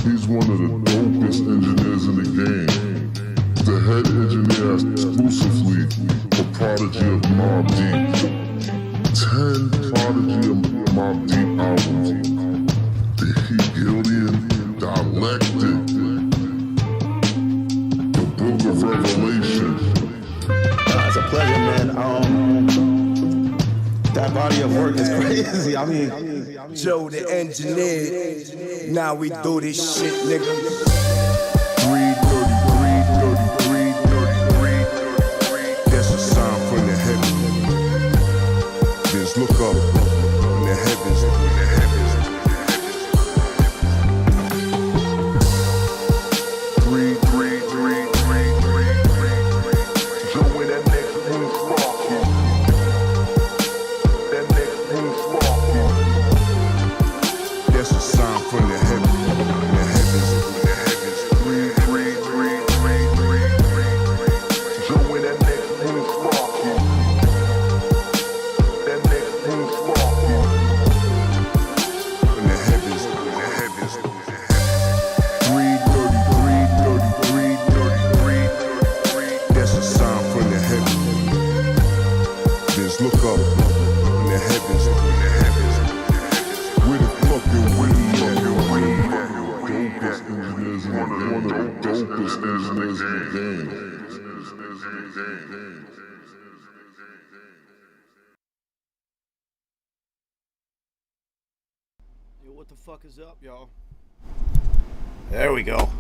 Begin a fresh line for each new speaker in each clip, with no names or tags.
He's one of the dopest engineers in the game. The head engineer exclusively for Prodigy of Mobb Deep. 10 Prodigy of Mobb Deep albums. The Hegelian Dialectic. The Book of Revelation.
It's a pleasure, man. That body of work is crazy. I mean,
Joe the engineer. Now we do this shit, nigga.
3:33. That's a sign from the heavens. Just look up in the heavens.
What the fuck is up, y'all? There we go.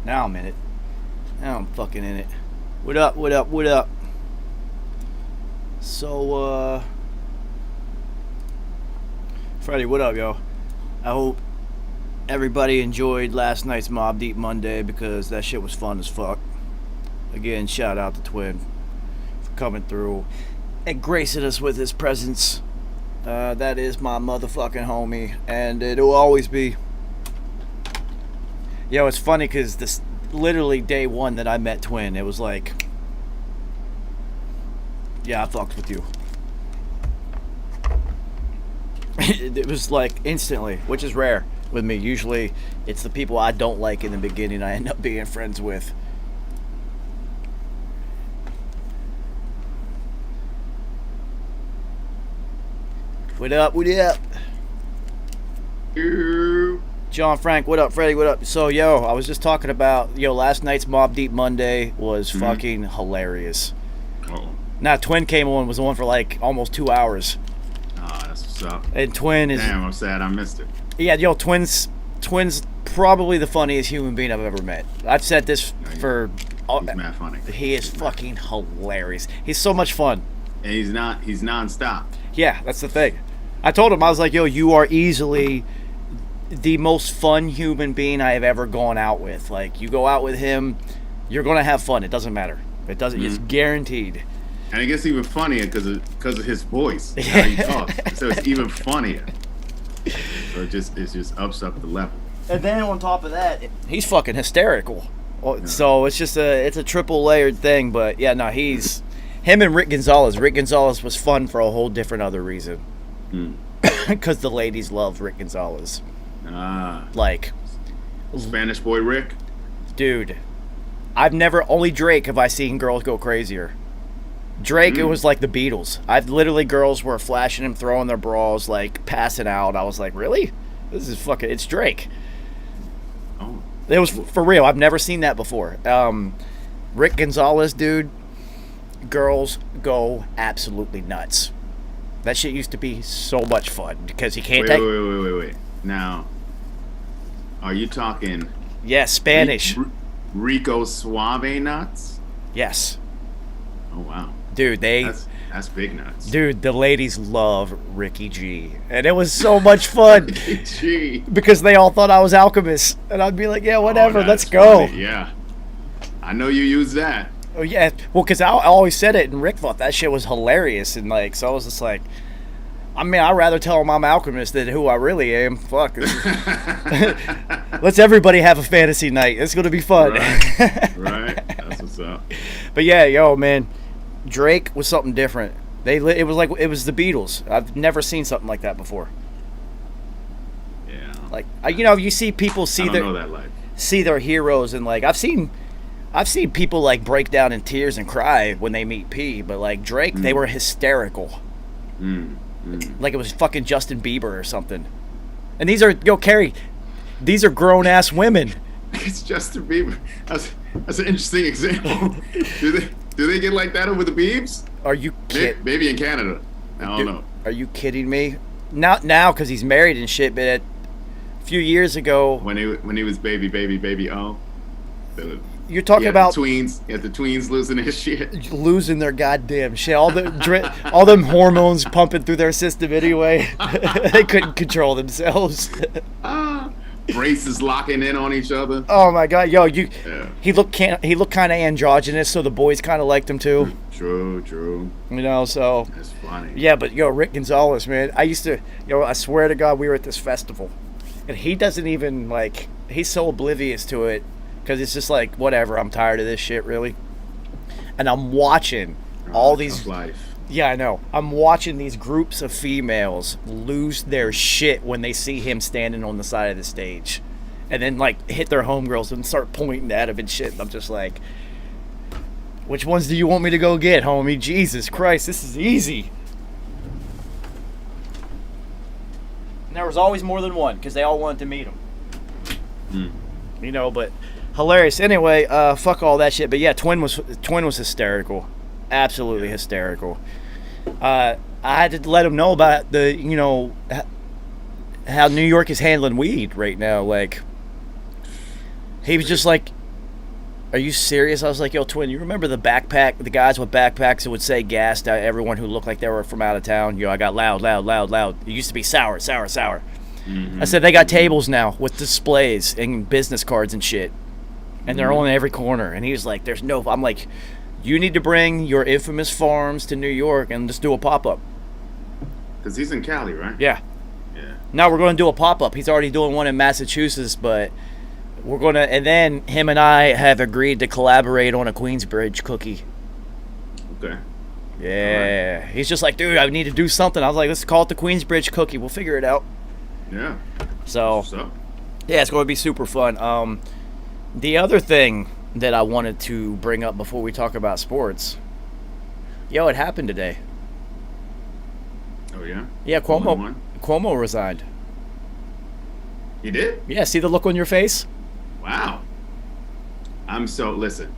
Now I'm in it. Now I'm fucking in it. What up? So, Freddie, what up, yo? I hope everybody enjoyed last night's Mobb Deep Monday because that shit was fun as fuck. Again, shout out to Twin for coming through and gracing us with his presence. That is my motherfucking homie, and it'll always be. Yo, it's funny because this literally day one that I met Twin, it was like, yeah, I fucked with you. It was like instantly, which is rare with me. Usually it's the people I don't like in the beginning I end up being friends with. What up? John Frank, what up? Freddie, what up? So, yo, I was just talking about, last night's Mobb Deep Monday was fucking hilarious.
Oh.
Now, Twin came on, was on for like almost 2 hours.
Oh, that's what's up.
And Twin is...
Damn, I'm sad I missed it.
Yeah, Twin's probably the funniest human being I've ever met. I've said this for...
He's mad funny.
He is fucking hilarious. He's so much fun.
And he's non-stop.
Yeah, that's the thing. I told him, I was like, yo, you are easily the most fun human being I have ever gone out with. Like, you go out with him, you're going to have fun. It doesn't matter. It's guaranteed.
And it gets even funnier because of his voice. How he talks. So it's even funnier. So it just ups up the level.
And then on top of that, he's fucking hysterical. So it's just a triple layered thing. But yeah, no, he's him and Rick Gonzalez. Rick Gonzalez was fun for a whole different other reason. Because the ladies love Rick Gonzalez. Like
Spanish boy Rick.
Dude, only Drake have I seen girls go crazier. Drake, it was like the Beatles. Girls were flashing him, throwing their bras, like passing out. I was like, really? This is it's Drake.
Oh.
It was for real. I've never seen that before. Rick Gonzalez, dude, girls go absolutely nuts. That shit used to be so much fun because he can't take...
Wait. Now, are you talking...
Yeah, Spanish.
Rico Suave nuts?
Yes.
Oh, wow.
Dude,
That's big nuts.
Dude, the ladies love Ricky G. And it was so much fun.
Ricky G.
Because they all thought I was Alchemist. And I'd be like, yeah, whatever, let's go.
Funny. Yeah. I know you use that.
Oh, yeah. Well, because I always said it, and Rick thought that shit was hilarious. And, like, so I was just like, I mean, I'd rather tell him I'm Alchemist than who I really am. Fuck. Let's everybody have a fantasy night. It's going to be fun.
Right. That's what's up.
But, yeah, yo, man, Drake was something different. It was the Beatles. I've never seen something like that before.
Yeah.
Like, you see people
I don't know that life.
see their heroes, and like I've seen people like break down in tears and cry when they meet P, but like Drake, they were hysterical. Like it was fucking Justin Bieber or something. And these are Carrie, these are grown ass women.
It's Justin Bieber. That's an interesting example. Do they get like that over the Biebs?
Are you kidding?
Maybe in Canada. I don't know.
Are you kidding me? Not now because he's married and shit, but a few years ago
When he was baby.
you're talking about
tweens. He had the tweens losing his shit.
losing their goddamn shit. All them hormones pumping through their system anyway. They couldn't control themselves.
Braces locking in on each other.
Oh my god, he looked kind of androgynous, so the boys kind of liked him too.
True.
So
That's funny.
yeah, but Rick Gonzalez, man, I used to, I swear to God, we were at this festival, and he doesn't even like, he's so oblivious to it because it's just like whatever. I'm tired of this shit, really, and I'm watching all these.
Life.
Yeah, I know. I'm watching these groups of females lose their shit when they see him standing on the side of the stage. And then, like, hit their homegirls and start pointing at him and shit. And I'm just like, which ones do you want me to go get, homie? Jesus Christ, this is easy. And there was always more than one, because they all wanted to meet him. But hilarious. Anyway, fuck all that shit. But yeah, Twin was hysterical. Absolutely hysterical. I had to let him know about how New York is handling weed right now. Like, he was just like, "Are you serious?" I was like, "Yo, Twin, you remember the guys with backpacks that would say gas to everyone who looked like they were from out of town? I got loud. It used to be sour. I said, they got tables now with displays and business cards and shit, and they're on every corner. And he was like, "There's no." I'm like, "You need to bring your infamous farms to New York and just do a pop-up."
Because he's in Cali, right?
Yeah.
Yeah.
Now we're going to do a pop-up. He's already doing one in Massachusetts, but we're going to... And then him and I have agreed to collaborate on a Queensbridge cookie.
Okay.
Yeah. He's just like, "Dude, I need to do something." I was like, "Let's call it the Queensbridge cookie. We'll figure it out."
Yeah.
So,
So.
yeah, it's going to be super fun. The other thing that I wanted to bring up before we talk about sports. It happened today.
Oh yeah.
Yeah,
More than one?
Cuomo resigned.
He did?
Yeah, see the look on your face?
Wow. Listen.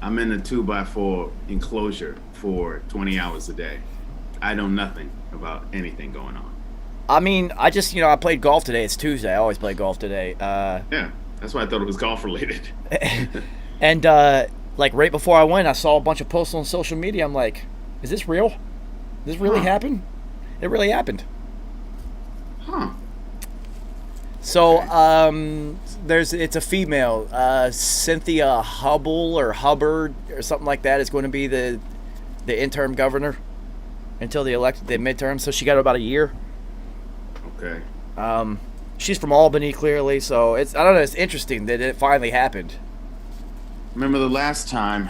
I'm in a 2x4 enclosure for 20 hours a day. I know nothing about anything going on.
I mean, I just, I played golf today. It's Tuesday. I always play golf today.
Yeah. That's why I thought it was golf related.
And like right before I went, I saw a bunch of posts on social media. I'm like, is this real? Did this really happen? It really happened.
Huh.
So it's a female, Cynthia Hubble or Hubbard or something like that is going to be the interim governor until the midterm. So she got about a year.
Okay.
She's from Albany, clearly, so I don't know, it's interesting that it finally happened.
Remember the last time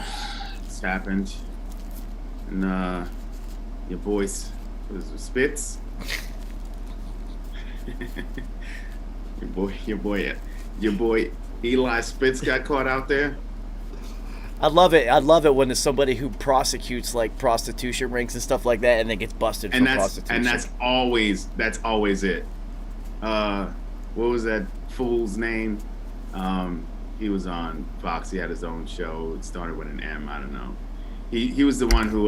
this happened, and your voice was Spitz. your boy Eli Spitz got caught out there.
I love it when there's somebody who prosecutes like prostitution rings and stuff like that, and then gets busted for prostitution.
And that's always it. What was that fool's name? He was on Fox. He had his own show. It started with an M. I don't know. He was the one who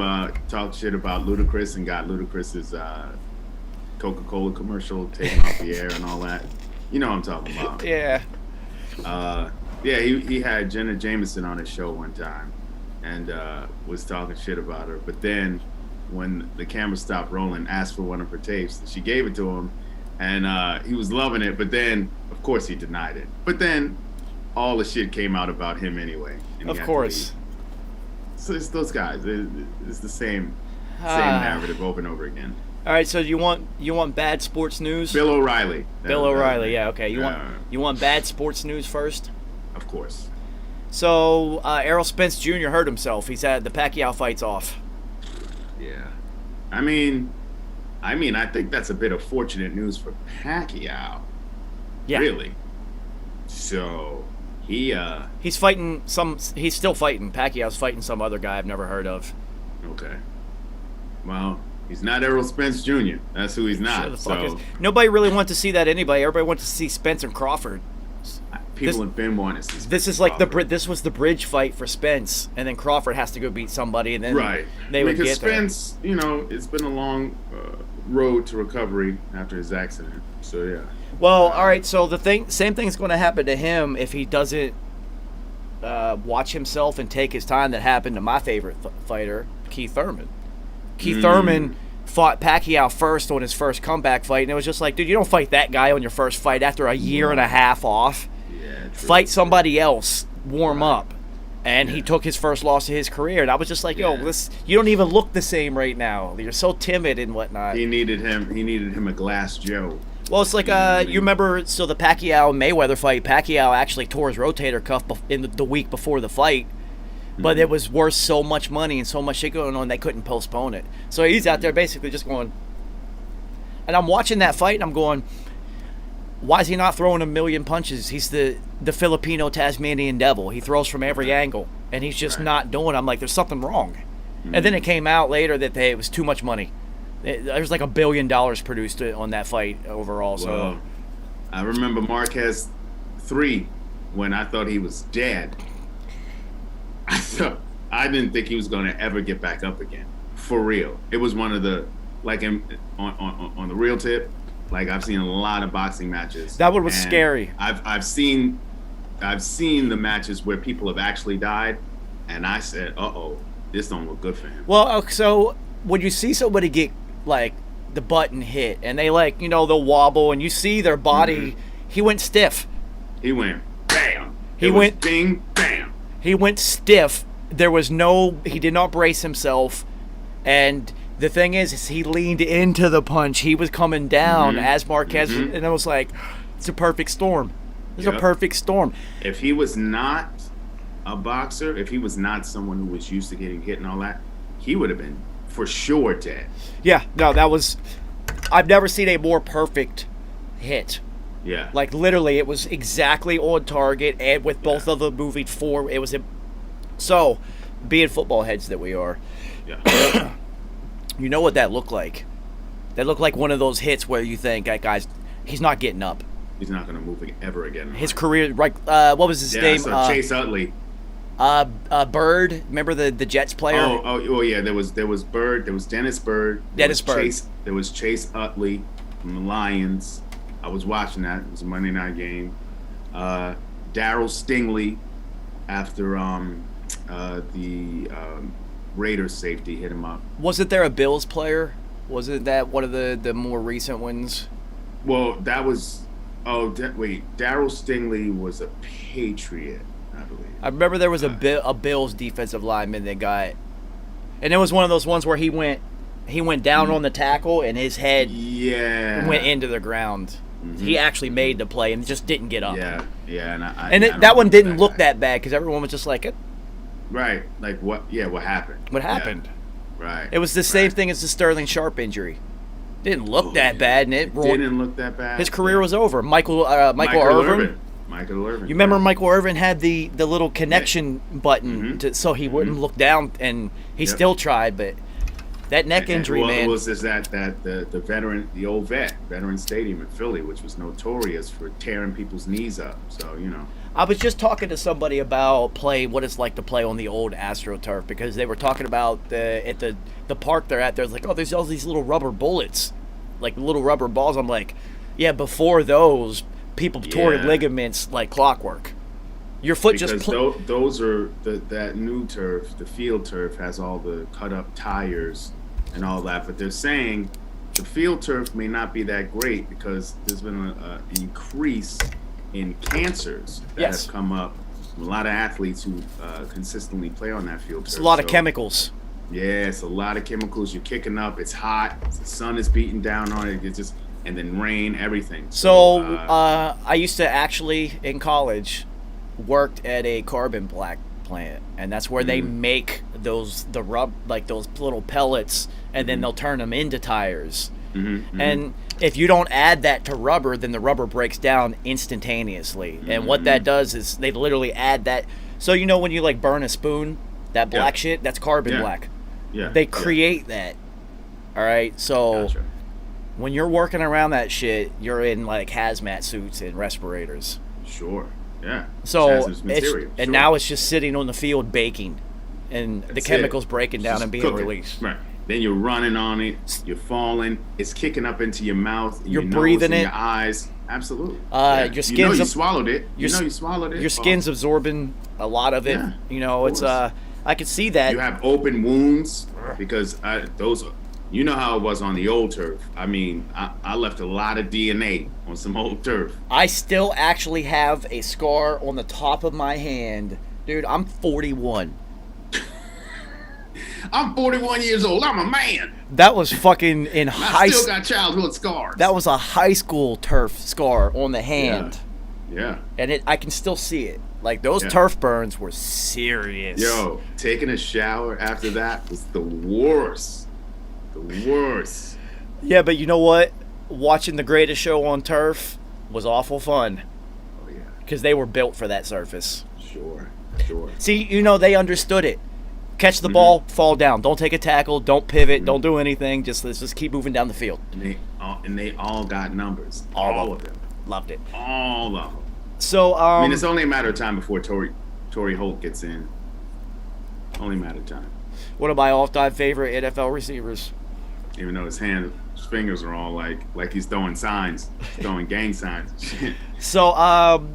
talked shit about Ludacris and got Ludacris's Coca-Cola commercial taken off the air and all that. You know what I'm talking about.
Yeah.
He had Jenna Jameson on his show one time and was talking shit about her. But then when the camera stopped rolling, asked for one of her tapes. She gave it to him, and he was loving it. But then, of course, he denied it. But then all the shit came out about him anyway. And
of course.
So it's those guys. It's the same narrative over and over again.
All right, so you want bad sports news?
Bill O'Reilly.
Bill O'Reilly, yeah, okay. You want bad sports news first?
Of course.
So Errol Spence Jr. hurt himself. He's had the Pacquiao fight's off.
Yeah, I mean, I think that's a bit of fortunate news for Pacquiao.
Yeah.
Really? So
he's fighting he's still fighting. Pacquiao's fighting some other guy I've never heard of.
okay. Well, he's not Errol Spence Jr. That's who he's
Sure
not.
the fuck
So
is. Nobody really wanted to see that anybody. Everybody wanted to see Spence and Crawford.
people have been wanting to see.
This
Spence
is like
Crawford.
this was the bridge fight for Spence, and then Crawford has to go beat somebody, and then
Right.
they would
Because
get there.
Spence, it's been a long road to recovery after his accident. So yeah.
Well, all right. So same thing's going to happen to him if he doesn't watch himself and take his time. That happened to my favorite fighter, Keith Thurman. Keith Thurman fought Pacquiao first on his first comeback fight, and it was just like, dude, you don't fight that guy on your first fight after a year and a half off.
Yeah. True.
Fight somebody else, warm up. And he took his first loss of his career, and I was just like, yo,
Yeah.
you don't even look the same right now. You're so timid and whatnot.
He needed him a glass Joe.
Well, it's like, you remember, so the Pacquiao-Mayweather fight, Pacquiao actually tore his rotator cuff in the week before the fight, but it was worth so much money and so much shit going on, they couldn't postpone it. So he's out there basically just going, and I'm watching that fight, and I'm going, why is he not throwing a million punches? He's the Filipino Tasmanian devil. He throws from every angle, and he's just not doing it. I'm like, there's something wrong. And then it came out later that it was too much money. There was like $1 billion produced on that fight overall. So
Well, I remember Marquez 3 when I thought he was dead. I didn't think he was going to ever get back up again. For real. It was one of the, like, on the real tip, like, I've seen a lot of boxing matches.
That one was
and
scary.
I've seen the matches where people have actually died, and I said, this don't look good for him.
well, so when you see somebody get like the button hit, and they they'll wobble, and you see their body, he went stiff.
He went bam.
He went
bing bam.
He went stiff. He did not brace himself, and the thing is he leaned into the punch. He was coming down as Marquez, and it was like, it's a perfect storm. It's a perfect storm.
If he was not a boxer, if he was not someone who was used to getting hit and all that, he would have been for sure dead.
Yeah, no, I've never seen a more perfect hit.
Yeah.
Like, literally, it was exactly on target, and with both of them moving forward, it was so, being football heads that we are,
Yeah.
you know what that looked like. That looked like one of those hits where you think, that guy's, he's not getting up.
He's not going to move ever again.
His career, right? What was his name?
So Chase Utley.
Bird. Remember the Jets player?
Oh yeah. There was Bird. There was Dennis Bird.
Dennis Bird.
There was Chase Utley from the Lions. I was watching that. It was a Monday night game. Daryl Stingley, after the Raiders safety hit him up.
Wasn't there a Bills player? Wasn't that one of the more recent ones?
Well, that was. Daryl Stingley was a Patriot, I believe.
I remember there was a Bills defensive lineman that got, and it was one of those ones where he went down on the tackle and his head went into the ground. He actually made the play and just didn't get up.
Yeah,
and that one didn't look that bad because everyone was just like,
right, like what? Yeah, what happened?
what happened?
Yeah. Right.
It was the same thing as the Sterling Sharp injury. Didn't look that bad, and it
didn't look that bad.
His career was over. Michael Irvin.
Michael Irvin.
You remember Michael Irvin had the little connection button so he wouldn't look down, and he still tried, but that neck injury, man.
It was just that the old veteran stadium in Philly, which was notorious for tearing people's knees up. So
I was just talking to somebody about what it's like to play on the old AstroTurf, because they were talking about at the park they're at. There's like, there's all these little rubber bullets, like little rubber balls. I'm like, yeah, before those, people tore ligaments like clockwork. Your foot
because
just
those are that new turf, the field turf, has all the cut up tires and all that. But they're saying the field turf may not be that great because there's been an increase in cancers that have come up from a lot of athletes who consistently play on that field turf.
It's a lot of chemicals.
Yeah, it's a lot of chemicals. You're kicking up. It's hot. The sun is beating down on it. It's just, and then rain, everything.
So I used to actually, in college, worked at a carbon black plant, and that's where they make those little pellets, and then they'll turn them into tires. And if you don't add that to rubber, then the rubber breaks down instantaneously. And what that does is they literally add that. So you know when you like burn a spoon, that black shit, that's carbon black.
Yeah.
They create that. All right. So
Gotcha.
when you're working around that shit, you're in like hazmat suits and respirators.
Sure. Yeah.
So
Hazardous material.
and
Sure.
now it's just sitting on the field baking, and the
That's
chemicals
it.
breaking down
Just
and being
cooking.
released.
Right. Then you're running on it. You're falling. It's kicking up into your mouth.
You're
your nose,
breathing
and
it.
Your eyes. Absolutely.
Your
You know
skin's
you
ab-
swallowed it. You
your
know
s-
you swallowed it.
Your skin's absorbing a lot of it.
Yeah,
You know,
of
it's
course.
I could see that.
You have open wounds because those. You know how it was on the old turf. I mean, I left a lot of DNA on some old turf.
I still actually have a scar on the top of my hand. Dude, I'm 41.
I'm 41 years old. I'm a man.
That was fucking in
I
high
still
school.
got childhood scars.
That was a high school turf scar on the hand.
Yeah.
And I can still see it. Like those
Yeah.
turf burns were serious.
Yo, taking a shower after that was the worst. The worst.
Yeah, but you know what? Watching The Greatest Show on Turf was awful fun
Oh yeah.
because they were built for that surface.
Sure.
See, you know, they understood it. Catch the ball, fall down. Don't take a tackle. Don't pivot. Don't do anything. Let's just keep moving down the field.
And they all got numbers.
All
of them.
Loved it.
All of them.
So,
I mean, it's only a matter of time before Torrey Holt gets in. Only a matter of time.
one of my all-time favorite NFL receivers.
Even though his fingers are all like he's throwing signs, throwing gang signs.
So,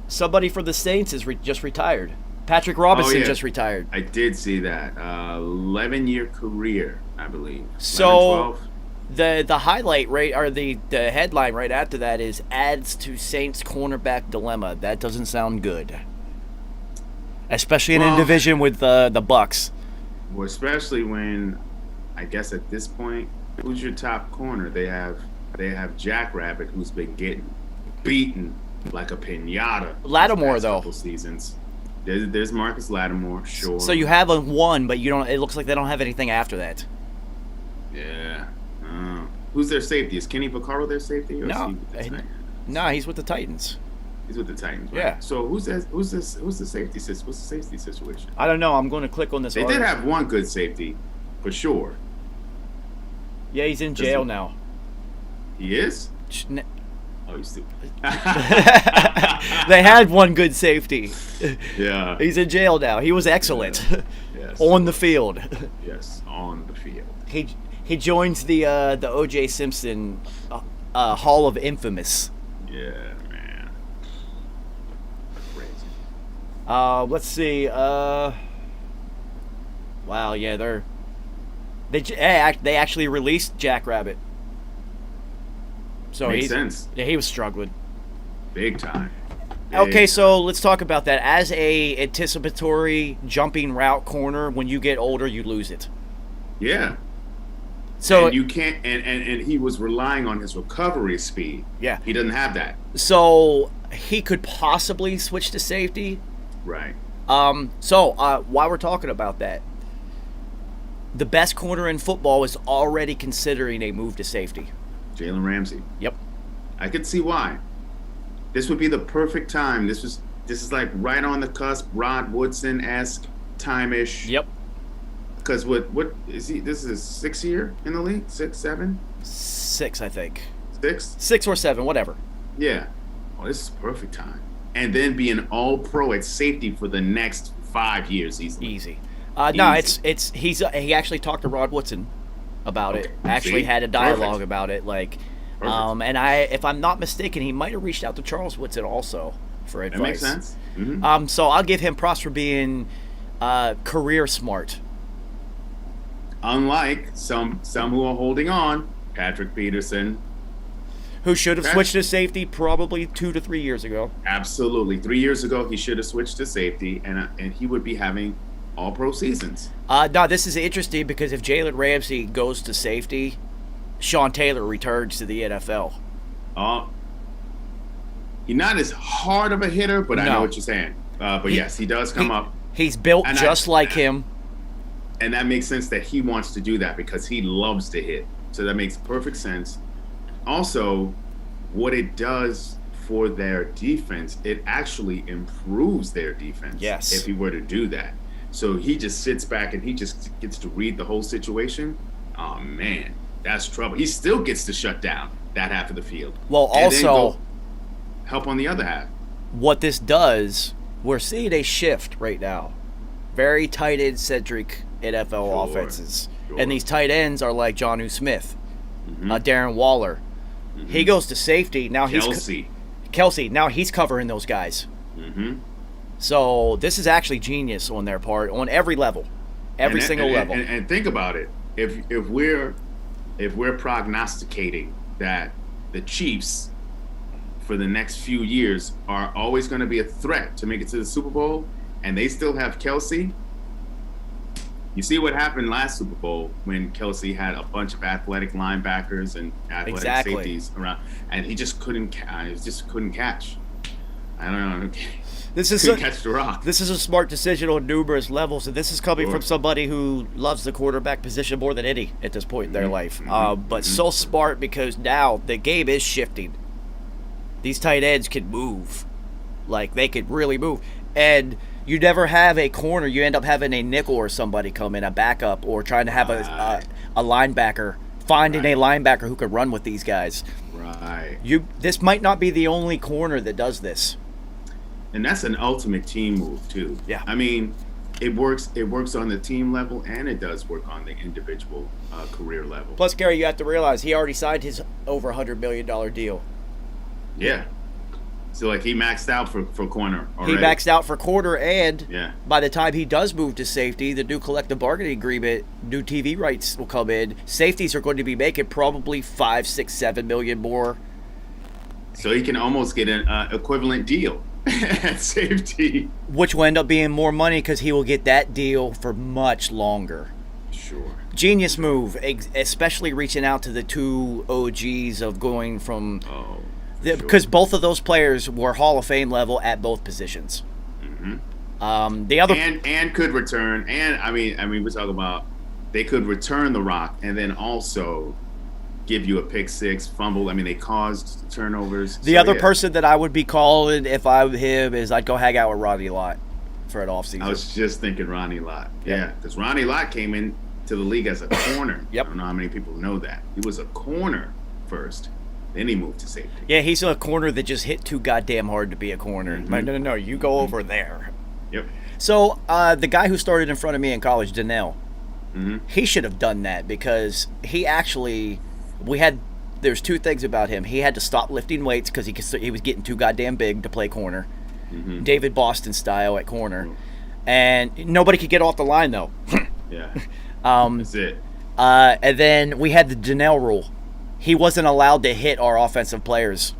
somebody from the Saints is just retired. Patrick Robinson
yeah.
just retired.
I did see that. 11-year career, I believe. 11,
So
12.
the highlight or the headline right after that is adds to Saints cornerback dilemma. That doesn't sound good, especially in a division with the Bucks.
Well, especially when, I guess at this point, who's your top corner? They have Jackrabbit, who's been getting beaten like a pinata.
Lattimore,
these past
though.
couple seasons. There's Marcus Lattimore, sure.
So you have a one, but you don't. It looks like they don't have anything after that.
Yeah. Who's their safety? Is Kenny Vaccaro their safety? Or
No.
is he with the Titans?
No, he's with the Titans.
He's with the Titans, right?
Yeah.
So who's the safety? What's the safety situation?
I don't know. I'm going to click on this.
They did
article.
have one good safety, for sure.
Yeah, he's in jail now.
He is?
Sh-
Oh, he's stupid.
They had one good safety.
Yeah.
He's in jail now. He was excellent
Yes.
on the field.
Yes, on the field.
He joins the O.J. Simpson Hall of Infamous.
Yeah, man. Crazy.
Let's see. Wow, yeah, they actually released Jackrabbit. So
Makes sense.
Yeah, he was struggling.
Big time.
Okay, so let's talk about that. As a anticipatory jumping route corner, when you get older, you lose it.
Yeah.
So
and you can't and he was relying on his recovery speed.
Yeah.
He doesn't have that.
So he could possibly switch to safety.
Right.
So while we're talking about that, the best corner in football is already considering a move to safety.
Jalen Ramsey.
Yep.
I could see why. This would be the perfect time. This is like right on the cusp, Rod Woodson-esque time-ish.
Yep.
Because what is he? This is his 6th year in the league? 6, 7?
6, I think.
6?
6 or 7, whatever.
Yeah. Oh, this is perfect time. And then be an all-pro at safety for the next 5 years easily.
Easy. No,
Easy.
he actually talked to Rod Woodson about it.
Okay.
Actually
See?
had a dialogue
Perfect.
about it. Like,
Perfect.
and if I'm not mistaken, he might have reached out to Charles Woodson also for advice.
That makes sense. Mm-hmm.
So I'll give him props for being career smart.
Unlike some who are holding on, Patrick Peterson.
Who should have
Okay.
switched to safety probably 2 to 3 years ago.
Absolutely. 3 years ago, he should have switched to safety, and he would be having all-pro seasons.
No, this is interesting because if Jalen Ramsey goes to safety, Sean Taylor returns to the NFL.
He's not as hard of a hitter, but I
No.
know what you're saying. But yes, he does come up,
He's built
And
just like him.
and that makes sense that he wants to do that because he loves to hit So that makes perfect sense. Also, what it does for their defense, it actually improves their defense.
Yes.
If he were to do that. So he just sits back and he just gets to read the whole situation. Oh, man, that's trouble. He still gets to shut down that half of the field.
Well,
and then
also,
go help on the other half.
what this does, we're seeing a shift right now. Very tight end centric NFL offenses.
Sure.
And these tight ends are like Jonnu Smith, Darren Waller. He goes to safety. Now Kelsey. Now he's covering those guys. So this is actually genius on their part on every level, every single level.
And think about it. If we're prognosticating that the Chiefs for the next few years are always going to be a threat to make it to the Super Bowl, and they still have Kelsey. You see what happened last Super Bowl when Kelsey had a bunch of athletic linebackers and athletic safeties around, and he just couldn't catch. I don't know. Couldn't catch the rock.
This is a smart decision on numerous levels, and this is coming from somebody who loves the quarterback position more than any at this point in their life. But so smart because now the game is shifting. These tight ends can move. Like, they could really move. And you never have a corner. You end up having a nickel or somebody come in, a backup, or trying to have a linebacker, finding a linebacker who could run with these guys.
Right.
This might not be the only corner that does this.
And that's an ultimate team move too.
Yeah.
I mean, it works on the team level, and it does work on the individual career level.
Plus, Gary, you have to realize he already signed his over $100 million deal.
Yeah. So, like, he maxed out for corner already.
He maxed out for corner, and
yeah.
By the time he does move to safety, the new collective bargaining agreement, new TV rights will come in. Safeties are going to be making probably $5, $6, $7 million more.
So he can almost get an equivalent deal at safety.
Which will end up being more money because he will get that deal for much longer.
Sure.
Genius move, especially reaching out to the two OGs of going from... Because both of those players were Hall of Fame level at both positions. The other
and could return, and I mean we're talking about they could return the rock and then also give you a pick six, fumble. I mean, they caused turnovers.
The other person that I would be calling if I were him is I'd go hang out with Ronnie Lott for an offseason.
I was just thinking Ronnie Lott. Yeah, because Ronnie Lott came in to the league as a corner.
Yep.
I don't know how many people know that. He was a corner first. Then he moved to safety.
Yeah, he's a corner that just hit too goddamn hard to be a corner. No, you go over there.
Yep.
So the guy who started in front of me in college, Donnell, he should have done that because he actually, there's two things about him. He had to stop lifting weights because he was getting too goddamn big to play corner. David Boston style at corner. And nobody could get off the line, though.
Yeah. That's it.
And then we had the Donnell rule. He wasn't allowed to hit our offensive players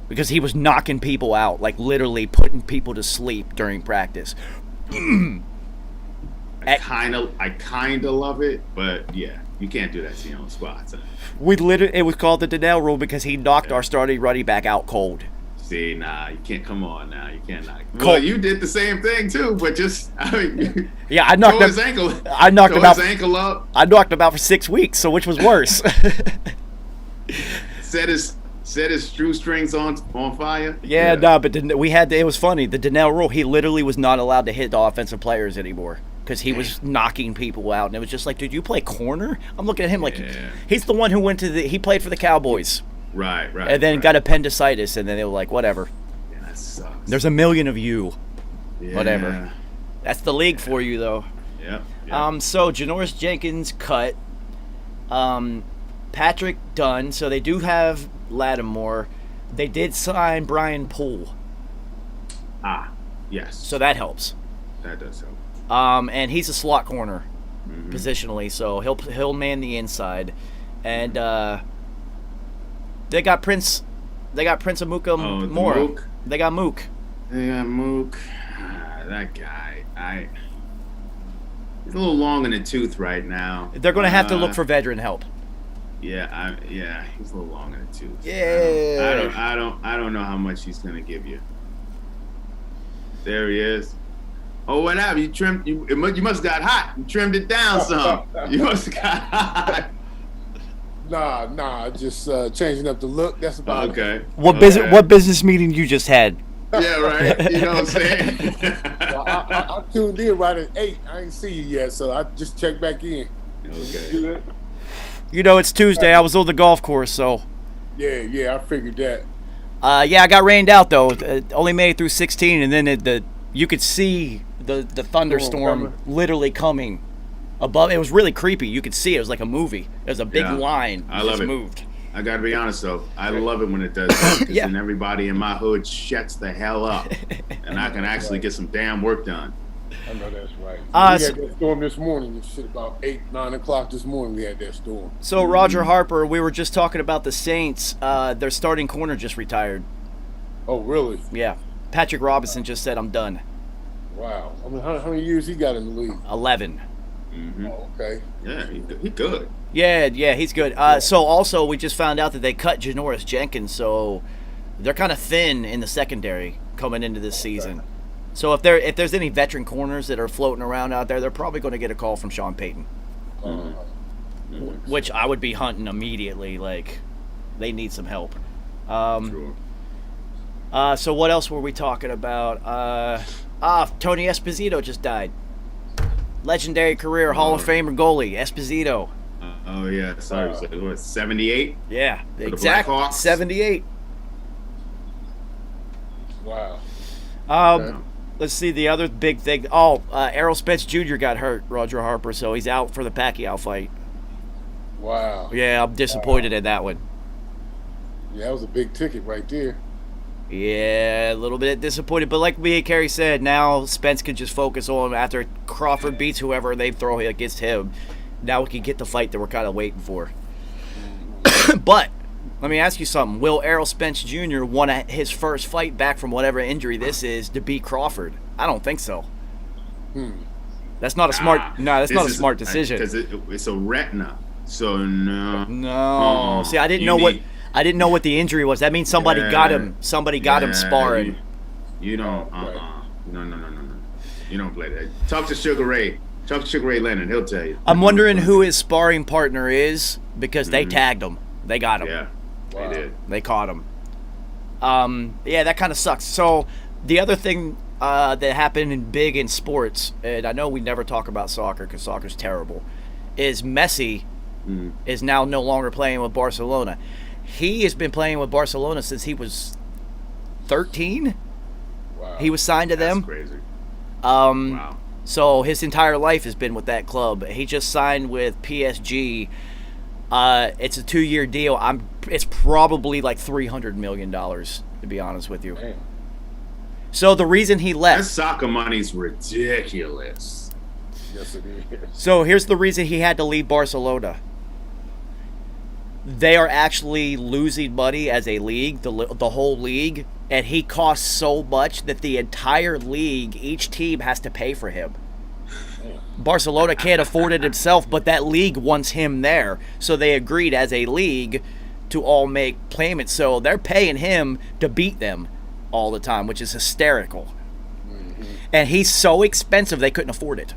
because he was knocking people out, like literally putting people to sleep during practice.
I kind of love it, but yeah, you can't do that to your own squads.
It was called the Donnell rule because he knocked our starting running back out cold.
See, nah, you can't. Come on now, you can't knock. Well, you did the same thing too, but just
yeah, I knocked
his ankle.
I knocked his
ankle up.
I knocked him out for 6 weeks. So which was worse?
Set his shoestrings on fire.
Yeah, no, but it was funny. The Donnell rule, he literally was not allowed to hit the offensive players anymore because he was knocking people out, and it was just like, dude, you play corner? I'm looking at him like he's the one who he played for the Cowboys.
Right.
And then got appendicitis, and then they were like, whatever.
Yeah, that sucks.
There's a million of you.
Yeah.
Whatever. That's the league for you, though.
Yep.
So Janoris Jenkins cut. Patrick done. So they do have Lattimore. They did sign Brian Poole.
Yes.
So that helps.
That does help.
And he's a slot corner positionally, so he'll man the inside. And they got Prince Amuka Mora.
Mook.
They got Mook.
That guy. He's a little long in the tooth right now.
They're going to have to look for veteran help.
Yeah, he's a little long in the tooth.
Yeah.
I don't know how much he's gonna give you. There he is. Oh, what happened? You trimmed. You must have got hot. You trimmed it down some. You must have got hot.
Nah. Just changing up the look. That's about it.
Okay.
What business meeting you just had?
Yeah, right. You know what I'm saying?
Well, I tuned in right at 8. I ain't see you yet, so I just checked back in.
Okay.
You know, it's Tuesday. I was on the golf course, so.
Yeah, I figured that.
Yeah, I got rained out though. Only made it through 16, and then you could see the thunderstorm literally coming above. It was really creepy. You could see it. It was like a movie. There's a big line.
I love it.
Moved.
I gotta be honest though, I love it when it does that, because
Yeah.
then everybody in my hood shuts the hell up, and I can actually get some damn work done.
I know that's right. We
So-
had that storm this morning. It's shit about 8, 9 o'clock this morning. We had that storm.
So Roger Harper, we were just talking about the Saints. Their starting corner just retired.
Oh, really?
Yeah, Patrick Robinson just said, "I'm done."
Wow. I mean, how many years he got in the league?
11.
Oh, okay.
Yeah, he good.
Yeah, he's good. So also, we just found out that they cut Janoris Jenkins, so they're kind of thin in the secondary coming into this season. So if there's any veteran corners that are floating around out there, they're probably going to get a call from Sean Payton, which I would be hunting immediately. Like, they need some help.
Sure.
So what else were we talking about? Tony Esposito just died. Legendary career Hall of Famer goalie Esposito.
Oh yeah, sorry. So what? 78.
Yeah,
the
exact
Blackhawks?
78.
Wow.
Let's see the other big thing. Errol Spence Jr. got hurt, Roger Harper, so he's out for the Pacquiao fight.
Wow.
Yeah, I'm disappointed in that one.
Yeah, that was a big ticket right there.
Yeah, a little bit disappointed, but like me and Kerry said, now Spence can just focus on after Crawford beats whoever they throw against him. Now we can get the fight that we're kind of waiting for. But let me ask you something: will Errol Spence Jr. want his first fight back from whatever injury this is to beat Crawford? I don't think so. That's not a smart. No, that's not a smart decision.
Because it's a retina. So no.
No. See, I didn't know what the injury was. That means somebody got him. Somebody got him sparring.
You don't. No. You don't play that. Talk to Sugar Ray. Talk to Sugar Ray Leonard. He'll tell you.
I'm wondering who his sparring partner is because they tagged him. They got him.
Yeah, they did.
They caught him. Yeah, that kind of sucks. So the other thing that happened big in sports, and I know we never talk about soccer because soccer's terrible, is Messi is now no longer playing with Barcelona. He has been playing with Barcelona since he was 13.
Wow.
He was signed to them.
That's crazy.
Wow. So his entire life has been with that club. He just signed with PSG. It's a 2-year deal. It's probably like $300 million, to be honest with you.
Damn.
So the reason he
That
left.
soccer money's ridiculous.
Yes, it is.
So here's the reason he had to leave Barcelona. They are actually losing money as a league, the whole league, and he costs so much that the entire league, each team has to pay for him. Barcelona can't afford it himself, but that league wants him there. So they agreed as a league to all make payments. So they're paying him to beat them all the time, which is hysterical. And he's so expensive they couldn't afford it.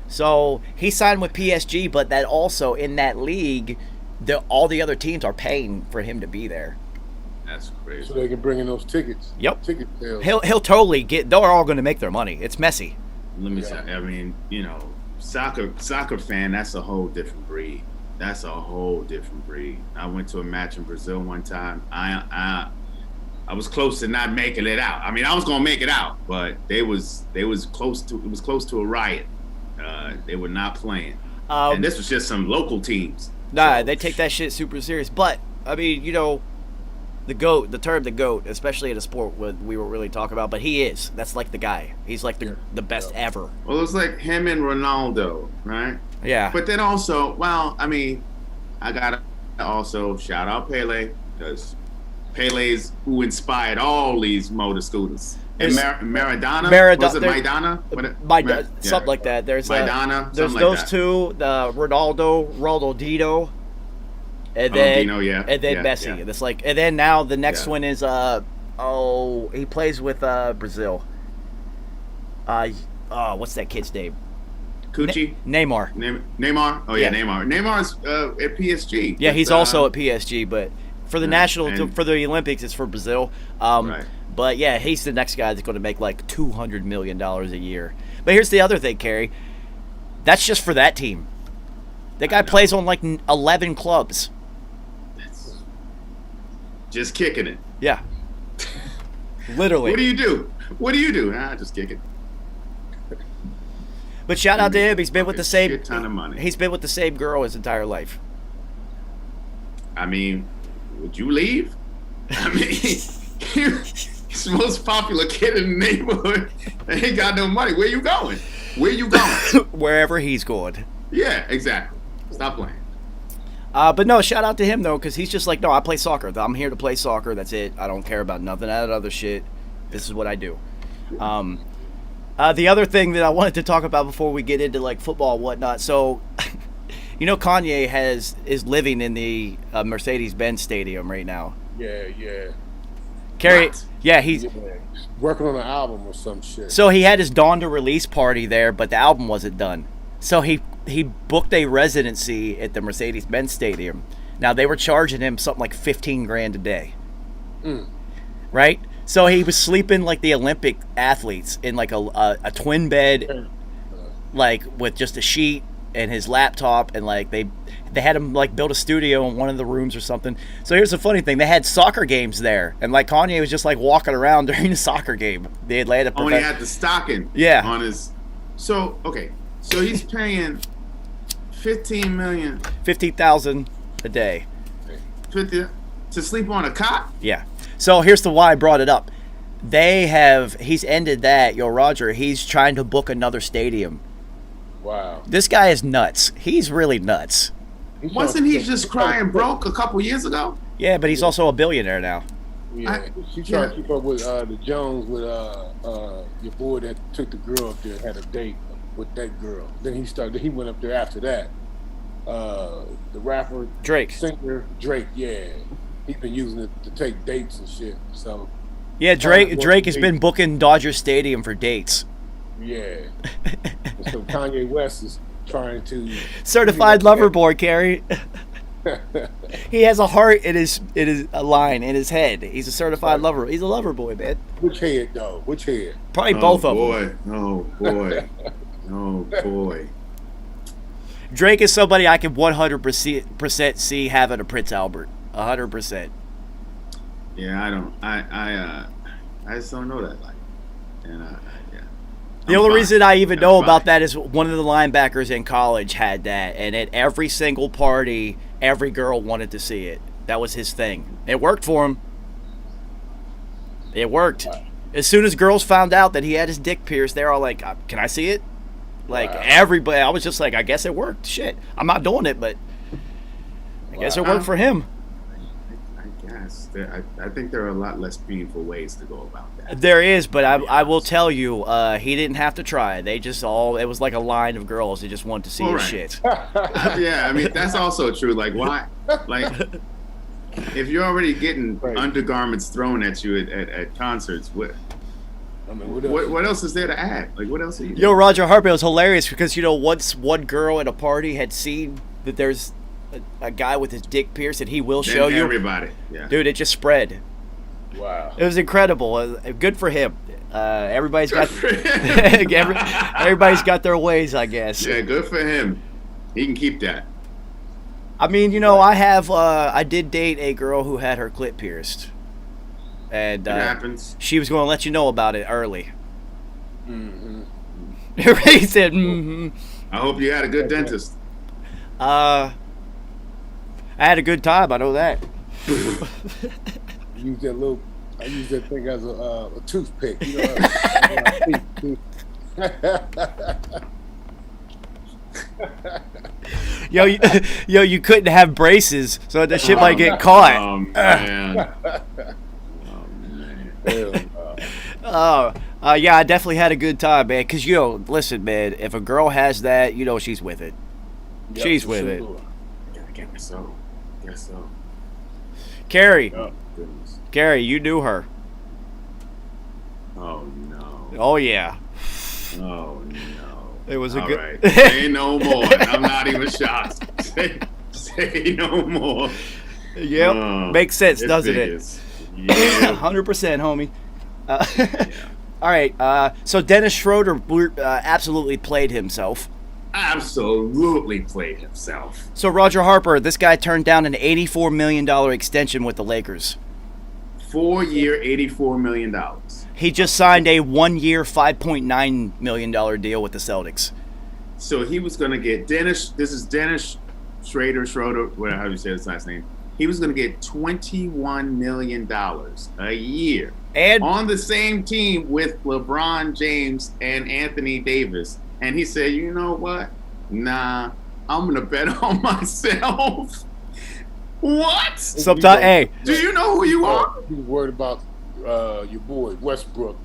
So he signed with PSG, but that also in that league, all the other teams are paying for him to be there.
That's crazy.
So they can bring in those tickets.
Yep.
Ticket sales.
He'll totally get. They're all going to make their money. It's Messi.
Let me say, I mean, soccer fan, that's a whole different breed. That's a whole different breed. I went to a match in Brazil one time. I was close to not making it out. I mean, I was gonna make it out, but it was close to a riot. They were not playing, and this was just some local teams.
Nah, they take that shit super serious. But I mean, the GOAT, the term the GOAT, especially in a sport we were really talking about, but he is. That's like the guy. He's like the best ever.
Well, it's like him and Ronaldo, right?
Yeah.
But then also, well, I mean, I gotta also shout out Pele, because Pele's who inspired all these motor scooters. And Maradona, was it Maidana?
Something like that. There's
Maidana,
there's
something
those
like that.
two, the Ronaldinho, and then Messi.
Yeah.
It's like, and then now the next
Yeah.
one is he plays with Brazil. What's that kid's name?
Coochie?
Neymar.
Neymar? Oh, yeah,
Yeah.
Neymar. Neymar's at PSG.
Yeah,
with,
he's also at PSG, but for the for the Olympics, it's for Brazil.
Right.
But yeah, he's the next guy that's going to make like $200 million a year. But here's the other thing, Kerry. That's just for that team. That guy plays on like 11 clubs.
Just kicking it.
Yeah. Literally.
What do you do? What do you do? Just kick it.
But shout out to him. He's been with the same.
Shit ton of money.
He's been with the same girl his entire life.
I mean, would you leave? I mean, he's the most popular kid in the neighborhood. And ain't got no money. Where you going? Where you going?
Wherever he's going.
Yeah, exactly. Stop playing.
But no, shout out to him though, because he's just like, no, I play soccer. I'm here to play soccer. That's it. I don't care about nothing of that other shit. This is what I do. The other thing that I wanted to talk about before we get into like football and whatnot. So, you know, Kanye is living in the Mercedes-Benz Stadium right now.
Yeah.
Kerry,
What?
yeah, he's
Working on an album or some shit.
so he had his Dawn to Release party there, but the album wasn't done. So he booked a residency at the Mercedes-Benz Stadium. Now they were charging him something like $15,000 a day. Right? So he was sleeping like the Olympic athletes in like a twin bed, like with just a sheet and his laptop, and like they had him like build a studio in one of the rooms or something. So here's the funny thing: they had soccer games there, and like Kanye was just like walking around during the soccer game. The Atlanta.
Only had the stocking.
Yeah.
On his. So okay. So he's paying $15 million.
50,000 a day.
50 to sleep on a cot.
Yeah. So here's the why I brought it up. He's ended that. Yo, Roger, he's trying to book another stadium.
Wow.
This guy is nuts. He's really nuts.
Wasn't he just crying broke a couple years ago?
Yeah, but he's also a billionaire now.
Yeah, she tried to keep up with the Jones with your boy that took the girl up there, had a date with that girl. Then he went up there after that. The rapper
Drake.
singer Drake, yeah. He's been using it to take dates and shit. So
Yeah, Drake has been booking Dodger Stadium for dates.
yeah. And so Kanye West is trying to
Certified lover boy, Carrie. He has a heart in his a line in his head. He's a certified lover. He's a lover boy, man.
Which head though? Which head?
Probably both of them.
Oh boy. Oh boy.
Drake is somebody I can 100% see having a Prince Albert. 100%.
Yeah, I don't. I just don't know that life. And yeah.
The only reason I even know about that is one of the linebackers in college had that, and at every single party, every girl wanted to see it. That was his thing. It worked for him. It worked. As soon as girls found out that he had his dick pierced, they're all like, "Can I see it?" Like everybody, I was just like, "I guess it worked." Shit, I'm not doing it, but I guess it worked for him.
I guess. I think there are a lot less painful ways to go about that.
There is, but I will tell you, he didn't have to try. They just it was like a line of girls that just wanted to see his shit.
Yeah, I mean, that's also true. Like, why? Like, if you're already getting undergarments thrown at you at concerts, what else is there to add? Like, what else are you doing?
Yo, Roger Harper was hilarious because, once one girl at a party had seen that there's a guy with his dick pierced and he will show you.
Everybody. Yeah.
Dude, it just spread.
Wow.
It was incredible. Good for him. Everybody's got everybody's got their ways, I guess.
Yeah, good for him. He can keep that.
I mean, I did date a girl who had her clit pierced. And
It happens.
she was going to let you know about it early.
Mm-hmm.
He said, mm-hmm.
I hope you had a good dentist.
I had a good time, I know that.
I use that thing as a toothpick.
You couldn't have braces, so the shit might get caught.
Oh, man.
Yeah, I definitely had a good time, man. Cause listen, man, if a girl has that, she's with it.
Yep,
She's with it.
I guess so.
Carrie,
Oh, goodness.
Carrie, you knew her.
Oh, no.
Oh yeah.
Oh, no.
It was a
All
good.
right. Say no more. I'm not even shocked. Say no more.
Yep. Makes sense,
it
doesn't
figures.
it?
Yeah.
100%, homie. All right. So Dennis Schroeder absolutely played himself.
Absolutely played himself.
So Roger Harper, this guy turned down an $84 million extension with the Lakers.
4-year, $84 million.
He just signed a 1-year, $5.9 million deal with the Celtics.
So he was going to get Dennis. This is Dennis Schroeder. How do you say his last name? He was going to get $21 million a year,
and
on the same team with LeBron James and Anthony Davis. And he said, "You know what? Nah, I'm going to bet on myself." What?
Sometimes, hey.
Do you know who you are?
He was worried about your boy Westbrook.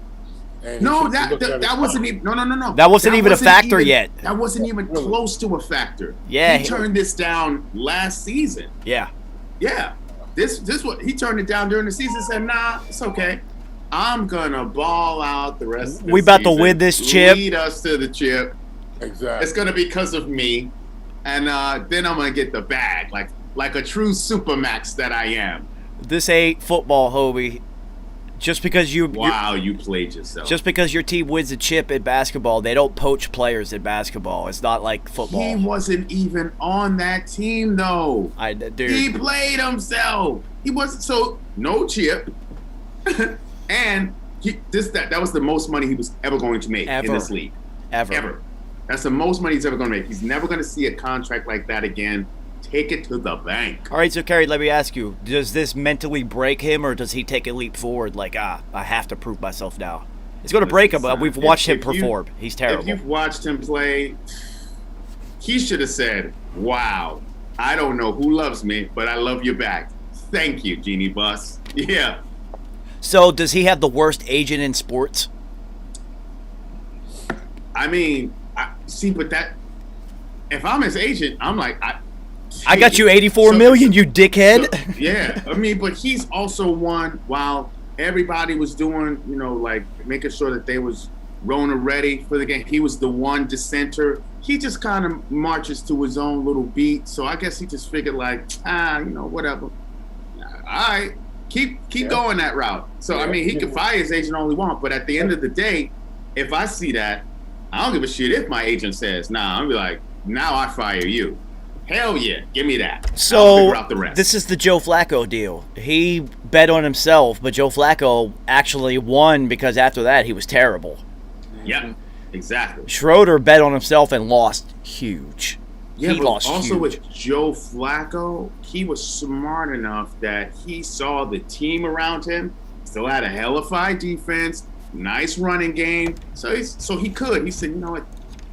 And
No, that wasn't even. No.
That wasn't even a factor yet.
That wasn't even close to a factor.
Yeah,
he turned this down last season.
Yeah.
This what he turned it down during the season. Said, "Nah, it's okay. I'm gonna ball out the rest of the
We about
season,
to win this chip.
Lead us to the chip.
Exactly.
It's gonna be because of me, and then I'm gonna get the bag like a true supermax that I am."
This ain't football, Hobie. Just because you
played yourself.
Just because your team wins a chip in basketball, they don't poach players in basketball. It's not like football.
He wasn't even on that team though.
Dude.
He played himself. He wasn't no chip, and that was the most money he was ever going to make in this league. Ever. That's the most money he's ever going to make. He's never going to see a contract like that again. Take it to the bank.
All right, so Kerry, let me ask you: does this mentally break him, or does he take a leap forward? Like, I have to prove myself now. It's going to break him. We've watched him perform. He's terrible.
If you've watched him play, he should have said, "Wow, I don't know who loves me, but I love you back. Thank you, Genie Bus." Yeah.
So, does he have the worst agent in sports?
I mean, but that if I'm his agent, I'm like,
I got you $84 million, you dickhead.
So, yeah, I mean, but he's also one while everybody was doing, like making sure that they was Rona ready for the game. He was the one dissenter. He just kind of marches to his own little beat. So I guess he just figured like, whatever. All right, keep going that route. So I mean, he could fire his agent all he want, but at the end of the day, if I see that, I don't give a shit if my agent says, nah, I'll be like, now I fire you. Hell yeah, give me that.
So
I'll figure out the rest.
This is the Joe Flacco deal. He bet on himself, but Joe Flacco actually won because after that he was terrible.
Yep, exactly.
Schroeder bet on himself and lost huge.
Yeah,
he
but
lost
also
huge.
with Joe Flacco, he was smart enough that he saw the team around him still had a hell of a fine defense, nice running game. So he could. He said, you know what,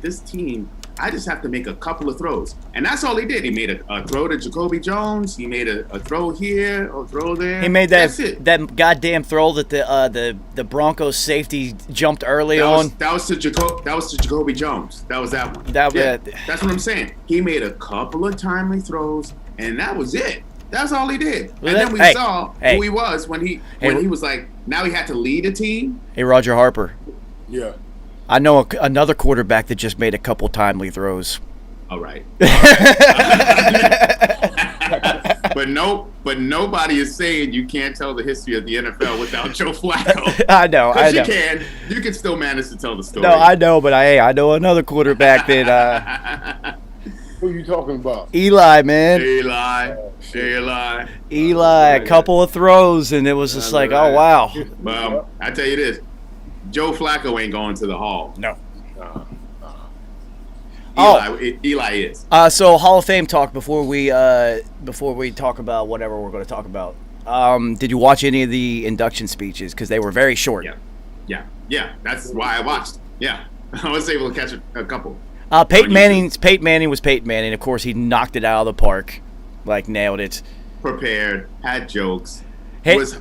this team, I just have to make a couple of throws. And that's all he did. He made a throw to Jacoby Jones. He made a throw here, a throw there.
He made that goddamn throw that the Broncos safety jumped early on.
That was to Jacoby Jones. That was that one. That's what I'm saying. He made a couple of timely throws, and that was it. That's all he did. And then we saw who he was when he was like, now he had to lead a team.
Hey, Roger Harper.
Yeah.
I know another quarterback that just made a couple timely throws.
All right. But nobody is saying you can't tell the history of the NFL without Joe Flacco.
I know.
You can still manage to tell the story.
No, I know, but I know another quarterback that.
Who are you talking about?
Eli, man.
Eli,
a couple of throws, and it was just like, oh wow.
Well, I tell you this. Joe Flacco ain't going to the Hall.
No.
Eli is.
So Hall of Fame talk before we talk about whatever we're going to talk about. Did you watch any of the induction speeches? Because they were very short.
Yeah. That's why I watched. Yeah, I was able to catch a couple.
Peyton Manning was Peyton Manning. Of course, he knocked it out of the park, like nailed it.
Prepared, had jokes. Was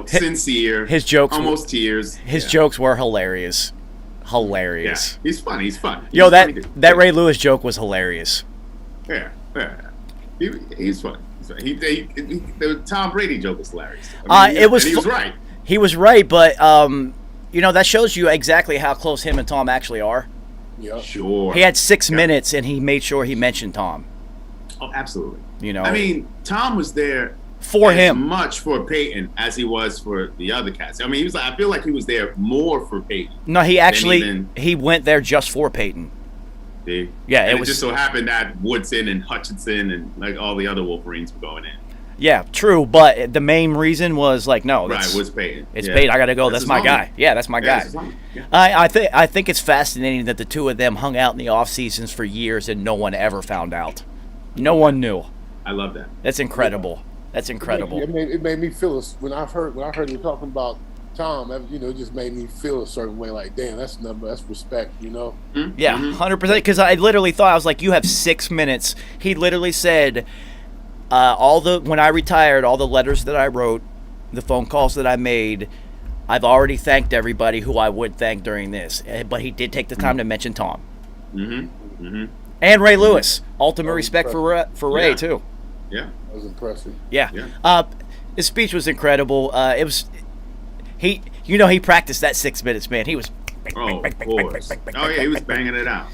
sincere.
His jokes,
almost tears.
His jokes were hilarious. Yeah.
He's fun. He's
that Ray Lewis joke was hilarious.
Yeah. He's fun. The Tom Brady joke was hilarious. He was right.
He was right, but that shows you exactly how close him and Tom actually are.
Yeah.
Sure.
He had 6 minutes, and he made sure he mentioned Tom.
Oh, absolutely.
You know,
I mean, Tom was there
for
as
him.
much for Peyton as he was for the other cats. I mean, he was. I feel like he was there more for Peyton.
No, he actually he went there just for Peyton.
See?
Yeah,
and it just so happened that Woodson and Hutchinson and like all the other Wolverines were going in.
Yeah, true, but the main reason was like, no,
right, was Peyton.
It's Peyton. I got to go. That's my guy. Yeah, that's my guy.
Yeah.
I think it's fascinating that the two of them hung out in the off seasons for years and no one ever found out. No one knew.
I love that.
That's incredible. That's incredible.
It made me feel when I heard you talking about Tom, you know, it just made me feel a certain way. Like, damn, that's respect, you know.
Mm-hmm.
Yeah, 100%. Because I literally thought, I was like, you have 6 minutes. He literally said, when I retired, all the letters that I wrote, the phone calls that I made, I've already thanked everybody who I would thank during this. But he did take the time to mention Tom.
Mm-hmm. Mm-hmm.
And Ray Lewis. Ultimate respect for Ray too.
Yeah,
that was impressive.
Yeah. His speech was incredible. He practiced that 6 minutes, man. He was.
Oh, of course. Oh yeah, he was banging it out.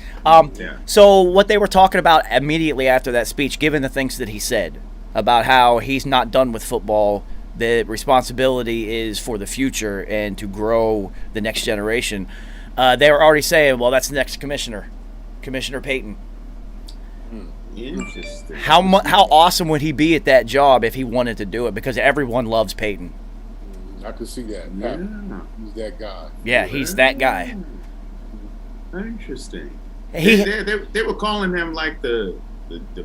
So what they were talking about immediately after that speech, given the things that he said about how he's not done with football, the responsibility is for the future and to grow the next generation. They were already saying, well, that's the next commissioner, Commissioner Peyton.
Interesting.
How awesome would he be at that job if he wanted to do it? Because everyone loves Peyton.
I could see that.
Yeah.
He's that guy.
Yeah, he's that guy.
Interesting. They were calling him like the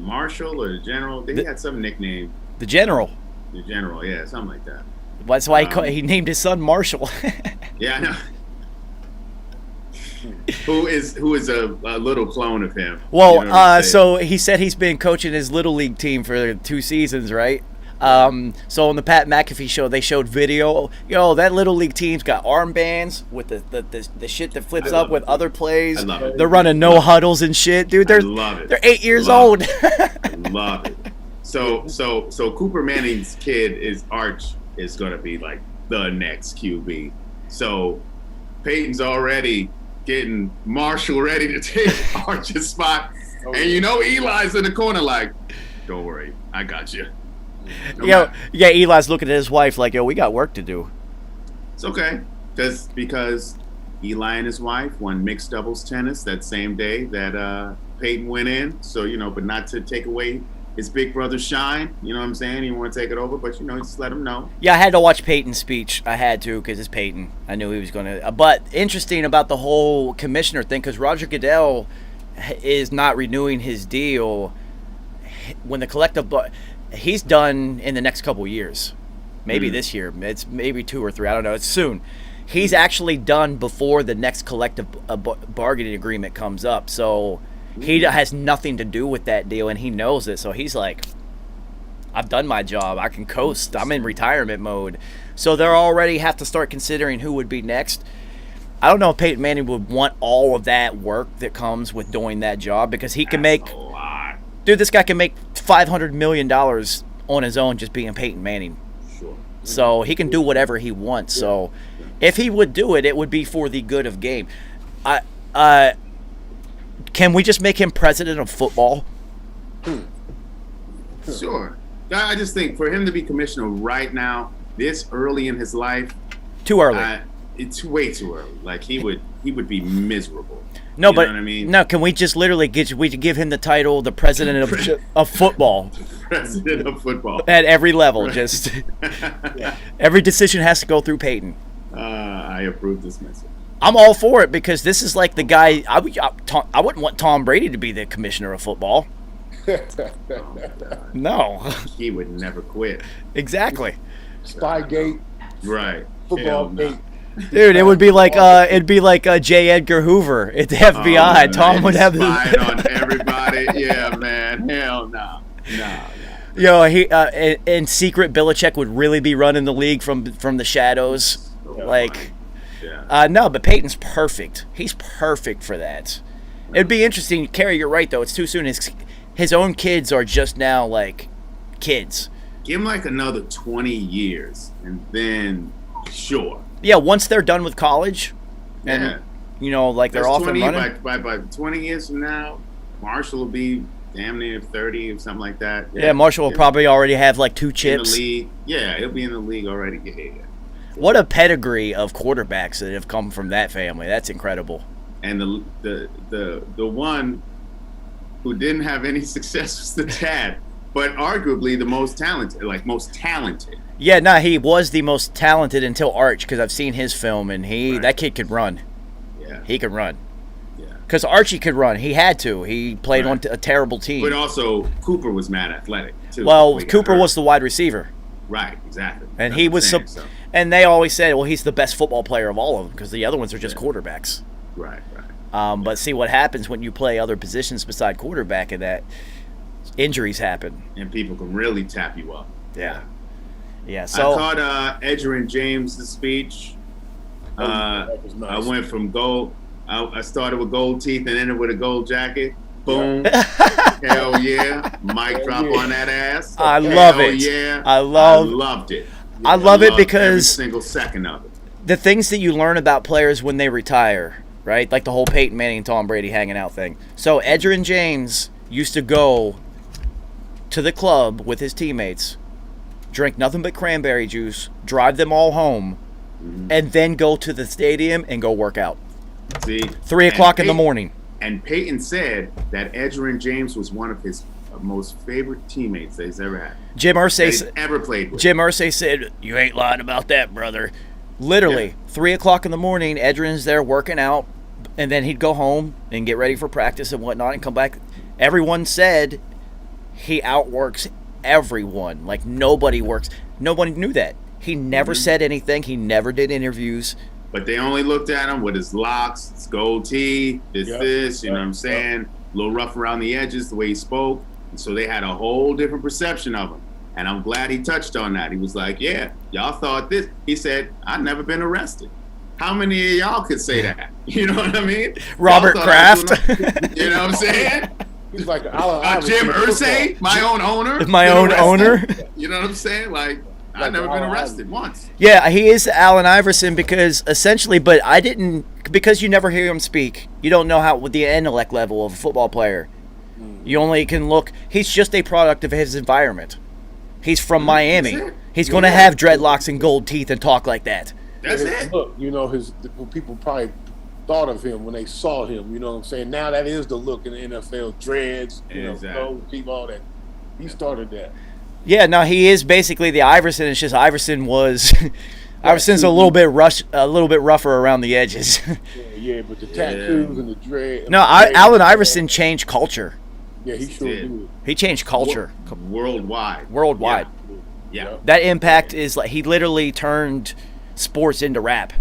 marshal or the general. They had some nickname.
The general.
The general, yeah, something like that.
That's why he named his son Marshall.
Yeah, I know. who is a little clone of him.
Well, you know so he said he's been coaching his little league team for 2 seasons, right? So on the Pat McAfee show, they showed video. That little league team's got armbands with the shit that flips up with other plays.
I love it.
They're running no huddles and shit, dude. They're 8 years old.
Love it. So Cooper Manning's kid Arch is gonna be like the next QB. So Peyton's already getting Marshall ready to take Arch's spot, and Eli's in the corner like, don't worry, I got you. Eli's
looking at his wife like, we got work to do.
It's okay, because Eli and his wife won mixed doubles tennis that same day that Peyton went in. So but not to take away his big brother's shine. You know what I'm saying? He want to take it over, but just let him know.
Yeah, I had to watch Peyton's speech. I had to because it's Peyton. I knew he was going to. But interesting about the whole commissioner thing, because Roger Goodell is not renewing his deal when the collective. He's done in the next couple years, maybe this year. It's maybe 2 or 3. I don't know. It's soon. He's actually done before the next collective bargaining agreement comes up. So he has nothing to do with that deal, and he knows it. So he's like, I've done my job. I can coast. I'm in retirement mode. So they already have to start considering who would be next. I don't know if Peyton Manning would want all of that work that comes with doing that job, because he can make. Dude, this guy can make $500 million on his own just being Peyton Manning.
Sure.
So he can do whatever he wants. So if he would do it, it would be for the good of game. Can we just make him president of football?
Sure. I just think for him to be commissioner right now, this early in his life,
too early.
It's way too early. Like he would be miserable.
No,
but I mean?
No. Can we just literally give him the title, the president of football?
President of football
at every level. Just every decision has to go through Peyton.
I approve this message.
I'm all for it, because this is like the guy. I wouldn't want Tom Brady to be the commissioner of football. No,
he would never quit.
Exactly.
Spygate.
Right.
Football gate.
Dude, it would be like J. Edgar Hoover at the FBI. Tom would have
spied on everybody. Yeah, man. Hell no.
He in secret, Belichick would really be running the league from the shadows. No, but Peyton's perfect. He's perfect for that. It'd be interesting. Kerry, you're right though. It's too soon. His own kids are just now like kids.
Give him like another 20 years, and then sure.
Yeah, once they're done with college, like they're off and running.
By 20 years from now, Marshall will be damn near 30 or something like that.
Yeah, Marshall will probably already have like 2 chips.
In the league. Yeah, he'll be in the league already. Yeah.
What a pedigree of quarterbacks that have come from that family. That's incredible.
And the one who didn't have any success was the dad, but arguably the most talented.
Yeah, he was the most talented until Arch, because I've seen his film, and that kid could run.
Yeah.
He could run.
Yeah.
Because Archie could run. He had to. He played on a terrible team.
But also, Cooper was mad athletic, too.
Well, Cooper was the wide receiver.
Right, exactly.
And he was and they always said, well, he's the best football player of all of them, because the other ones are just quarterbacks.
Right.
But see what happens when you play other positions beside quarterback, and that injuries happen.
And people can really tap you up.
Yeah. So
I caught Edgerrin James' speech.
That was nice.
I went from gold. I started with gold teeth and ended with a gold jacket. Boom. Hell yeah. Mic drop on that ass.
I love it.
Yeah.
I
loved it.
I love it because
every single second of it.
The things that you learn about players when they retire, right? Like the whole Peyton Manning and Tom Brady hanging out thing. So Edgerrin James used to go to the club with his teammates, drink nothing but cranberry juice, drive them all home, and then go to the stadium and go work out.
See?
3 o'clock in the morning.
And Peyton said that Edgerrin James was one of his most favorite teammates that he's ever had.
Jim Irsay
ever played with.
Jim Irsay said, "You ain't lying about that, brother." Literally, 3 o'clock in the morning, Edgerrin's there working out, and then he'd go home and get ready for practice and whatnot and come back. Everyone said he outworks everyone. Like, nobody knew that. He never said anything. He never did interviews.
But they only looked at him with his locks, his gold teeth, you know what I'm saying? A little rough around the edges, the way he spoke. And so they had a whole different perception of him. And I'm glad he touched on that. He was like, yeah, y'all thought this. He said, I've never been arrested. How many of y'all could say that? You know what I mean?
Robert Kraft.
You know what I'm saying?
He's like
Jim Irsay, my own owner.
My own owner.
You know what I'm saying? Like I've never been arrested once.
Yeah, he is Allen Iverson because you never hear him speak. You don't know what the intellect level of a football player. You only can look. He's just a product of his environment. He's from Miami. He's going to have dreadlocks and gold teeth and talk like that.
That's it.
Look, people probably thought of him when they saw him. You know what I'm saying? Now that is the look in the NFL. Dreads, gold teeth, all that. He started that. Yeah,
no, he is basically the Iverson. It's just Iverson's a little bit rougher around the edges.
yeah, but the tattoos and the dread.
No, Allen Iverson changed culture.
Yeah, he sure did.
He changed culture
worldwide.
Yeah. That impact is like he literally turned sports into rap.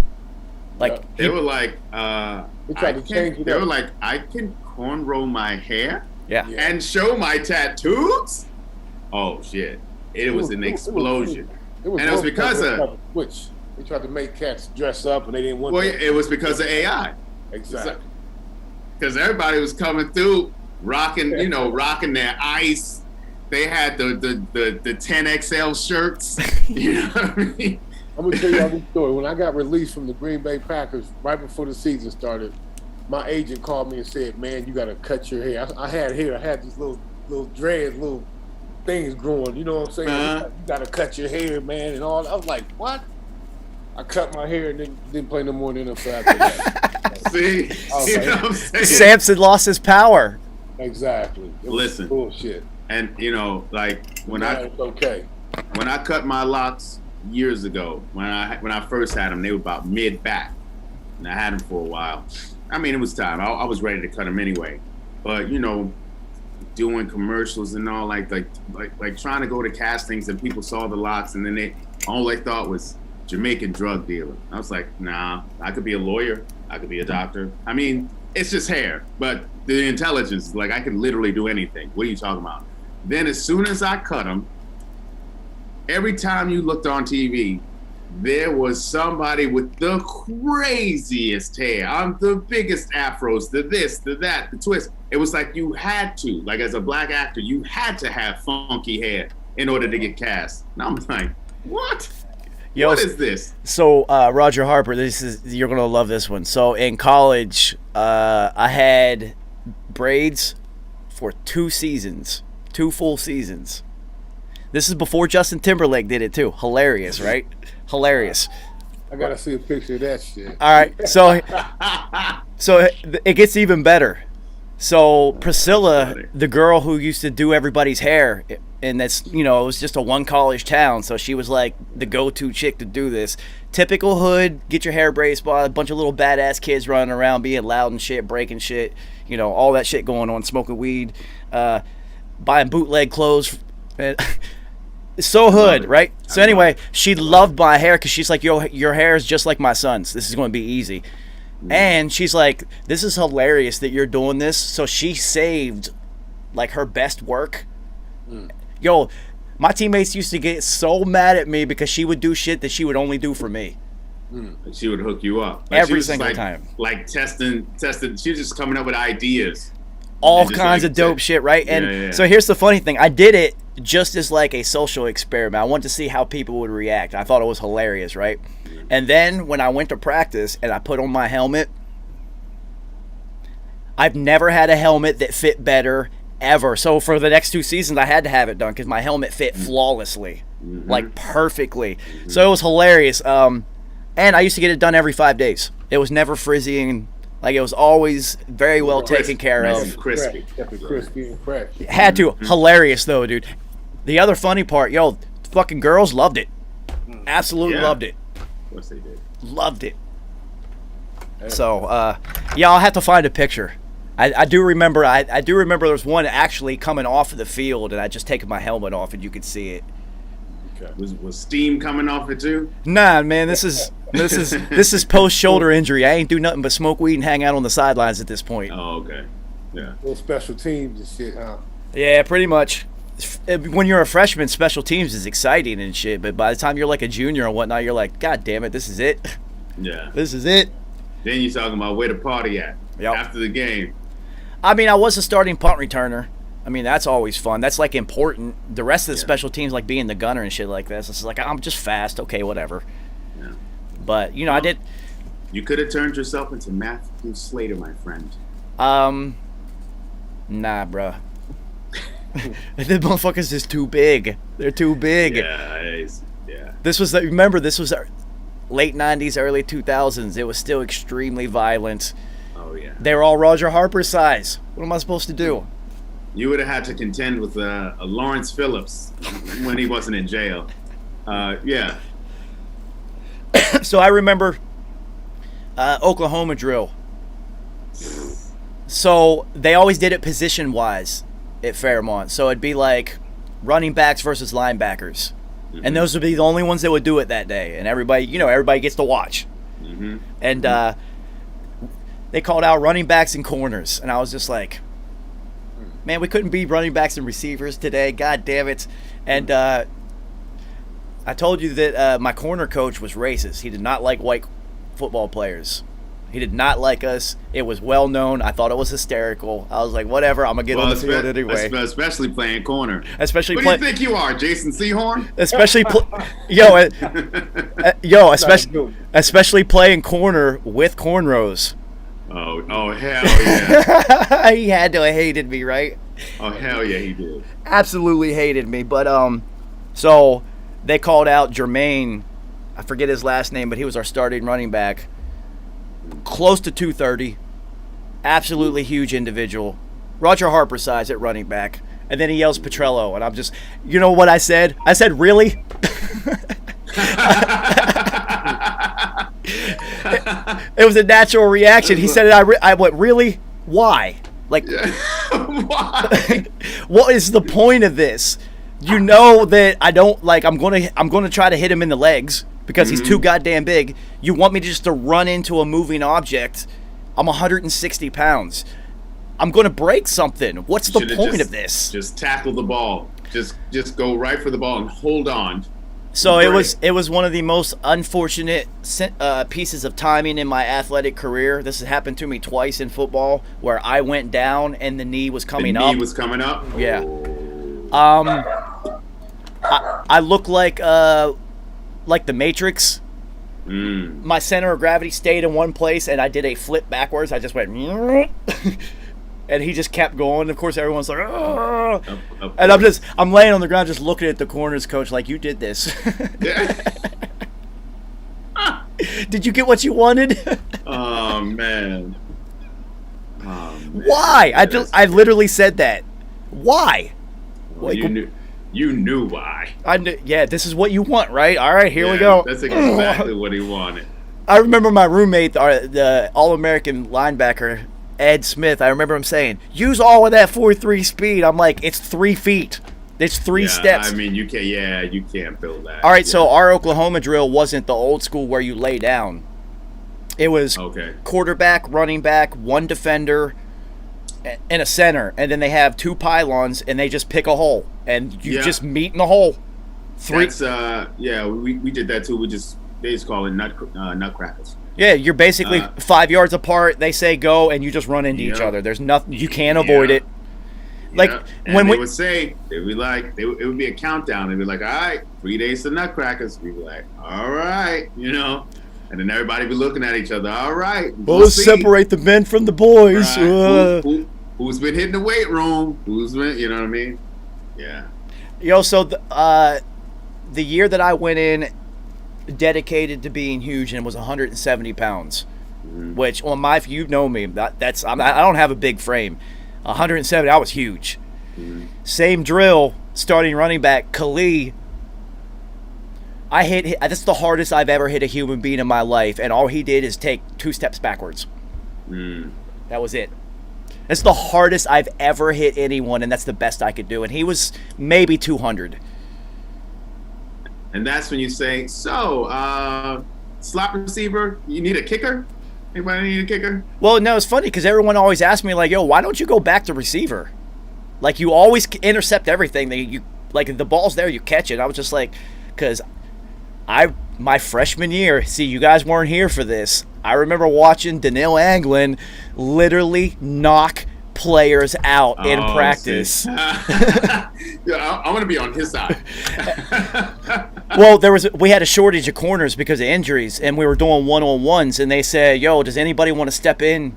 Like
they were like, I can cornrow my hair.
Yeah.
And show my tattoos. Oh shit! It was an explosion, and it was because of
which they tried to make cats dress up, and they didn't want.
Well, it was because of AI.
Exactly.
Because everybody was coming through, rocking their ice. They had the 10XL shirts. You know what I mean?
I'm gonna tell you this story. When I got released from the Green Bay Packers right before the season started, my agent called me and said, "Man, you gotta cut your hair." I had hair. I had these little dreads, little things growing, you know what I'm saying? You gotta cut your hair, man, and all. I was like, what? I cut my hair and then didn't play no more in the NFL after that.
See? You know what I'm saying?
Samson lost his power.
Exactly.
Listen.
Bullshit.
And when I cut my locks years ago, when I first had them, they were about mid back, and I had them for a while. I mean, it was time. I was ready to cut them anyway, but doing commercials and all, like trying to go to castings, and people saw the locks, and then all they thought was Jamaican drug dealer. I was like, nah, I could be a lawyer, I could be a doctor. I mean, it's just hair, but the intelligence, like I could literally do anything. What are you talking about? Then as soon as I cut them, every time you looked on TV, there was somebody with the craziest hair. I'm the biggest afros, the this, the that, the twist. It was like you had to, like as a black actor, you had to have funky hair in order to get cast. And I'm like, what?
Yo,
what is this?
So Roger Harper, you're gonna love this one. So in college, I had braids for 2 seasons, 2 full seasons. This is before Justin Timberlake did it too. Hilarious, right? Hilarious.
I gotta see a picture of that shit.
All right, so it gets even better. So Priscilla, the girl who used to do everybody's hair, and that's, it was just a one college town, so she was like the go-to chick to do this. Typical hood, get your hair braided by a bunch of little badass kids running around being loud and shit, breaking shit, all that shit going on, smoking weed, buying bootleg clothes. So hood, right? So anyway, she loved my hair because she's like, yo, your hair is just like my son's. This is going to be easy. And she's like, this is hilarious that you're doing this. So she saved like her best work. Yo, my teammates used to get so mad at me because she would do shit that she would only do for me.
She would hook you up.
Every single time.
Like testing. She was just coming up with ideas.
All kinds of dope shit, right? And so here's the funny thing. I did it just as like a social experiment. I wanted to see how people would react. I thought it was hilarious, right? And then when I went to practice and I put on my helmet, I've never had a helmet that fit better ever. So for the next 2 seasons, I had to have it done because my helmet fit flawlessly, like perfectly. So it was hilarious. And I used to get it done every 5 days. It was never frizzy, and like it was always very well taken care of.
Nice and crispy.
Crispy and fresh.
Had to. Hilarious though, dude. The other funny part, yo, fucking girls loved it. Absolutely loved it.
Of course they did.
Loved it. So, I'll have to find a picture. I do remember. I do remember there was one actually coming off of the field, and I just taken my helmet off, and you could see it.
Okay. Was steam coming off it too?
Nah, man. This is post shoulder injury. I ain't do nothing but smoke weed and hang out on the sidelines at this point.
Oh, okay. Yeah.
Little special teams and shit, huh?
Yeah, pretty much. When you're a freshman, special teams is exciting and shit, but by the time you're like a junior and whatnot, you're like, God damn it, this is it.
Yeah.
This is it.
Then you're talking about where the party at after the game.
I mean, I was a starting punt returner. I mean, that's always fun. That's like important. The rest of the special teams, like being the gunner and shit like this, it's like, I'm just fast. Okay, whatever.
Yeah.
But, I did.
You could have turned yourself into Matthew Slater, my friend.
Nah, bruh. The motherfuckers is too big. They're too big.
Yeah.
This was our late 90s, early 2000s. It was still extremely violent.
Oh, yeah.
They were all Roger Harper size. What am I supposed to do?
You would have had to contend with a Lawrence Phillips when he wasn't in jail. Yeah.
So I remember Oklahoma drill. So they always did it position-wise at Fairmont. So it'd be like running backs versus linebackers. And those would be the only ones that would do it that day. And everybody gets to watch. And they called out running backs and corners. And I was just like, man, we couldn't be running backs and receivers today. God damn it. And I told you that my corner coach was racist. He did not like white football players. He did not like us. It was well known. I thought it was hysterical. I was like, whatever, I'm going to get on the field anyway.
Especially playing corner.
Especially
What do you think you are, Jason Sehorn?
Especially playing corner with cornrows.
Oh, hell yeah.
He had to have hated me, right?
Oh, hell yeah, he did.
Absolutely hated me. But, so they called out Jermaine. I forget his last name, but he was our starting running back. Close to 230. Absolutely huge individual. Roger Harper size at running back. And then he yells Petrello, and I'm just, you know what I said? I said, really? It was a natural reaction. He said it. I went, really? Why? Like,
Why?
What is the point of this? You know that I don't like. I'm gonna try to hit him in the legs because he's too goddamn big. You want me to run into a moving object? I'm 160 pounds. I'm gonna break something. What's the point of this?
Just tackle the ball. Just go right for the ball and hold on.
So it was one of the most unfortunate pieces of timing in my athletic career. This has happened to me twice in football, where I went down and the knee was coming up.
The knee was coming up.
Yeah. I look like like the Matrix. My center of gravity stayed in one place, and I did a flip backwards. I just went, and he just kept going. Of course, everyone's like, and I'm laying on the ground, just looking at the corners coach, like, you did this. Did you get what you wanted?
Oh man.
Why? I literally said that. Why?
Well, like, you knew why.
I knew. Yeah, this is what you want, right? All right, here we go.
That's exactly what he wanted.
I remember my roommate, the All-American linebacker, Ed Smith. I remember him saying, "Use all of that 4.3 speed." I'm like, it's 3 feet. It's three steps.
I mean, you can't build that.
All right, so our Oklahoma drill wasn't the old school where you lay down. It was quarterback, running back, one defender, and a center, and then they have 2 pylons, and they just pick a hole, and you just meet in the hole.
That's we did that too. They just call it nutcrackers.
Yeah, you're basically 5 yards apart. They say go, and you just run into each other. There's nothing you can't avoid it. Like when
they would say, it would be a countdown. They'd be like, all right, 3 days to nutcrackers. We'd be like, all right, and then everybody would be looking at each other. All right,
let's separate the men from the boys.
Right. Who's been hitting the weight room? Who's been, you know what I mean? Yeah.
So the year that I went in, dedicated to being huge, and was 170 pounds, which on my, you know me, I don't have a big frame. 170, I was huge. Same drill, starting running back, Khalid. That's the hardest I've ever hit a human being in my life, and all he did is take 2 steps backwards. That was it. That's the hardest I've ever hit anyone, and that's the best I could do. And he was maybe 200.
And that's when you say, slot receiver, you need a kicker? Anybody need a kicker?
Well, no, it's funny because everyone always asks me, like, yo, why don't you go back to receiver? Like, you always intercept everything. Like, the ball's there, you catch it. I was just like, because my freshman year, see, you guys weren't here for this. I remember watching Daniil Anglin literally knock players out in practice.
I want to be on his side.
Well, we had a shortage of corners because of injuries, and we were doing one-on-ones, and they said, yo, does anybody want to step in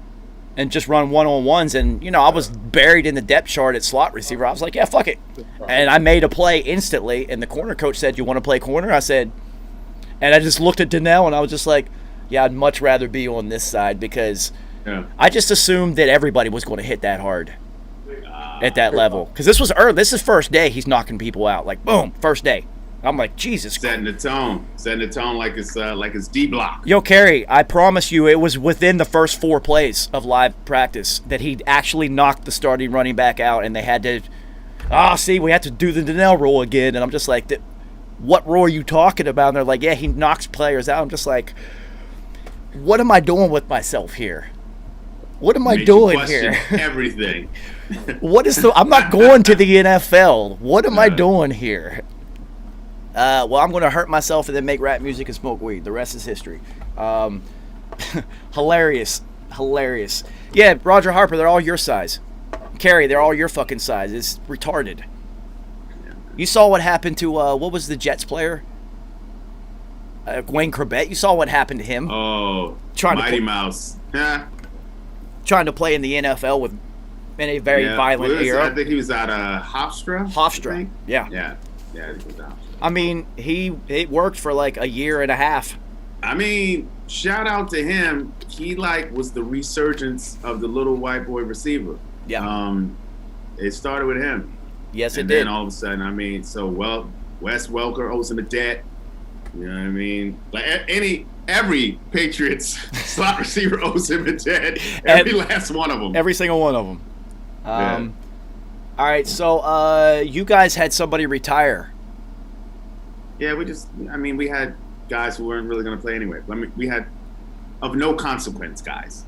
and just run one-on-ones? And, I was buried in the depth chart at slot receiver. I was like, yeah, fuck it. And I made a play instantly, and the corner coach said, you want to play corner? I said, and I just looked at Daniil, and I was just like, yeah, I'd much rather be on this side because I just assumed that everybody was going to hit that hard at that level. Because this was early. This is first day he's knocking people out. Like, boom, first day. I'm like, Jesus Christ.
Setting the tone like it's D block.
Yo, Kerry, I promise you it was within the first 4 plays of live practice that he actually knocked the starting running back out, and they had to, we have to do the Daniil rule again. And I'm just like, what rule are you talking about? And they're like, yeah, he knocks players out. I'm just like, what am I doing with myself here? What am I doing here?
Everything.
I'm not going to the NFL. What am I doing here? Well, I'm going to hurt myself and then make rap music and smoke weed. The rest is history. Hilarious. Yeah, Roger Harper, they're all your size. Kerry, they're all your fucking size. It's retarded. You saw what happened to, what was the Jets player? Wayne Corbett. You saw what happened to him.
Oh, Mighty Mouse.
Trying to play in the NFL in a very violent era.
I think he was at Hofstra.
Yeah.
Yeah, he was at Hofstra.
I mean, it worked for like a year and a half.
I mean, shout out to him. He was the resurgence of the little white boy receiver.
Yeah.
It started with him.
Yes, it did.
And then all of a sudden, Wes Welker owes him a debt. You know what I mean? Like every Patriots slot receiver owes him a debt. Every last one of them.
Every single one of them. All right, so you guys had somebody retire.
Yeah, we had guys who weren't really going to play anyway. We had of no consequence guys.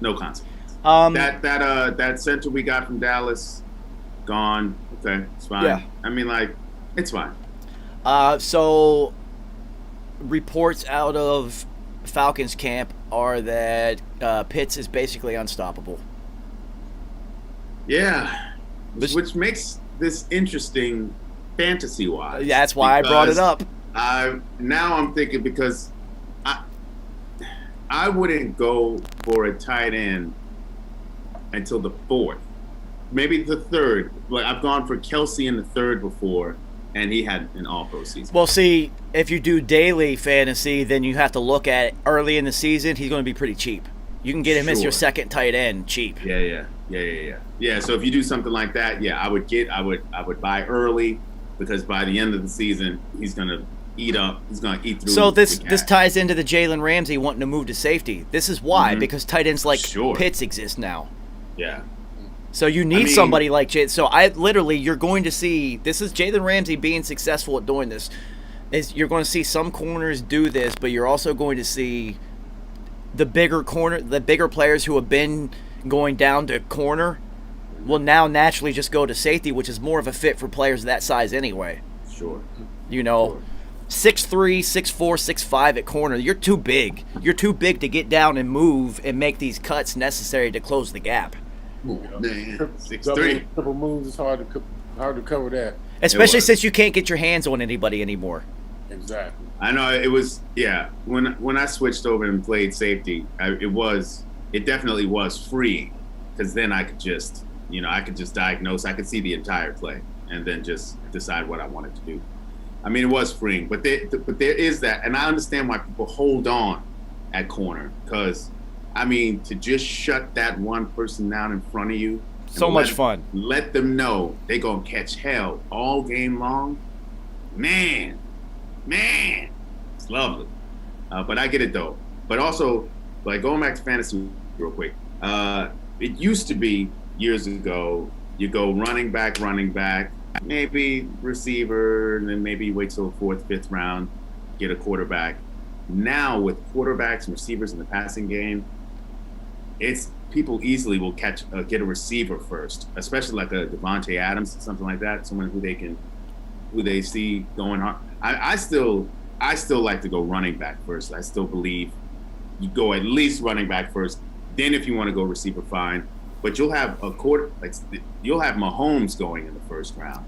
No consequence. That center we got from Dallas, gone. Okay, it's fine.
Yeah.
I mean, it's fine.
So reports out of Falcons camp are that Pitts is basically unstoppable.
Yeah, which makes this interesting fantasy-wise.
That's why I brought it up.
Now I'm thinking because I wouldn't go for a tight end until the fourth, maybe the third. Like I've gone for Kelsey in the third before, and he had an all-pro season.
Well, see, if you do daily fantasy, then you have to look at early in the season. He's going to be pretty cheap. You can get him as your second tight end cheap.
Yeah. So if you do something like that, yeah, I would buy early because by the end of the season, he's going to eat up. He's going to eat through.
So this ties into the Jalen Ramsey wanting to move to safety. This is why, because tight ends like Pitts exist now.
Yeah.
So you need somebody like Jalen. So you're going to see, this is Jalen Ramsey being successful at doing this. You're going to see some corners do this, but you're also going to see the bigger players who have been going down to corner will now naturally just go to safety, which is more of a fit for players that size anyway.
Sure.
6'3", 6'4", 6'5" at corner. You're too big. You're too big to get down and move and make these cuts necessary to close the gap.
Oh, man, 6'3".
Triple moves is hard to cover that.
Especially since you can't get your hands on anybody anymore.
Exactly.
I know it was. Yeah, when I switched over and played safety, it definitely was freeing because then I could just diagnose. I could see the entire play and then just decide what I wanted to do. I mean, it was freeing, but there is that, and I understand why people hold on at corner because, I mean, to just shut that one person down in front of you.
So much fun.
Let them know they're going to catch hell all game long. Man, it's lovely. But I get it, though. But also, like, going back to fantasy real quick, it used to be years ago, you go running back, maybe receiver, and then maybe you wait till the fourth, fifth round, get a quarterback. Now, with quarterbacks and receivers in the passing game, it's people easily will get a receiver first, especially like a Devontae Adams, something like that, someone who they see going hard. I still like to go running back first. I still believe you go at least running back first. Then if you want to go receiver, fine. But you'll have you'll have Mahomes going in the first round.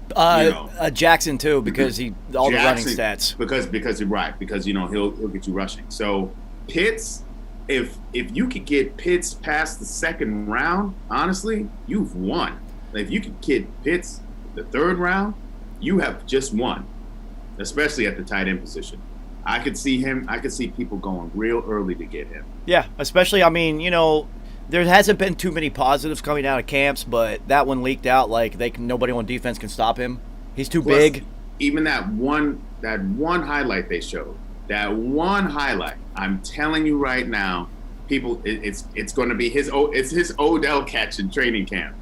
Jackson too, because the running stats.
Because you're right. Because he'll get you rushing. So Pitts, if you could get Pitts past the second round, honestly, you've won. Like, if you could get Pitts the third round, you have just won. Especially at the tight end position. I could see people going real early to get him.
Yeah, especially, there hasn't been too many positives coming out of camps, but that one leaked out like nobody on defense can stop him. He's too big.
Even that one highlight they showed, I'm telling you right now, people, it's going to be his Odell catch in training camp.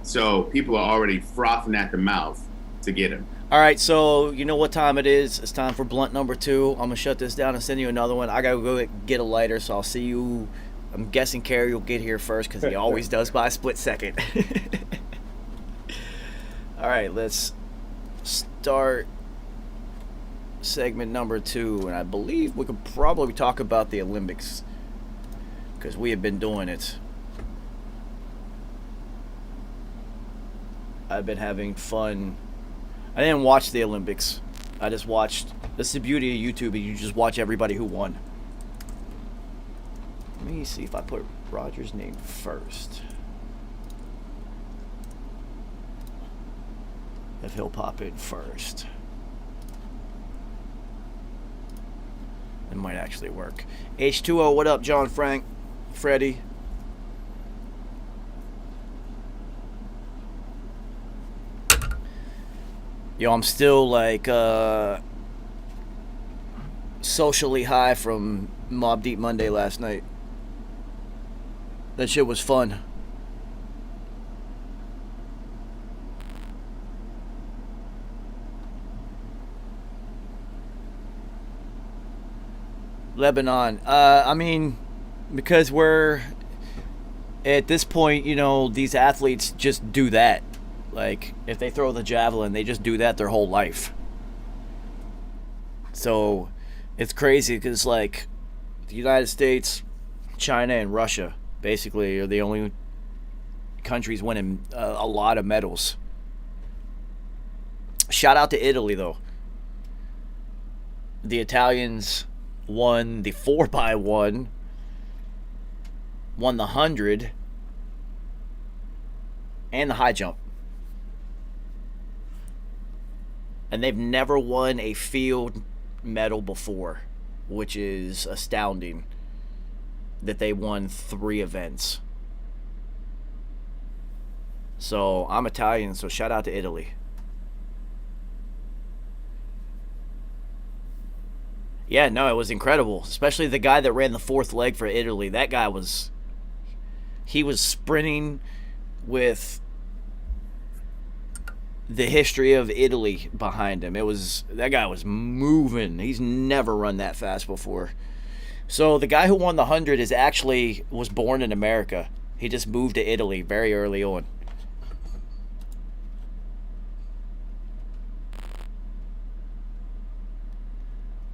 So people are already frothing at the mouth to get him.
All right, so you know what time it is. It's time for blunt number 2. I'm going to shut this down and send you another one. I got to go get a lighter, so I'll see you. I'm guessing Kerry will get here first because he always does by a split second. All right, let's start segment number 2. And I believe we could probably talk about the Olympics because we have been doing it. I've been having fun. I didn't watch the Olympics. I just watched. This is the beauty of YouTube. You just watch everybody who won. Let me see if I put Roger's name first. If he'll pop in first. It might actually work. H2O, what up, John Frank? Freddie? Yo, I'm still socially high from Mobb Deep Monday last night. That shit was fun. Lebanon. Because we're at this point, these athletes just do that. Like, if they throw the javelin, they just do that their whole life. So, it's crazy because, the United States, China, and Russia basically are the only countries winning a lot of medals. Shout out to Italy, though. the Italians won the 4x1, won the 100, and the high jump. And they've never won a field medal before, which is astounding that they won 3 events. So I'm Italian, so shout out to Italy. Yeah, no, it was incredible. Especially the guy that ran the 4th leg for Italy. That guy was sprinting with the history of Italy behind him. That guy was moving. He's never run that fast before. So the guy who won the 100 was born in America. He just moved to Italy very early on.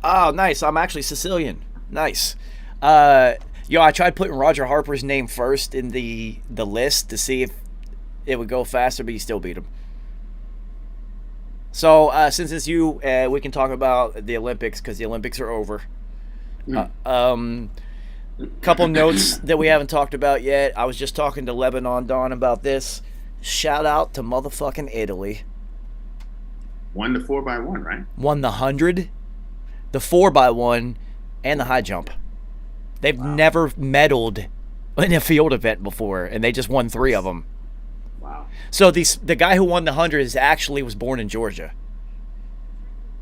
Oh, nice. I'm actually Sicilian. Nice. I tried putting Roger Harper's name first in the list to see if it would go faster, but you still beat him. So, since it's you, we can talk about the Olympics because the Olympics are over. Couple notes that we haven't talked about yet. I was just talking to Lebanon Don about this. Shout out to motherfucking Italy.
Won the 4x1, right?
Won the 100, the 4x1, and the high jump. They've never medaled in a field event before, and they just won 3 of them.
Wow.
So the guy who won the 100 was born in Georgia.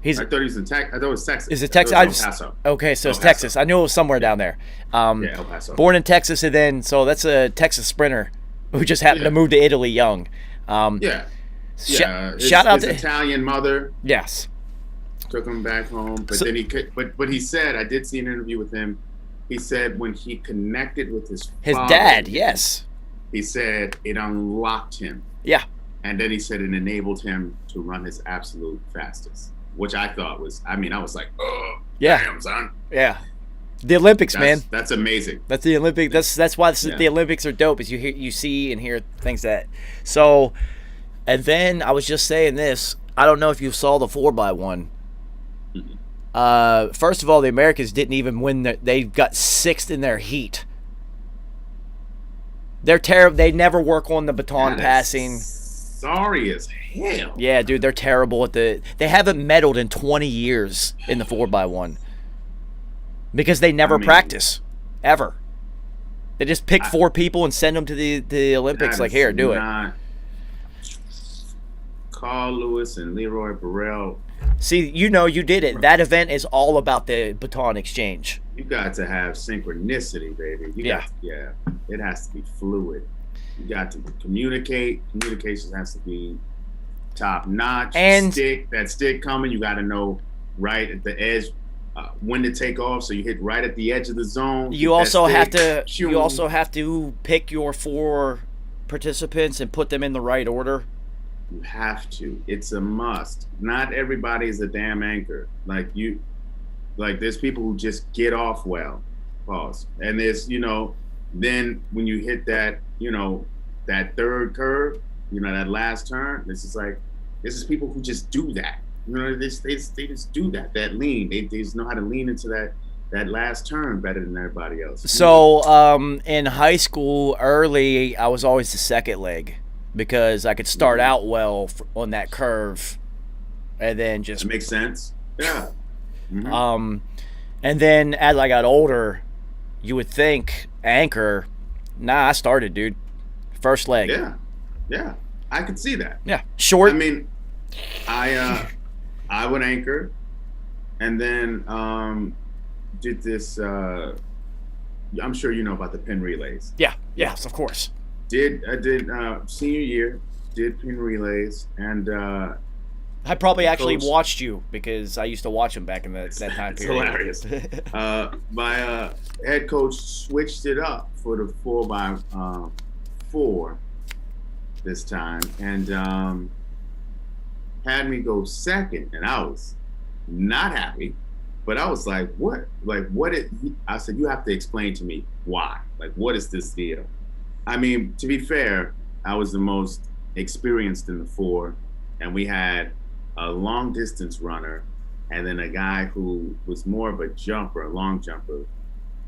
I thought he was in Texas. I thought it was Texas.
Is it Texas?
El Paso.
Okay, so it's Texas. I knew it was somewhere down there.
Yeah, El Paso.
Born in Texas, and then so that's a Texas sprinter who just happened to move to Italy young. Shout out to
his Italian mother.
Yes.
Took him back home, but then but he said, I did see an interview with him. He said when he connected with his father,
dad, yes.
He said it unlocked him.
Yeah.
And then he said it enabled him to run his absolute fastest, which I thought was, I was like, oh,
yeah.
Damn, son.
Yeah. The Olympics, man.
That's amazing.
That's the Olympics. That's why the Olympics are dope. Is you see and hear things that. So, and then I was just saying this. I don't know if you saw the 4x1. First of all, the Americans didn't even win. They got 6th in their heat. They're terrible. They never work on the baton passing.
Sorry as hell.
Yeah, dude, they're terrible at They haven't medaled in 20 years in the 4x1 because they never practice ever. They just pick 4 people and send them to the Olympics. Like, here, do it.
Carl Lewis and Leroy Burrell.
See, you did it. That event is all about the baton exchange.
You got to have synchronicity, baby. It has to be fluid. You got to communicate. Communication has to be top notch.
And
that stick coming, you got to know right at the edge when to take off. So you hit right at the edge of the zone.
You also have to pick your 4 participants and put them in the right order.
You have to. It's a must. Not everybody is a damn anchor. Like there's people who just get off well. Pause. And there's, then when you hit that, that third curve, that last turn, this is people who just do that. They just do that lean. They just know how to lean into that last turn better than everybody else.
So in high school, early, I was always the second leg. Because I could start out well on that curve, and then just
that makes sense. Yeah. Mm-hmm.
And then as I got older, you would think anchor. Nah, I started, dude. First leg.
Yeah. I could see that.
Yeah, short.
I would anchor, and then did this. I'm sure you know about the pin relays.
Yeah. Yes, of course.
I did senior year, did pin relays, and
I probably actually watched you because I used to watch them back in that time period.
It's hilarious. My head coach switched it up for the 4x4 this time, and had me go second, and I was not happy. But I was like, what? I said, you have to explain to me why. Like, what is this deal? To be fair, I was the most experienced in the 4, and we had a long distance runner and then a guy who was more of a jumper, a long jumper,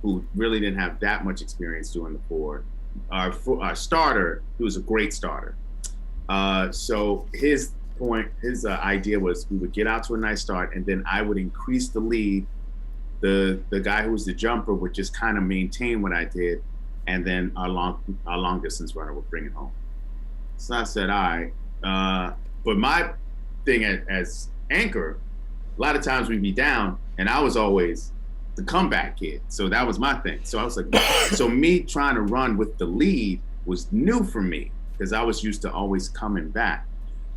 who really didn't have that much experience doing the 4. Our starter, who was a great starter. So his idea was we would get out to a nice start, and then I would increase the lead. The guy who was the jumper would just kind of maintain what I did, and then our long distance runner would bring it home. So I said, all right. But my thing as anchor, a lot of times we'd be down, and I was always the comeback kid. So that was my thing. So I was like, so me trying to run with the lead was new for me because I was used to always coming back.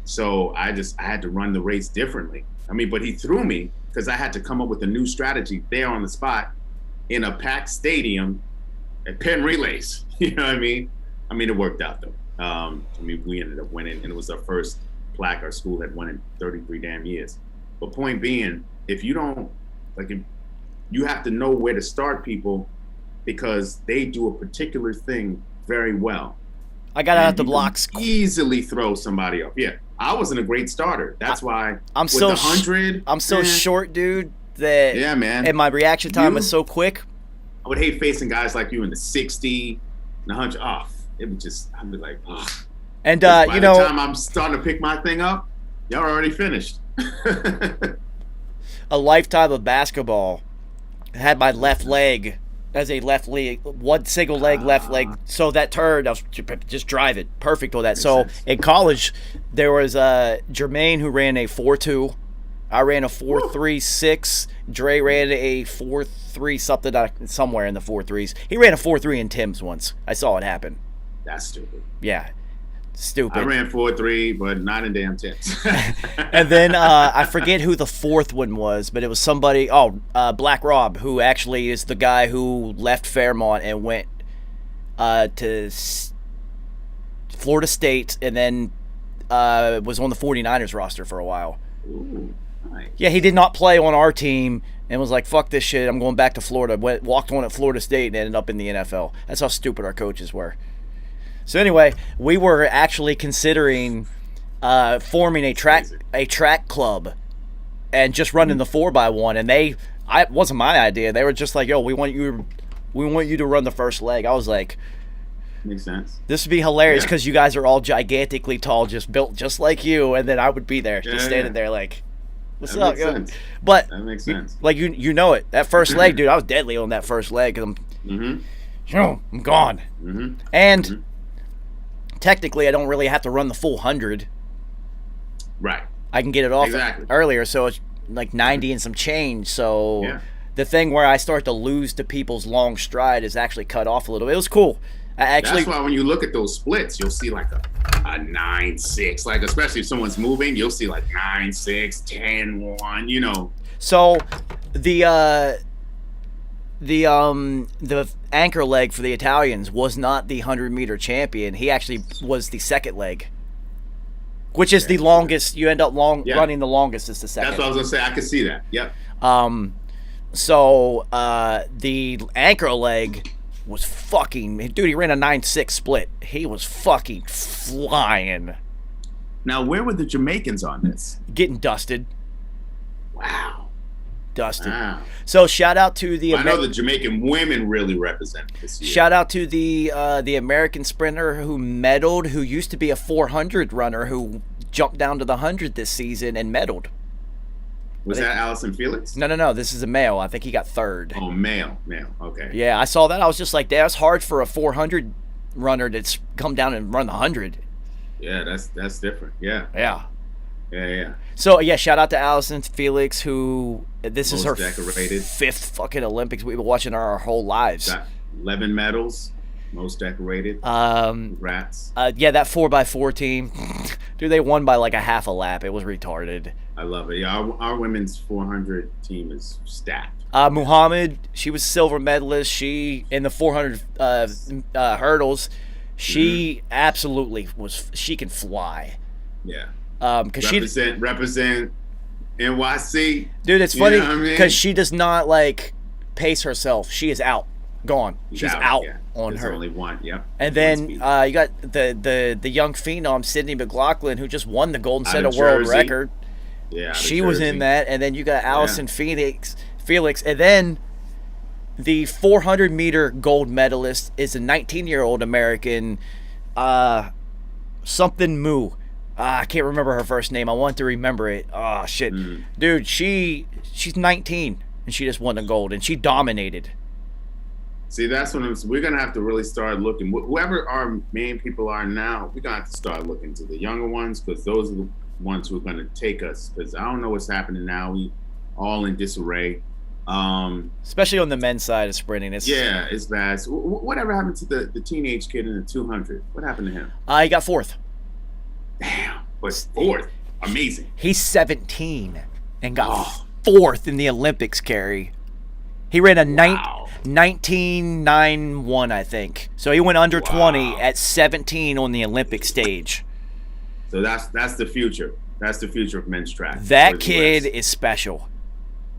So I had to run the race differently. I mean, but he threw me because I had to come up with a new strategy there on the spot in a packed stadium at Penn Relays. You know what I mean? I mean, it worked out though. I mean, we ended up winning, and it was our first plaque our school had won in 33 damn years. But point being, if you don't, you have to know where to start people because they do a particular thing very well.
I got out the blocks.
Easily throw somebody up. Yeah, I wasn't a great starter. That's why
I'm
with
so
100.
I'm so short, dude. That
yeah, man.
And my reaction time was so quick.
I would hate facing guys like you in the 60, the 100. Oh, it would just. I'd be like, oh.
And
by the time I'm starting to pick my thing up, y'all are already finished.
A lifetime of basketball had my left leg as a left leg, one single leg, left leg. So that turned, I was just drive it. Perfect with that. So in college, there was Jermaine who ran a 4.2. I ran a 4.36. Dre ran a 4.3 something, somewhere in the 4.3s. He ran a 4.3 in Tim's once. I saw it happen.
That's stupid.
Yeah. Stupid.
I ran 4.3, but not in damn Tim's.
And then I forget who the fourth one was, but it was somebody. Black Rob, who actually is the guy who left Fairmont and went to Florida State, and then was on the 49ers roster for a while.
Ooh, nice.
Yeah, he did not play on our team and was like, "Fuck this shit, I'm going back to Florida." Walked on at Florida State and ended up in the NFL. That's how stupid our coaches were. So anyway, we were actually considering forming a track club and just running the 4x1, and it wasn't my idea. They were just like, "Yo, we want you to run the first leg." I was like,
makes sense.
This would be hilarious because you guys are all gigantically tall, just built just like you, and then I would be there, just standing there like, "What's up, yo?" But
that makes sense.
Like you know it. That first leg, dude, I was deadly on that first leg because I'm gone, and technically I don't really have to run the full 100.
Right.
I can get it off earlier, so it's like 90 and some change. So the thing where I start to lose to people's long stride is actually cut off a little bit. It was cool.
That's why when you look at those splits, you'll see like a 9-6. Like especially if someone's moving, you'll see like 9-6, 10-1. You know.
So the anchor leg for the Italians was not the 100-meter champion. He actually was the second leg, which is the longest. You end up running the longest is the second.
That's what I was gonna say. I could see that. Yep.
So the anchor leg was fucking, dude. He ran a 9.6 split. He was fucking flying.
Now, where were the Jamaicans on this?
Getting dusted.
Wow.
Dusted.
Wow.
So shout out to the.
I know the Jamaican women really represented this year.
Shout out to the American sprinter who medaled, who used to be a 400 runner, who jumped down to the 100 this season and medaled.
Was that Allison Felix?
No. This is a male. I think he got third.
Oh, male. Okay.
Yeah, I saw that. I was just like, that's hard for a 400 runner to come down and run the 100.
Yeah, that's different. Yeah.
Yeah. So yeah, shout out to Allison Felix, who this is her
decorated.
fifth fucking Olympics. We've been watching our whole lives.
Got 11 medals, most decorated. Congrats.
Yeah, that 4x4 team, dude, they won by like a half a lap. It was retarded.
I love it. Yeah, our women's 400 team is stacked.
Muhammad, she was silver medalist. She in the 400 hurdles, she absolutely was. She can fly.
Yeah.
Because
represent NYC.
Dude, it's funny because she does not like pace herself. She is out, gone. She's out on
There's
her.
Only one. Yep.
And then you got the young phenom Sydney McLaughlin, who just won the gold and set a world record.
Yeah, out of
She was
Jersey.
in that, and then you got Allison Felix, and then the 400-meter gold medalist is a 19-year-old American, something Moo. I can't remember her first name. I want to remember it. Oh shit, dude, she's 19 and she just won the gold and she dominated.
See, that's when we're gonna have to really start looking. Whoever our main people are now, we're gonna have to start looking to the younger ones because those are the ones who are gonna take us. Because I don't know what's happening now. We all in disarray.
Especially on the men's side of sprinting. It's
bad. So whatever happened to the teenage kid in the 200? What happened to him?
He got fourth.
Damn, but fourth, amazing.
He's 17 and got fourth in the Olympics. Carry. He ran a 19.91, I think. So he went under 20 at 17 on the Olympic stage.
So that's the future. That's the future of men's track.
That kid is special.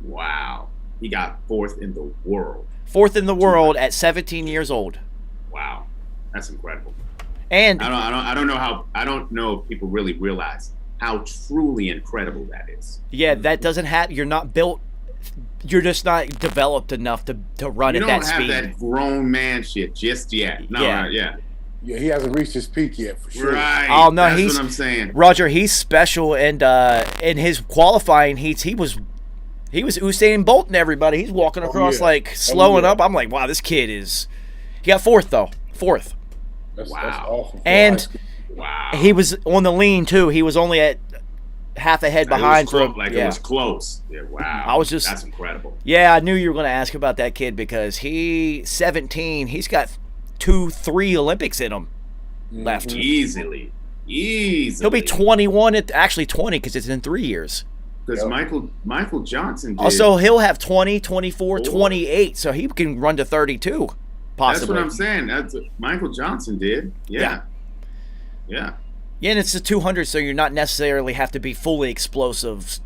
Wow. He got fourth in the world.
Fourth in the world at 17 years old.
Wow. That's incredible.
And
I don't know if people really realize how truly incredible that is.
Yeah, that doesn't have. You're not built. You're just not developed enough to run at that speed.
You don't have that grown man shit just yet. No,
yeah.
Yeah, he hasn't reached his peak yet, for sure.
Right.
Oh no,
that's what I'm saying.
Roger, he's special, and in his qualifying heats, he was Usain Bolt and everybody. He's walking across slowing up. I'm like, wow, this kid is. He got fourth though. Fourth.
That's awesome.
And
wow,
he was on the lean too. He was only at half a head behind
it was close. Yeah, wow. That's incredible.
Yeah, I knew you were going to ask about that kid because he's 17. He's got 2-3 Olympics in him left.
Easily.
He'll be 21 actually 20 because it's in 3 years.
Because Michael Johnson did.
Also, he'll have 20, 24, 28, so he can run to 32, possibly.
That's what I'm saying. That's what Michael Johnson did. Yeah.
Yeah, and it's a 200, so you're not necessarily have to be fully explosive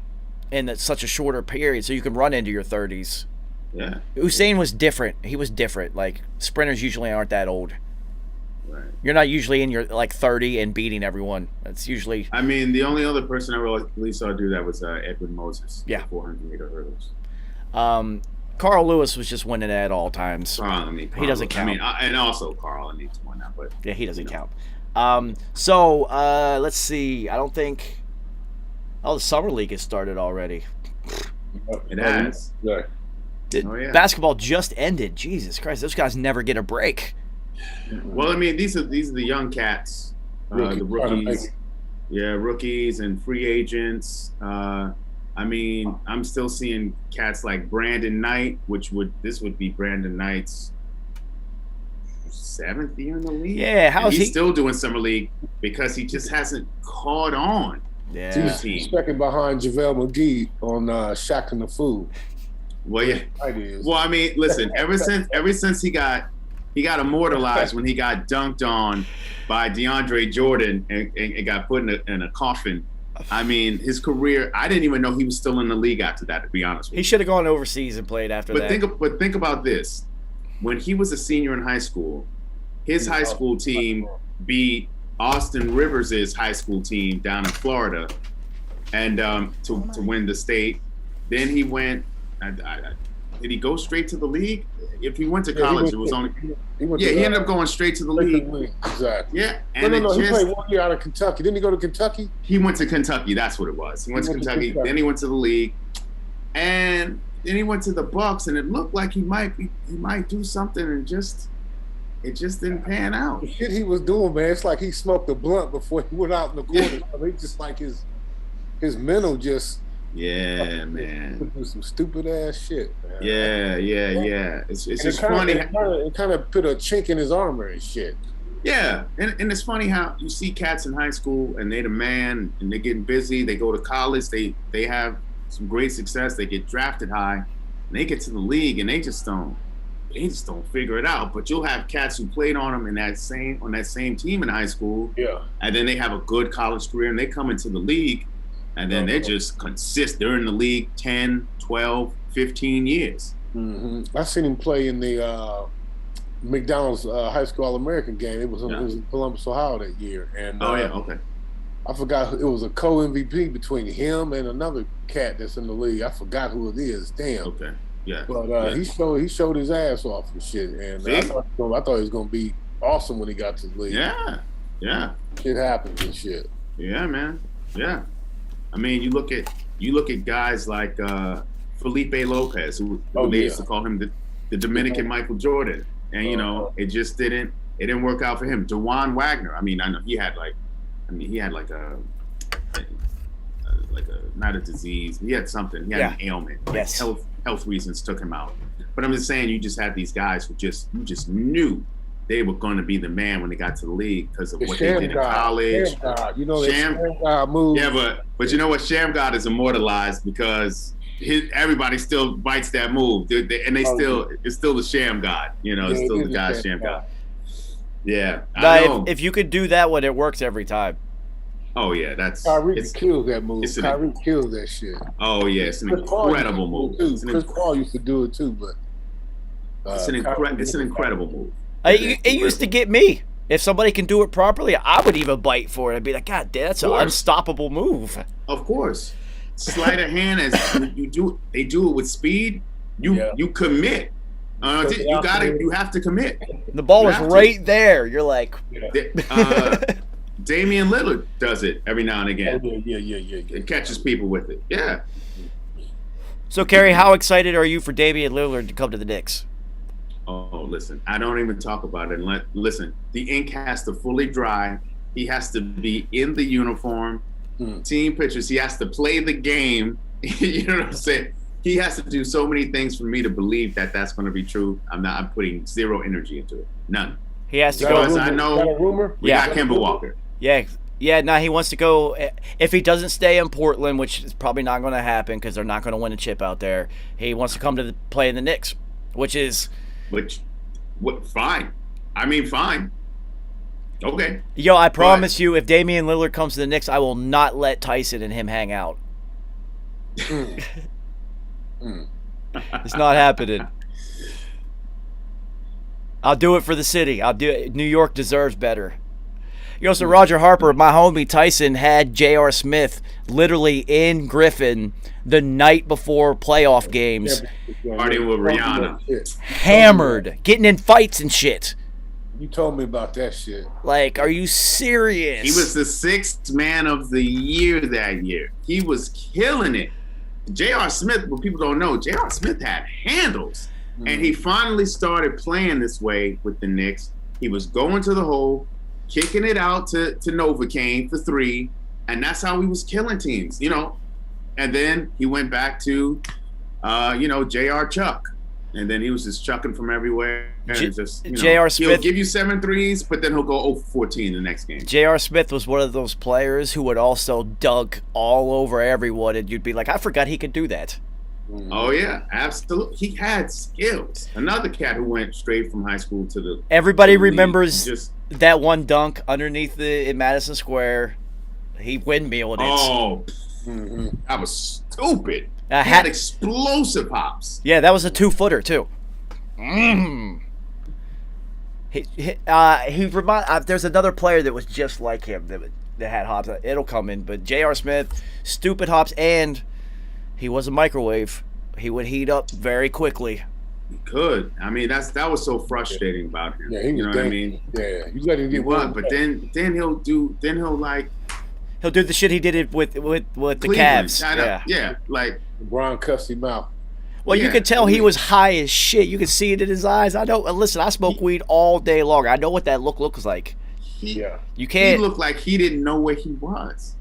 in such a shorter period, so you can run into your 30s.
Yeah.
Usain was different. He was different. Like, sprinters usually aren't that old.
Right.
You're not usually in your 30 and beating everyone. That's usually.
I mean, the only other person I really saw do that was Edwin Moses.
Yeah.
400-meter hurdles.
Carl Lewis was just winning at all times. He doesn't count.
And also Carl needs one now, but
yeah, he doesn't count. Let's see. I don't think. Oh, the summer league has started already.
It has.
Yeah.
Basketball just ended. Jesus Christ, those guys never get a break.
Well, I mean, these are the young cats, the rookies. Yeah, rookies and free agents. I mean, I'm still seeing cats like Brandon Knight, this would be Brandon Knight's 7th year in the league.
Yeah, he's
still doing summer league because he just hasn't caught on.
Yeah,
he's second behind JaVale McGee on Shaq and the Fool.
Well, yeah. Well, I mean, listen. Ever since he got immortalized when he got dunked on by DeAndre Jordan and got put in a coffin. I mean, his career. I didn't even know he was still in the league after that. To be honest with you,
he should have gone overseas and played after that.
But think about this: when he was a senior in high school, his high school team beat Austin Rivers' high school team down in Florida, and to win the state. Then he went. Did he go straight to the league? If he went to college, it was only. He ended up going straight to the league.
Exactly.
Yeah,
and no. He played 1 year out of Kentucky. Didn't he go to Kentucky?
He went to Kentucky. That's what it was. He went to Kentucky. Then he went to the league, and then he went to the Bucks. And it looked like he might do something, and it just didn't pan out.
The shit he was doing, man, it's like he smoked a blunt before he went out in the corner. I mean, just like his mental just.
Yeah, man.
Do some stupid ass shit. Man.
Yeah. It's just funny.
It kind of put a chink in his armor and shit.
Yeah, and it's funny how you see cats in high school and they the man and they're getting busy. They go to college. They have some great success. They get drafted high, and they get to the league and they just don't figure it out. But you'll have cats who played on them on that same team in high school.
Yeah,
and then they have a good college career and they come into the league. And then they just consist. They're in the league 10, 12, 15 years.
Mm-hmm. I seen him play in the McDonald's High School All-American game. It was in Columbus, Ohio that year. And
okay.
I forgot it was a co-MVP between him and another cat that's in the league. I forgot who it is. Damn.
Okay. Yeah.
But he showed his ass off and shit. And I thought he was gonna be awesome when he got to the league.
Yeah. Yeah.
Shit happens and shit.
Yeah, man. Yeah. I mean, you look at guys like Felipe Lopez, who they used to call him the Dominican Michael Jordan, and you know, it just didn't work out for him. Dewan Wagner. I mean, I know he had like a not a disease. He had something. He had an ailment.
Yes.
Health reasons took him out. But I'm just saying, you just had these guys who you just knew they were going to be the man when they got to the league because of what they did in college.
You know, Sham God move.
Yeah, but you know what? Sham God is immortalized because everybody still bites that move, and it's still the Sham God. You know, it's still the guy Sham God. Yeah, I know.
If you could do that one, it works every time.
Oh yeah,
Kyrie kills that move. Kyrie kills that shit.
Oh yeah, it's an incredible move.
Chris Paul used to do it too, but
it's an incredible move.
It used to get me. If somebody can do it properly, I would even bite for it. I'd be like, God damn, that's an unstoppable move.
Of course. Sleight of hand, as you do, they do it with speed. You commit. You have to commit.
The ball was right there. You're like,
Damian Lillard does it every now and again.
Yeah.
It catches people with it. Yeah.
So, Kerry, how excited are you for Damian Lillard to come to the Knicks?
Oh, listen, I don't even talk about it. Listen, the ink has to fully dry. He has to be in the uniform, team pictures. He has to play the game. You know what I'm saying? He has to do so many things for me to believe that that's going to be true. I'm putting zero energy into it. None.
He has to go.
As I know, we got Kemba Walker.
Yeah. Now he wants to go. If he doesn't stay in Portland, which is probably not going to happen because they're not going to win a chip out there, he wants to come to play in the Knicks,
fine. I mean, fine. Okay.
Yo, I promise you, if Damian Lillard comes to the Knicks, I will not let Tyson and him hang out. It's not happening. I'll do it for the city. I'll do it. New York deserves better. So Roger Harper, my homie Tyson, had J.R. Smith literally in Griffin the night before playoff games.
Partying with Rihanna.
Hammered. Getting in fights and shit.
You told me about that shit.
Like, are you serious?
He was the 6th man of the year that year. He was killing it. J.R. Smith, what people don't know, J.R. Smith had handles. And he finally started playing this way with the Knicks. He was going to the hole, kicking it out to Novocaine for 3, and that's how he was killing teams, you know. And then he went back to, J.R. Chuck. And then he was just chucking from everywhere. And
J.R. Smith,
he'll give you 7 threes, but then he'll go 0-14 the next game.
J.R. Smith was one of those players who would also dunk all over everyone, and you'd be like, I forgot he could do that.
Oh, yeah, absolutely. He had skills. Another cat who went straight from high school to the...
Everybody remembers that one dunk underneath in Madison Square. He windmilled it.
Oh, that was stupid. He had explosive hops.
Yeah, that was a 2-footer, too. There's another player that was just like him that had hops. It'll come in, but J.R. Smith, stupid hops, and he was a microwave. He would heat up very quickly.
He could. I mean, that was so frustrating about him.
Yeah, he was,
you know what I mean?
Yeah, you let him get
one. But then he'll do
the shit he did with the Cavs.
Yeah, like
LeBron cussed him out.
Well, you could tell he was high as shit. You could see it in his eyes. I know. Listen, I smoke weed all day long. I know what that looks like. You can't.
He looked like he didn't know where he was.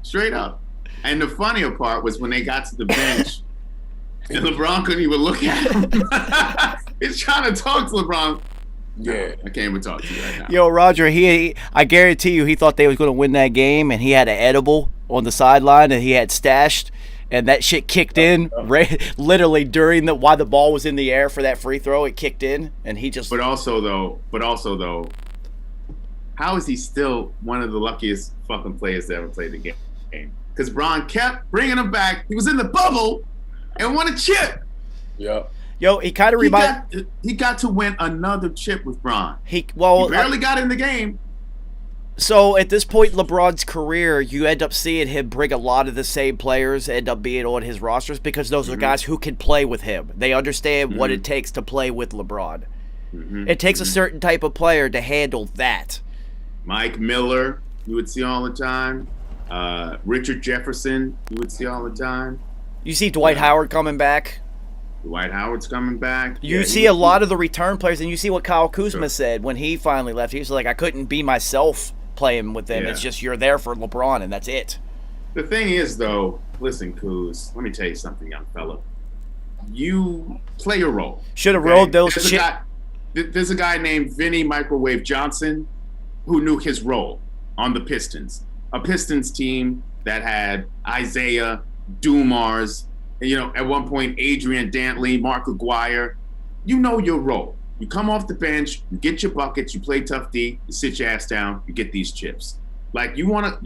Straight up. And the funnier part was when they got to the bench, and LeBron couldn't even look at him. He's trying to talk to LeBron. Yeah, I can't even talk to you right now.
Yo, Roger, I guarantee you, he thought they was going to win that game, and he had an edible on the sideline that he had stashed, and that shit kicked in literally while the ball was in the air for that free throw. It kicked in, and he just.
But also though, how is he still one of the luckiest fucking players that ever played the game? Because Bron kept bringing him back. He was in the bubble and won a chip.
Yeah.
Yo, he kind of
He got to win another chip with Bron.
He
barely got in the game.
So at this point in LeBron's career, you end up seeing him bring a lot of the same players end up being on his rosters because those are guys who can play with him. They understand what it takes to play with LeBron. It takes a certain type of player to handle that.
Mike Miller, you would see all the time. Richard Jefferson, you would see all the time.
You see Dwight Howard coming back.
Dwight Howard's coming back.
You see a lot of the return players, and you see what Kyle Kuzma said when he finally left. He was like, I couldn't be myself playing with them. It's just you're there for LeBron, and that's it.
The thing is, though, listen, Kuz, let me tell you something, young fella. You play your role.
Should have rolled those
There's a guy named Vinny Microwave Johnson who knew his role on the Pistons. A Pistons team that had Isaiah, Dumars, at one point, Adrian Dantley, Mark Aguirre. You know your role. You come off the bench, you get your buckets, you play tough D, you sit your ass down, you get these chips. Like you wanna,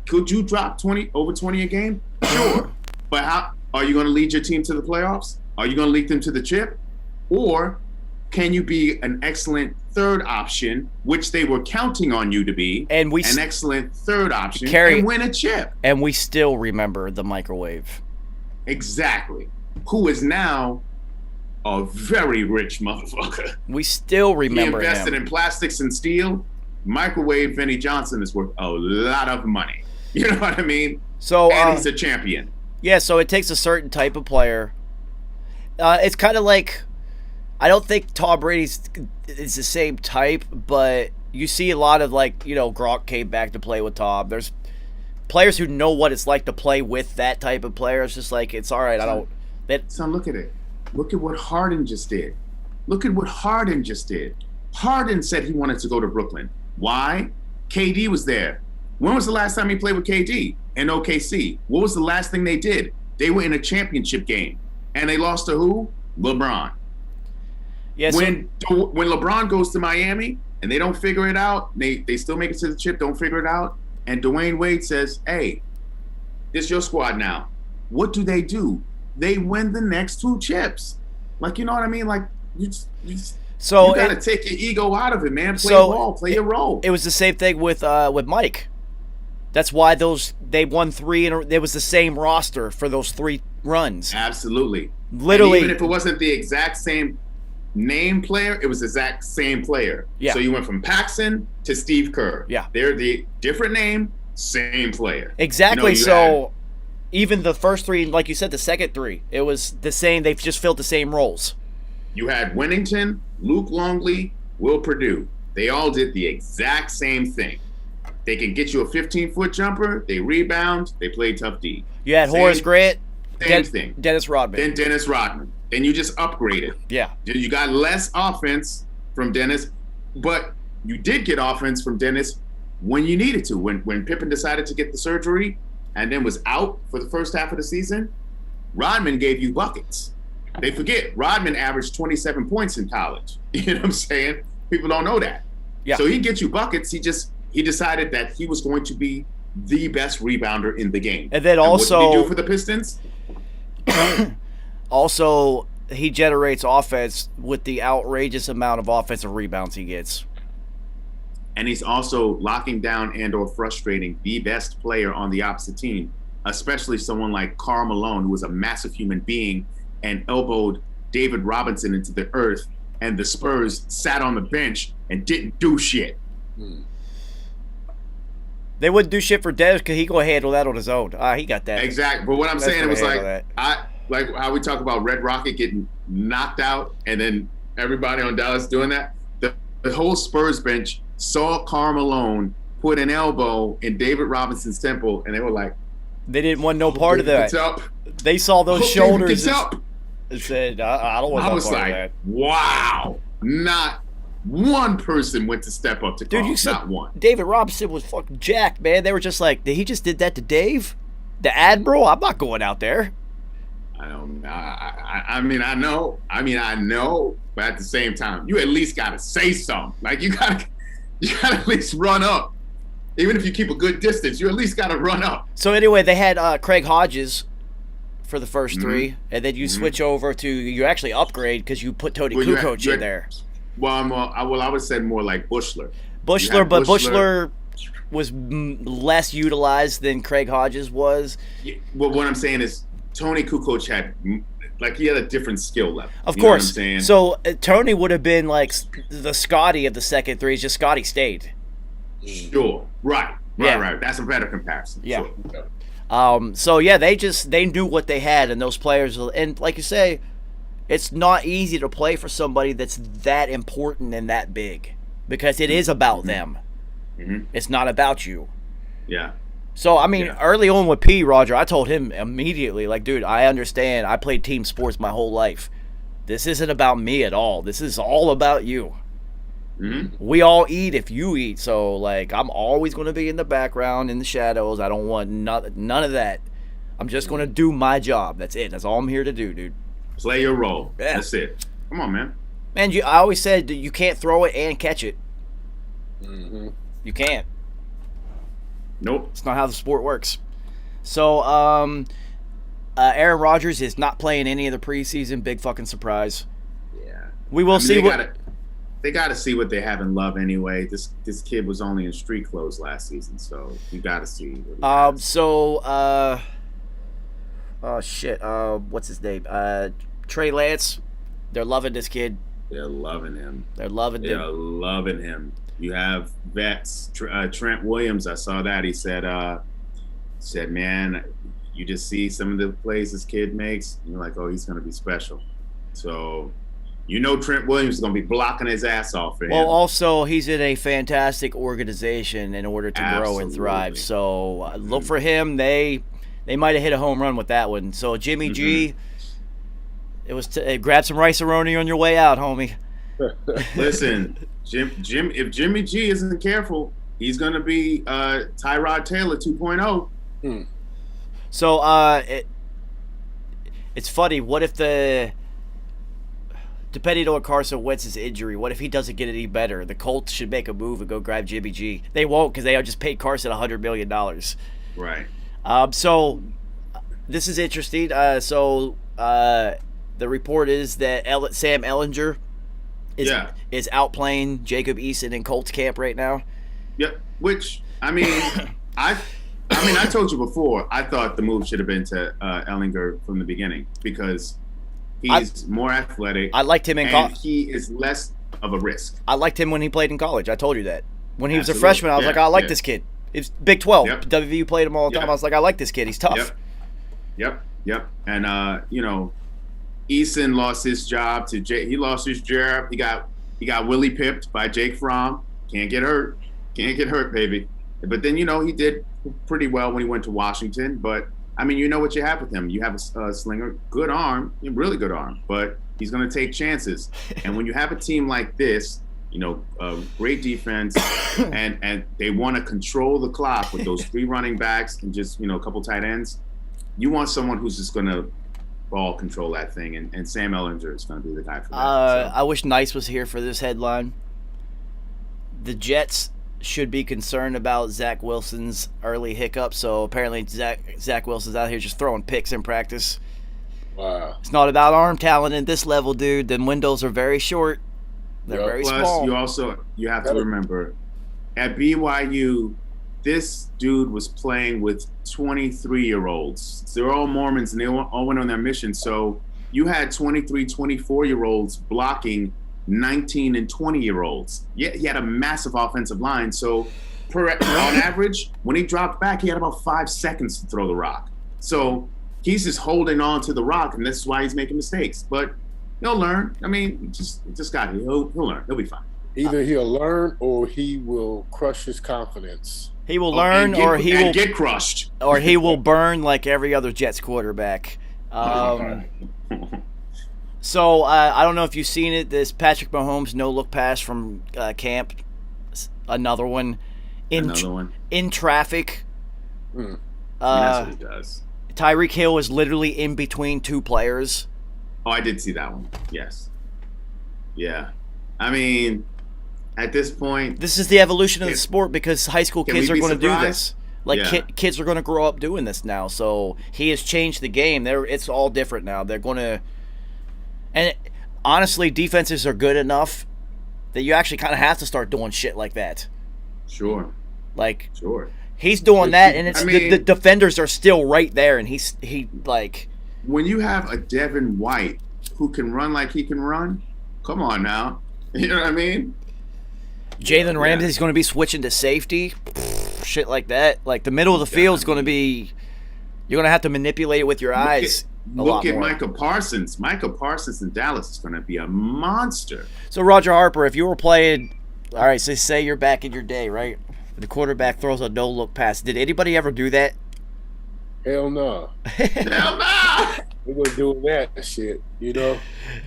could you drop over 20 a game? Sure. But how are you gonna lead your team to the playoffs? Are you gonna lead them to the chip? Or can you be an excellent third option, which they were counting on you to be, an excellent third option, and win a chip?
And we still remember the microwave.
Exactly. Who is now a very rich motherfucker.
We still remember him.
He invested in plastics and steel. Microwave Vinny Johnson is worth a lot of money. You know what I mean?
So,
and he's a champion.
Yeah, so it takes a certain type of player. It's kind of like, I don't think Tom Brady's is the same type, but you see a lot of Gronk came back to play with Tom. There's players who know what it's like to play with that type of player. It's just like, it's all right.
Son, look at it. Look at what Harden just did. Harden said he wanted to go to Brooklyn. Why? KD was there. When was the last time he played with KD in OKC? What was the last thing they did? They were in a championship game. And they lost to who? LeBron.
Yeah,
when LeBron goes to Miami and they don't figure it out, they still make it to the chip, don't figure it out, and Dwayne Wade says, hey, this is your squad now. What do? They win the next 2 chips. Like, you know what I mean? Like, you got to take your ego out of it, man. Play ball, play your role.
It was the same thing with Mike. That's why they won 3, and it was the same roster for those 3 runs.
Absolutely.
Literally.
And even if it wasn't the exact same name player, it was the exact same player.
Yeah.
So you went from Paxson to Steve Kerr.
Yeah.
They're the different name, same player.
Exactly. Even the first 3, like you said, the second 3, it was the same. They've just filled the same roles.
You had Winnington, Luke Longley, Will Perdue. They all did the exact same thing. They can get you a 15-foot jumper. They rebound. They play tough D.
You had Horace Grant.
Same thing.
Dennis Rodman.
Then Dennis Rodman. Then you just upgraded.
Yeah.
You got less offense from Dennis, but you did get offense from Dennis when you needed to. When Pippen decided to get the surgery and then was out for the first half of the season, Rodman gave you buckets. They forget Rodman averaged 27 points in college. You know what I'm saying? People don't know that.
Yeah.
So he gets you buckets. He decided that he was going to be the best rebounder in the game.
And then also,
what did he do for the Pistons?
Also, he generates offense with the outrageous amount of offensive rebounds he gets.
And he's also locking down and or frustrating the best player on the opposite team, especially someone like Karl Malone, who was a massive human being and elbowed David Robinson into the earth, and the Spurs sat on the bench and didn't do shit.
They wouldn't do shit for Dennis because he go handle that on his own. He got that.
Exactly. But what I'm saying, it was like how we talk about Red Rocket getting knocked out and then everybody on Dallas doing that. The whole Spurs bench saw Karl Malone put an elbow in David Robinson's temple, and they were like,
they didn't want no part of that.
Up.
They saw those shoulders
and
said, I don't want no part of that.
I was like, wow. Not one person went to step up to Karl.
Dude, you said
not one.
David Robinson was fucking jacked, man. They were just like, he just did that to Dave? The Admiral? I'm not going out there.
I mean, I know, but at the same time, you at least got to say something. Like, you got to at least run up. Even if you keep a good distance, you at least got to run up.
So anyway, they had Craig Hodges for the first 3, and then you switch over to, you actually upgrade because you put Tony Kukoc in there.
Well, I would say more like Bushler.
Bushler, but Bushler was less utilized than Craig Hodges was.
Yeah, well, what I'm saying is Tony Kukoc had he had a different skill level.
Of
You know
course.
what I'm saying?
So Tony would have been like the Scotty of the second threes, just Scotty stayed.
Sure. Right. That's a better comparison.
Yeah.
Sure.
So yeah, they knew what they had, and those players, and like you say, it's not easy to play for somebody that's that important and that big, because it is about them.
Mm-hmm.
It's not about you.
Yeah.
So, I mean, early on with P, Roger, I told him immediately, like, dude, I understand. I played team sports my whole life. This isn't about me at all. This is all about you.
Mm-hmm.
We all eat if you eat. So, like, I'm always going to be in the background, in the shadows. I don't want none of that. I'm just going to do my job. That's it. That's all I'm here to do, dude.
Play your role.
Yeah.
That's it. Come on, man.
Man, I always said that you can't throw it and catch it.
Mm-hmm.
You can't.
Nope.
It's not how the sport works. So, Aaron Rodgers is not playing any of the preseason. Big fucking surprise.
Yeah.
We will see
They got to see what they have in Love anyway. This kid was only in street clothes last season, so you got to see.
What's his name? Trey Lance. They're loving this kid.
They're loving him.
They're loving
him. You have vets. Trent Williams, I saw that. He said, man, you just see some of the plays this kid makes, and you're like, oh, he's going to be special. So, Trent Williams is going to be blocking his ass off for him.
Well, also, he's in a fantastic organization in order to grow and thrive. So, look for him. They might have hit a home run with that one. So, Jimmy G, it was grab some rice-a-roni on your way out, homie.
Listen, Jim. If Jimmy G isn't careful, he's gonna be Tyrod Taylor 2.0.
So it's funny. What if depending on Carson Wentz's injury, what if he doesn't get any better? The Colts should make a move and go grab Jimmy G. They won't, because they just paid Carson $100 million.
Right.
So this is interesting. The report is that Sam Ellinger is outplaying Jacob Eason in Colts camp right now.
Yep. Which, I mean, I told you before, I thought the move should have been to Ellinger from the beginning, because he's more athletic.
I liked him in college.
He is less of a risk.
I liked him when he played in college. I told you that. When he was a freshman, I was like, I like this kid. It's Big 12.
Yep.
WVU played him all the time. I was like, I like this kid. He's tough.
Yep. And, Eason lost his job to He lost his job. He got Willie pipped by Jake Fromm. Can't get hurt, baby. But then he did pretty well when he went to Washington. But I mean, you know what you have with him. You have a slinger, good arm, really good arm. But he's going to take chances. And when you have a team like this, great defense, and they want to control the clock with those 3 running backs and just a couple tight ends. You want someone who's just going to ball control that thing, and Sam Ellinger is going to be the guy for that.
I wish Nice was here for this headline. The Jets should be concerned about Zach Wilson's early hiccup. So apparently Zach Wilson's out here just throwing picks in practice.
Wow.
It's not about arm talent at this level, dude. The windows are very short. They're very small.
Plus, you have to remember, at BYU, this dude was playing with 23-year-olds. They're all Mormons, and they all went on their mission. So you had 23, 24-year-olds blocking 19 and 20-year-olds. Yeah, he had a massive offensive line. So on average, when he dropped back, he had about 5 seconds to throw the rock. So he's just holding on to the rock, and this is why he's making mistakes. But he'll learn. I mean, just got it. He'll learn. He'll be fine.
Either he'll learn or he will crush his confidence.
He will learn, or he will
get crushed,
or he will burn like every other Jets quarterback. So I don't know if you've seen it. This Patrick Mahomes no-look pass from camp, another one in traffic.
That's what he does.
Tyreek Hill is literally in between 2 players.
Oh, I did see that one. Yes. Yeah. I mean, at this point,
this is the evolution of the sport, because high school kids are going to do this. Kids are going to grow up doing this now. So he has changed the game. It's all different now. They're going to, and honestly, defenses are good enough that you actually kind of have to start doing shit like that.
Sure.
Like,
Sure.
he's doing that, and it's
I mean,
the defenders are still right there, and he like.
When you have a Devin White who can run like he can run, come on now. You know what I mean?
Jalen Ramsey's going to be switching to safety, shit like that. Like, the middle of the field's going to be, you're going to have to manipulate it with your eyes.
Look at Micah Parsons. Micah Parsons in Dallas is going to be a monster.
So, Roger Harper, if you were playing, all right, so say you're back in your day, right? The quarterback throws a no-look pass. Did anybody ever do that?
Hell no.
Hell no!
We're going to do that shit, you know?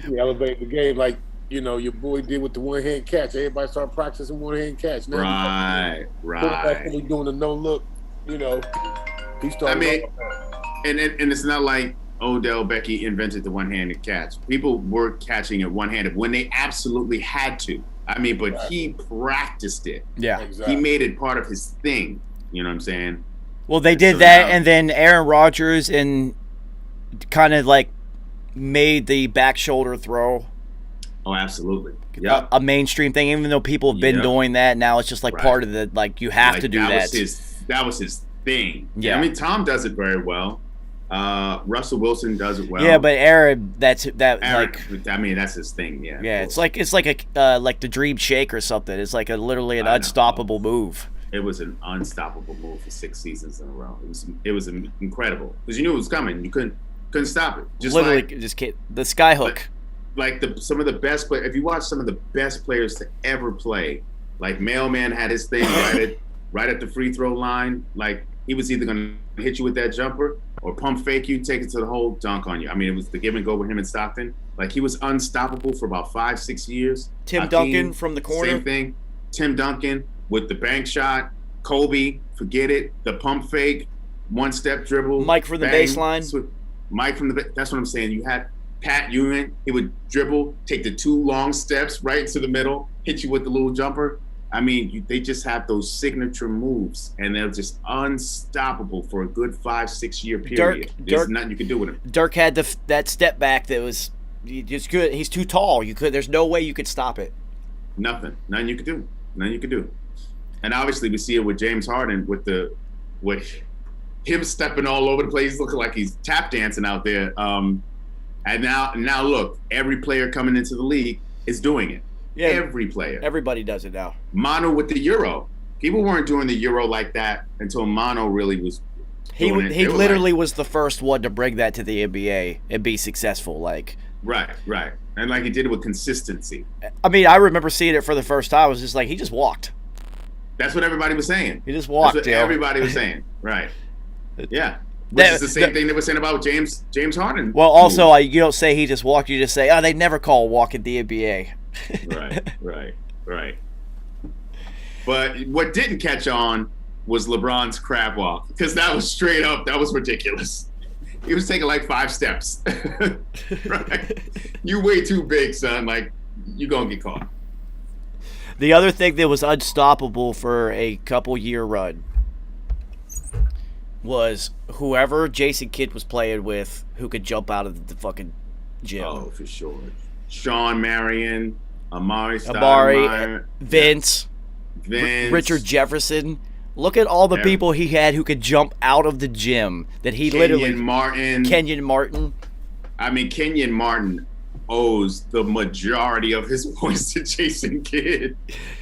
We elevate the game like, you know, your boy did with the one-hand catch. Everybody started practicing one-hand catch. Now
Right.
Really doing the no-look, you know. He started.
I mean, and it's not like Odell Beckham invented the one-handed catch. People were catching it one-handed when they absolutely had to. I mean, but he practiced it.
Yeah.
Exactly.
He made it part of his thing. You know what I'm saying?
Well, they did that, and then Aaron Rodgers and kind of like made the back shoulder throw.
Oh, absolutely. Yeah.
A mainstream thing, even though people have been doing that. Now it's just like part of the, like, you have to do that.
That was his thing.
Yeah.
I mean, Tom does it very well. Russell Wilson does it well.
Yeah, but Aaron,
Aaron, like, I mean, that's his thing. Yeah.
Yeah, it's like like the Dream Shake or something. It's like literally an unstoppable move.
It was an unstoppable move for 6 seasons in a row. It was incredible because you knew it was coming. You couldn't stop it. Just
literally,
like,
just the sky hook.
Like some of the best players. If you watch some of the best players to ever play, like Mailman had his thing right at the free throw line. Like, he was either going to hit you with that jumper or pump fake you, take it to the hole, dunk on you. I mean, it was the give and go with him and Stockton. Like, he was unstoppable for about 5-6 years.
Tim Duncan from the corner.
Same thing. Tim Duncan with the bank shot. Kobe, forget it. The pump fake, one-step dribble.
Mike from the baseline.
Mike from the. That's what I'm saying. You had Pat Ewing. He would dribble, take the 2 long steps right into the middle, hit you with the little jumper. I mean, they just have those signature moves, and they're just unstoppable for a good 5-6 year period. There's nothing you can do with him.
Dirk had that step back that was just good. He's too tall. There's no way you could stop it.
Nothing you could do. Nothing you could do. And obviously, we see it with James Harden with him stepping all over the place, looking like he's tap dancing out there. And now look, every player coming into the league is doing it. Yeah, every player.
Everybody does it now.
Mono with the Euro. People weren't doing the Euro like that until Mono really was doing it.
He literally was the first one to bring that to the NBA and be successful. Like,
right. And like, he did it with consistency.
I mean, I remember seeing it for the first time. I was just like, he just walked.
That's what everybody was saying.
He just walked.
That's what everybody was saying. Right. Yeah. Which is the same thing they were saying about James Harden.
Well, also, you don't say he just walked. You just say, oh, they never call a walk in the NBA. Right.
But what didn't catch on was LeBron's crab walk, because that was straight up. That was ridiculous. He was taking like 5 steps. Right. You way too big, son. Like, you gonna get caught.
The other thing that was unstoppable for a couple-year run was whoever Jason Kidd was playing with who could jump out of the fucking gym.
Oh, for sure. Sean Marion, Amari,
Vince, Richard Jefferson. Look at all the people he had who could jump out of the gym. That he Kenyon Martin.
I mean, Kenyon Martin owes the majority of his points to Jason Kidd.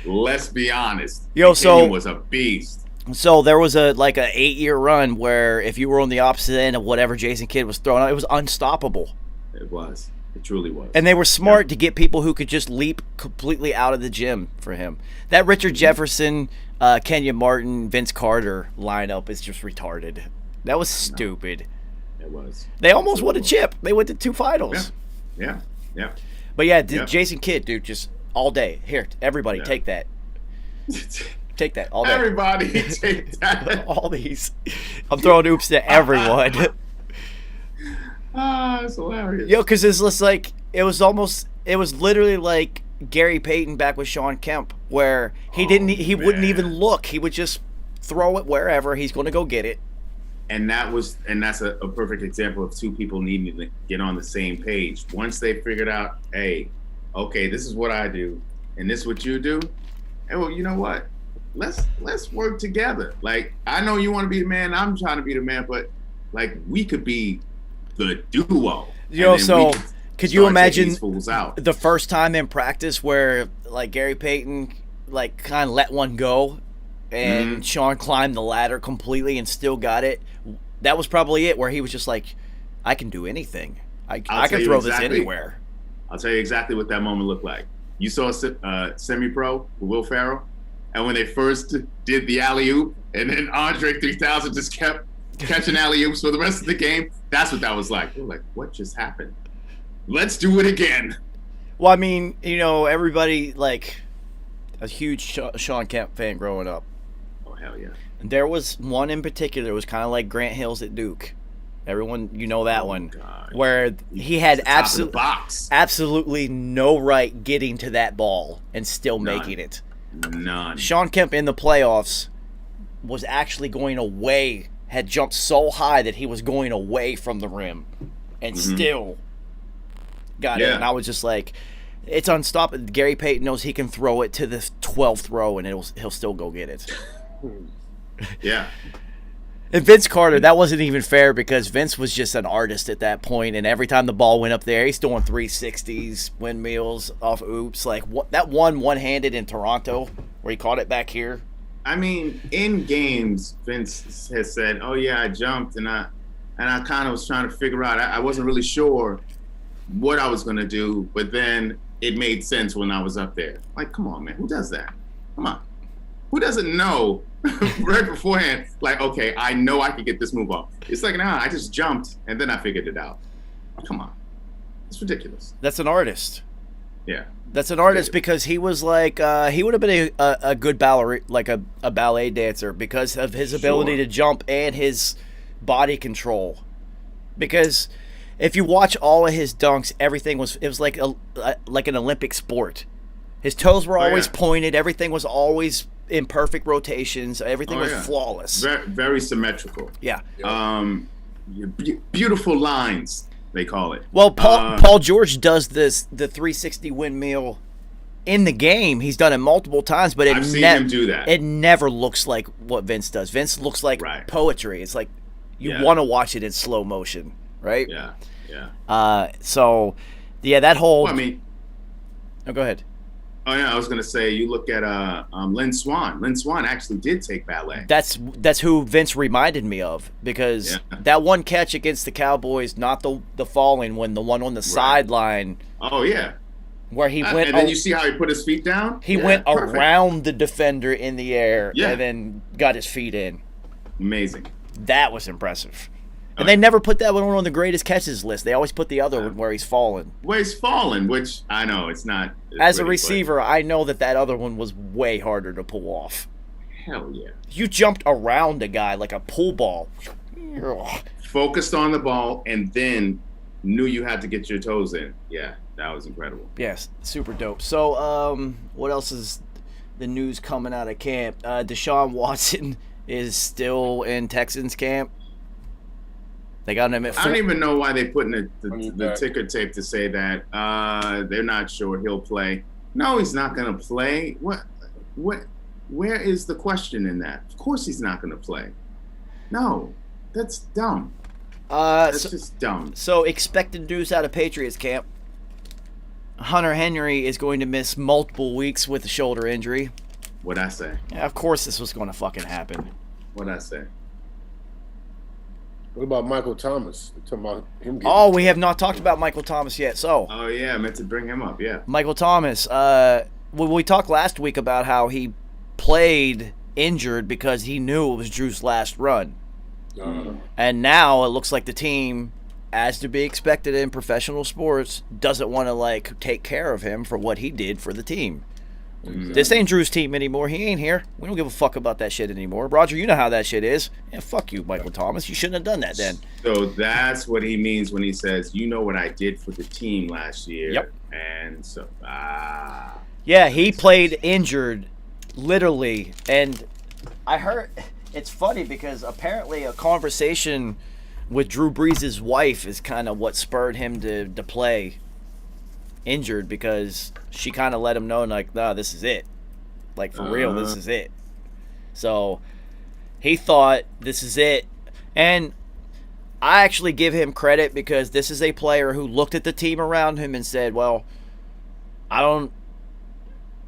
Let's be honest. Kenyon was a beast.
So there was a 8-year run where if you were on the opposite end of whatever Jason Kidd was throwing out, it was unstoppable.
It was. It truly was.
And they were smart to get people who could just leap completely out of the gym for him. That Richard Jefferson, Kenyon Martin, Vince Carter lineup is just retarded. That was stupid.
It was.
They almost won a chip. They went to 2 finals.
Yeah.
But yeah, Jason Kidd, dude, just all day. Here, everybody, take that. Take that all day.
Everybody, take that.
All these. I'm throwing oops to everyone.
It's hilarious.
Because it's just like, it was literally like Gary Payton back with Sean Kemp, where he wouldn't even look. He would just throw it wherever. He's going to go get it.
And that's a perfect example of 2 people needing to get on the same page. Once they figured out, hey, okay, this is what I do, and this is what you do. And well, you know what? let's work together. Like, I know you want to be the man, I'm trying to be the man, but like we could be the duo.
So could you imagine
out.
the first time in practice where like Gary Payton like kind of let one go and Sean climbed the ladder completely and still got it? That was probably it, where he was just like, I can do anything. I can throw this anywhere.
I'll tell you exactly what that moment looked like. You saw Semi-Pro with Will Ferrell, and when they first did the alley-oop, and then Andre 3000 just kept catching alley-oops for the rest of the game, that's what that was like. We're like, what just happened? Let's do it again.
Well, I mean, everybody, like, a huge Sean Kemp fan growing up.
Oh, hell yeah.
There was one in particular, it was kind of like Grant Hills at Duke. Everyone, that one,
God.
Where he had absolutely no right getting to that ball and still making it.
None.
Sean Kemp in the playoffs was actually going away, had jumped so high that he was going away from the rim and still got it. And I was just like, it's unstoppable. Gary Payton knows he can throw it to the 12th row and he'll still go get it.
Yeah.
And Vince Carter, that wasn't even fair because Vince was just an artist at that point, and every time the ball went up there, he's doing 360s, windmills off oops. Like that one-handed in Toronto where he caught it back here.
I mean, in games, Vince has said, "Oh yeah, I jumped and I kind of was trying to figure out. I wasn't really sure what I was gonna do, but then it made sense when I was up there. Like, come on, man, who does that? Come on, who doesn't know?" right beforehand, like, okay, I know I can get this move off. It's like, nah, I just jumped and then I figured it out. Oh, come on. It's ridiculous.
That's an artist.
Yeah.
That's an artist because he was like, he would have been a good ballerina, like a ballet dancer because of his ability to jump and his body control. Because if you watch all of his dunks, it was like an Olympic sport. His toes were always pointed. Everything was always in perfect rotations. Everything was flawless.
Very, very symmetrical.
Yeah.
Beautiful lines, they call it.
Well, Paul George does the 360 windmill in the game. He's done it multiple times, but
I've seen him do that.
It never looks like what Vince does. Vince looks like poetry. It's like you want to watch it in slow motion, right?
Yeah, yeah.
That whole...
Well, I mean...
Oh, go ahead.
Oh yeah, I was gonna say you look at Lynn Swann. Lynn Swann actually did take ballet.
That's who Vince reminded me of because that one catch against the Cowboys, not the falling one, the one on the sideline.
Oh yeah,
where he went.
And then you see how he put his feet down.
He went around the defender in the air and then got his feet in.
Amazing.
That was impressive. And they never put that one on the greatest catches list. They always put the other one where he's fallen.
Where he's fallen, which I know it's not.
As a receiver, I know that other one was way harder to pull off.
Hell yeah.
You jumped around a guy like a pool ball.
Focused on the ball and then knew you had to get your toes in. Yeah, that was incredible.
Yes, super dope. So, what else is the news coming out of camp? Deshaun Watson is still in Texans camp. They got him at
I don't even know why they put in the ticker tape to say that they're not sure he'll play. No, he's not going to play. What? Where is the question in that? Of course he's not going to play. No, that's dumb. That's just dumb.
So expected news out of Patriots camp. Hunter Henry is going to miss multiple weeks with a shoulder injury.
What'd I say?
Yeah, of course this was going to fucking happen.
What'd I say?
What about Michael Thomas? We're talking about him.
We have not talked about Michael Thomas yet. So.
Oh yeah, I meant to bring him up. Yeah.
Michael Thomas. We talked last week about how he played injured because he knew it was Drew's last run, and now it looks like the team, as to be expected in professional sports, doesn't want to take care of him for what he did for the team. Exactly. This ain't Drew's team anymore. He ain't here. We don't give a fuck about that shit anymore. Roger, you know how that shit is. Yeah, fuck you, Michael Thomas. You shouldn't have done that then.
So that's what he means when he says, you know what I did for the team last year.
Yep.
And so,
yeah, he played injured, literally. And I heard, it's funny because apparently a conversation with Drew Brees' wife is kind of what spurred him to play injured because she kind of let him know, nah, this is it. For real, this is it. So he thought this is it. And I actually give him credit because this is a player who looked at the team around him and said, well,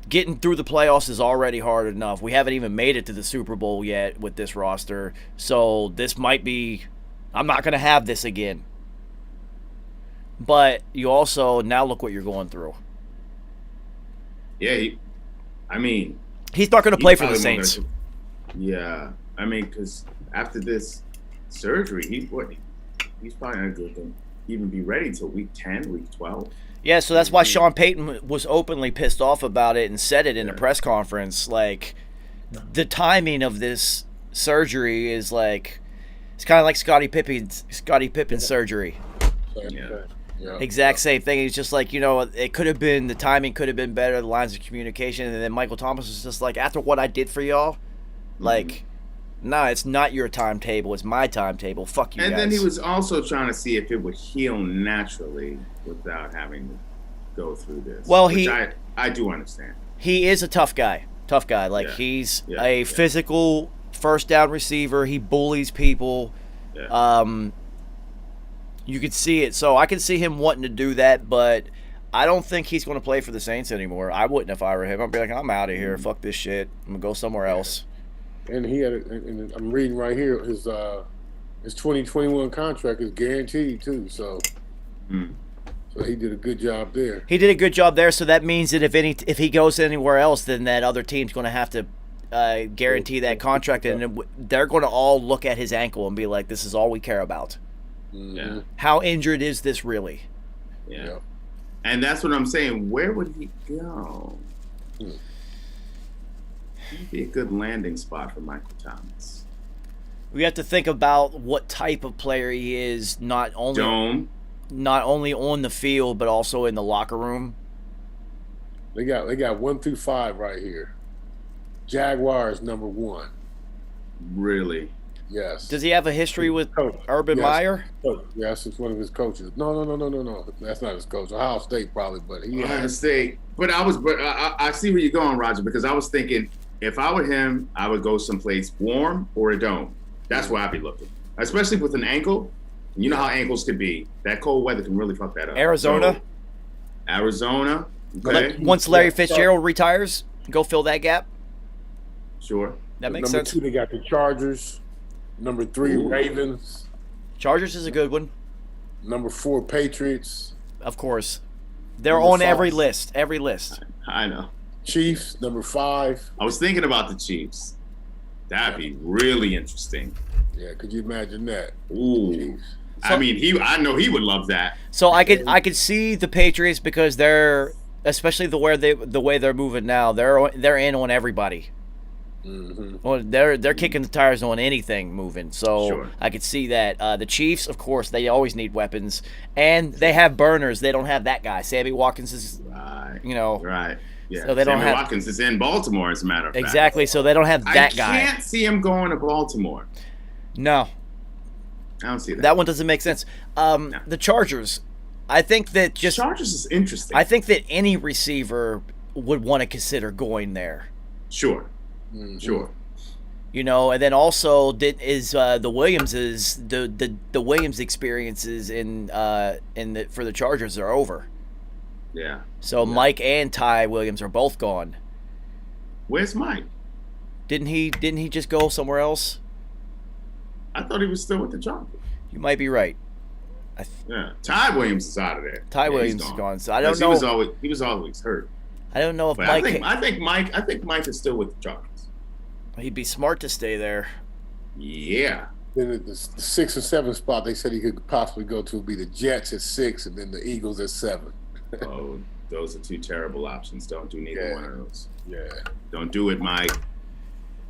getting through the playoffs is already hard enough. We haven't even made it to the Super Bowl yet with this roster. So this might be, I'm not going to have this again. But you also, now look what you're going through.
Yeah,
he's not going to play for the Saints.
Yeah, because after this surgery, he's probably not going to even be ready till week 10, week 12.
Yeah, so that's why Sean Payton was openly pissed off about it and said it in a press conference. Like, the timing of this surgery is like, it's kind of like Scottie Pippen's surgery.
Yeah.
Exact same thing. He's just like, it could have been, the timing could have been better, the lines of communication. And then Michael Thomas was just like, after what I did for y'all, like, nah, it's not your timetable. It's my timetable. Fuck you guys.
And then he was also trying to see if it would heal naturally without having to go through this.
Well,
which I do understand.
He is a tough guy. Like, he's a physical first down receiver. He bullies people.
Yeah.
You could see it. So I can see him wanting to do that, but I don't think he's going to play for the Saints anymore. I wouldn't if I were him. I'd be like, I'm out of here. Fuck this shit. I'm going to go somewhere else.
And he had, and I'm reading right here, his 2021 contract is guaranteed too. So he did a good job there.
He did a good job there. So that means that if he goes anywhere else, then that other team's going to have to guarantee that contract, and they're going to all look at his ankle and be like, "This is all we care about."
Yeah.
How injured is this really?
Yeah. And that's what I'm saying. Where would he go? He'd be a good landing spot for Michael Thomas.
We have to think about what type of player he is, not only on the field but also in the locker room.
They got 1 through 5 right here. Jaguars number 1.
Really?
Yes.
Does he have a history with Urban Meyer?
Yes, it's one of his coaches. No. That's not his coach. Ohio State probably, but he
Ohio State. But I see where you're going, Roger, because I was thinking if I were him, I would go someplace warm or a dome. That's where I'd be looking, especially with an ankle. You know how ankles could be. That cold weather can really fuck that up.
Arizona.
Okay.
Once Larry Fitzgerald retires, go fill that gap.
Sure.
That makes
number
sense.
2, they got the Chargers. Number 3, Ravens.
Chargers is a good one.
Number 4, Patriots.
Of course. They're
Number
on
5.
every list. Every list.
I know.
Chiefs, number 5.
I was thinking about the Chiefs. That'd be really interesting.
Yeah, could you imagine that?
Ooh.
Chiefs.
I know he would love that.
So I could see the Patriots because they're, especially the way they're moving now, they're in on everybody.
Mm-hmm.
Well, they're kicking the tires on anything moving. So
Sure.
I could see that. The Chiefs, of course, they always need weapons, and they have burners. They don't have that guy. Sammy Watkins is,
Right. Yeah.
So they don't
Sammy
have
Watkins is in Baltimore, as a matter of fact.
exactly. So they don't have that guy.
I can't see him going to Baltimore.
No,
I don't see that.
that one doesn't make sense. The Chargers, I think that
Chargers is interesting.
I think that any receiver would want to consider going there.
Sure.
Mm-hmm.
Sure.
And then also the Williamses, the Williams experiences for the Chargers are over.
Yeah.
So Mike and Ty Williams are both gone.
Where's Mike?
Didn't he just go somewhere else?
I thought he was still with the Chargers.
You might be right.
Yeah. Ty Williams is out of there.
Ty Williams is gone. So I don't know.
He was always hurt.
I don't know if
But
Mike.
I think Mike is still with the Chargers.
He'd be smart to stay there.
Yeah.
Then the 6 or 7 spot they said he could possibly go to would be the Jets at 6 and then the Eagles at 7.
Oh, those are 2 terrible options. Don't do neither one of those.
Yeah.
Don't do it, Mike.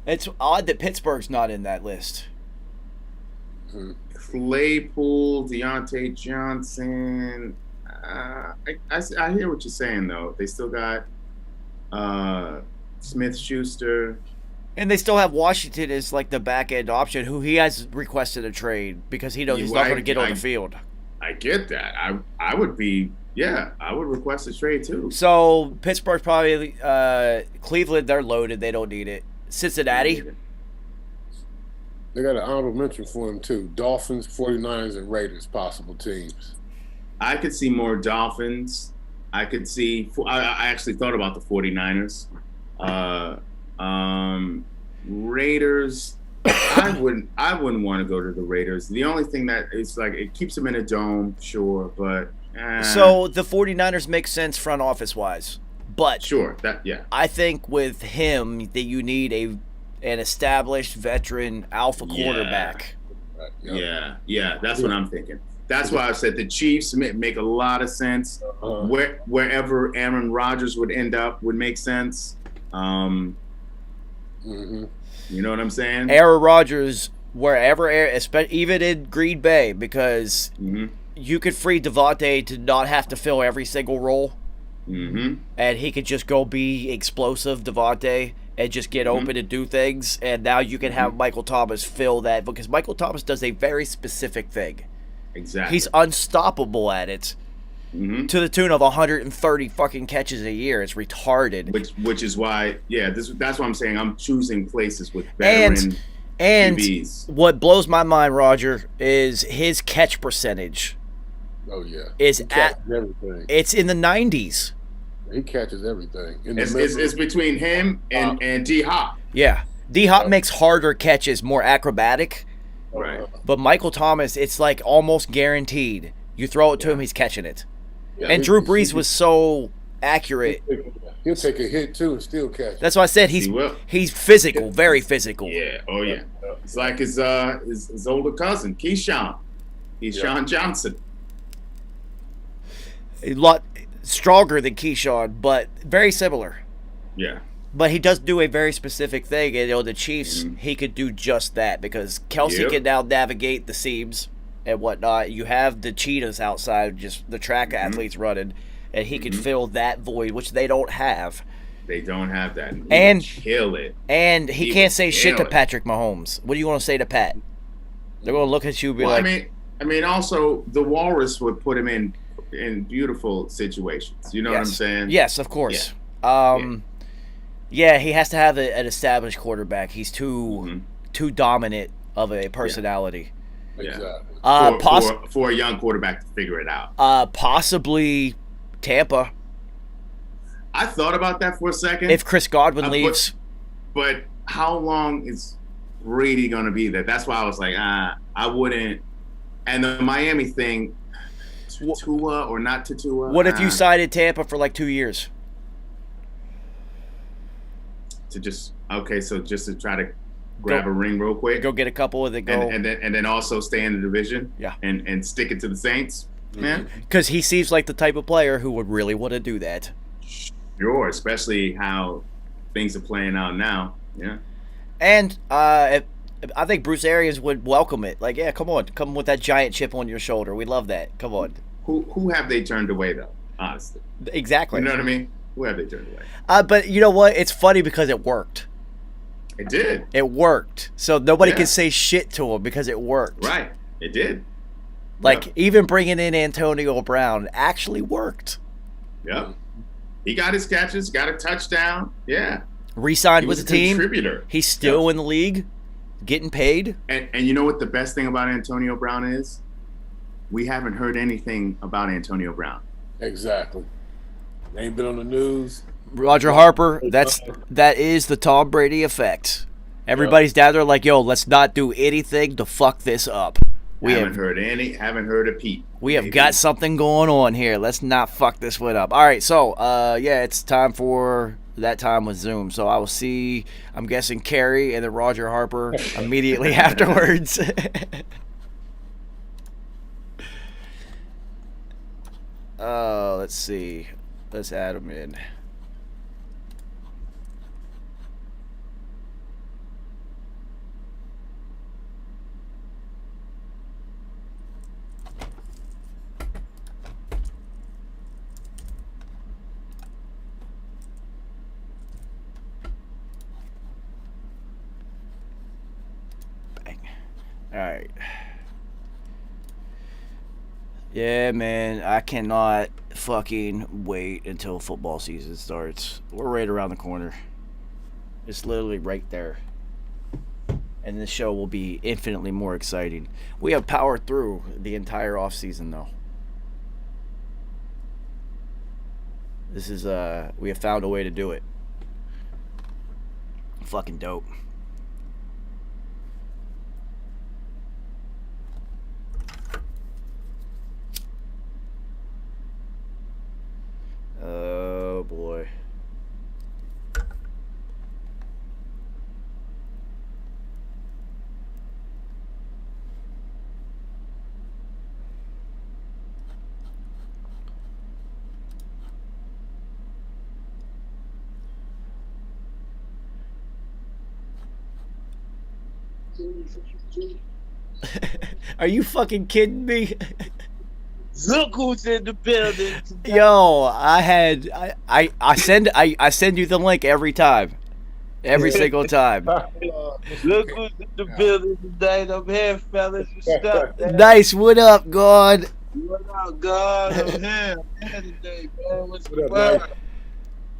It's odd that Pittsburgh's not in that list.
Mm-hmm.
Claypool, Deontay Johnson. I hear what you're saying, though. They still got Smith-Schuster.
And they still have Washington as like the back end option, who he has requested a trade because he knows he's not going to get on the field.
I get that. I would request a trade too.
So Pittsburgh's probably Cleveland. They're loaded. They don't need it. Cincinnati.
They got an honorable mention for him too. Dolphins, 49ers, and Raiders possible teams.
I could see more Dolphins. I could see. I actually thought about the 49ers. Raiders. I wouldn't want to go to the Raiders. The only thing that is like it keeps them in a dome, sure, but
So the 49ers make sense front office wise. But
sure,
I think with him that you need an established veteran alpha quarterback.
Yeah, that's what I'm thinking. That's why I said the Chiefs make a lot of sense. Wherever Aaron Rodgers would end up would make sense. You know what I'm saying?
Aaron Rodgers, wherever, even in Green Bay, because you could free Devontae to not have to fill every single role. And he could just go be explosive Devontae and just get open and do things. And now you can have Michael Thomas fill that, because Michael Thomas does a very specific thing.
Exactly.
He's unstoppable at it. To the tune of 130 fucking catches a year. It's retarded.
Which is why, that's why I'm saying I'm choosing places with veteran
and
QBs.
What blows my mind, Roger, is his catch percentage.
Oh yeah,
Is
everything.
It's in the 90s.
He catches everything.
It's between him and D Hop.
Yeah, D Hop makes harder catches, more acrobatic.
Right.
But Michael Thomas, it's like almost guaranteed. You throw it to him, he's catching it. Yeah, and Drew Brees was so accurate.
He'll take a hit too and still catch it.
That's why I said he's physical, very physical.
Yeah. Oh yeah. It's like his older cousin, Keyshawn Johnson.
A lot stronger than Keyshawn, but very similar.
Yeah.
But he does do a very specific thing, and the Chiefs, he could do just that, because Kelsey can now navigate the seams and whatnot. You have the cheetahs outside, just the track athletes running, and he could fill that void, which they don't have.
They don't have that.
And
kill it.
And he can't say shit to Patrick Mahomes. What do you want to say to Pat? They're going to look at you and be like...
I mean, also, the Walrus would put him in beautiful situations. You know what I'm saying?
Yes, of course. Yeah, he has to have an established quarterback. He's too dominant of a personality.
Exactly.
For a young quarterback to figure it out.
Possibly Tampa.
I thought about that for a second.
If Chris Godwin leaves.
But how long is Brady going to be there? That's why I was like, I wouldn't. And the Miami thing, Tua or not to Tua.
What if you sided Tampa for like 2 years?
Just to try to grab a ring real quick.
Go get a couple of the go.
And then also stay in the division.
Yeah.
And stick it to the Saints. Man.
Because he seems like the type of player who would really want to do that.
Sure, especially how things are playing out now. Yeah.
And I think Bruce Arians would welcome it. Like, yeah, come on. Come with that giant chip on your shoulder. We love that. Come on.
Who have they turned away, though, honestly?
Exactly.
You know what I mean? Who have they turned away?
But you know what? It's funny because it worked.
It did.
It worked. So nobody can say shit to him because it worked.
Right. It did.
Like, even bringing in Antonio Brown actually worked.
Yeah. He got his catches, got a touchdown. Yeah.
Re-signed with the team.
Contributor.
He's still in the league, getting paid.
And you know what the best thing about Antonio Brown is? We haven't heard anything about Antonio Brown.
Exactly. Ain't been on the news.
Roger Harper, that is the Tom Brady effect. Everybody's down there like, yo, let's not do anything to fuck this up.
Haven't heard a peep.
We have got something going on here. Let's not fuck this one up. All right, so it's time for that time with Zoom. So I will see, I'm guessing, Kerry and then Roger Harper immediately afterwards. Let's see. Let's add them in. All right. Yeah, man, I cannot fucking wait until football season starts. We're right around the corner. It's literally right there. And the show will be infinitely more exciting. We have powered through the entire off season, though. This is we have found a way to do it. Fucking dope. Oh boy. Are you fucking kidding me?
Look who's in the building.
Yo, I send you the link every time. Every single time.
Look who's in the building tonight. I'm here, fellas. What's up, man?
Nice, what up, God?
What up, God? I'm here. I'm here today, man. What's
What up,
up?
Mike?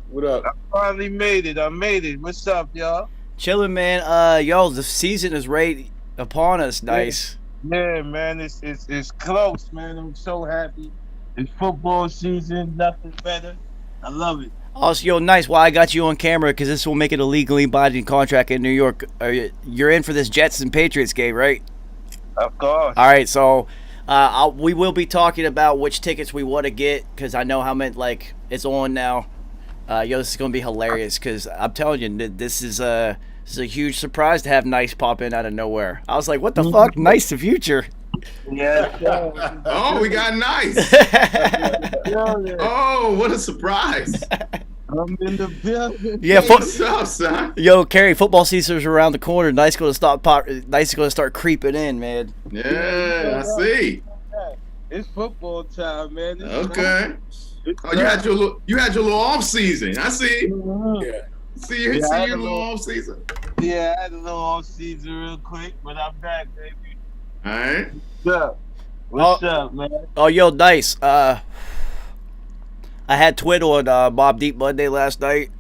What up?
I finally made it. I made it. What's up, y'all?
Chilling, man. Yo, the season is right upon us. Nice.
Yeah, man. It's close, man. I'm so happy. It's football season. Nothing better. I love it.
Also, yo, nice. Well, I got you on camera because this will make it a legally binding contract in New York. You're in for this Jets and Patriots game, right?
Of course.
All right, so we will be talking about which tickets we want to get because I know how many, like, it's on now. Yo, this is going to be hilarious because I'm telling you, this is a huge surprise to have Nice pop in out of nowhere. I was like, what the fuck? Nice the future.
Yeah.
Oh, we got Nice. Oh, what a surprise.
I'm in the building.
Yeah,
What's up, son?
yo, Kerry, football season's around the corner. Nice going to start creeping in, man.
Yeah, I see.
It's football time, man. It's
Okay.
It's
Oh, you had your little off season. I see.
Yeah.
See
Yeah, I
your
had a
little
little-
off season.
Yeah, I had a little off season real quick, but I'm back, baby.
All right.
What's up? What's up, man?
Oh, yo, Nice. I had Twit on Mobb Deep Monday last night.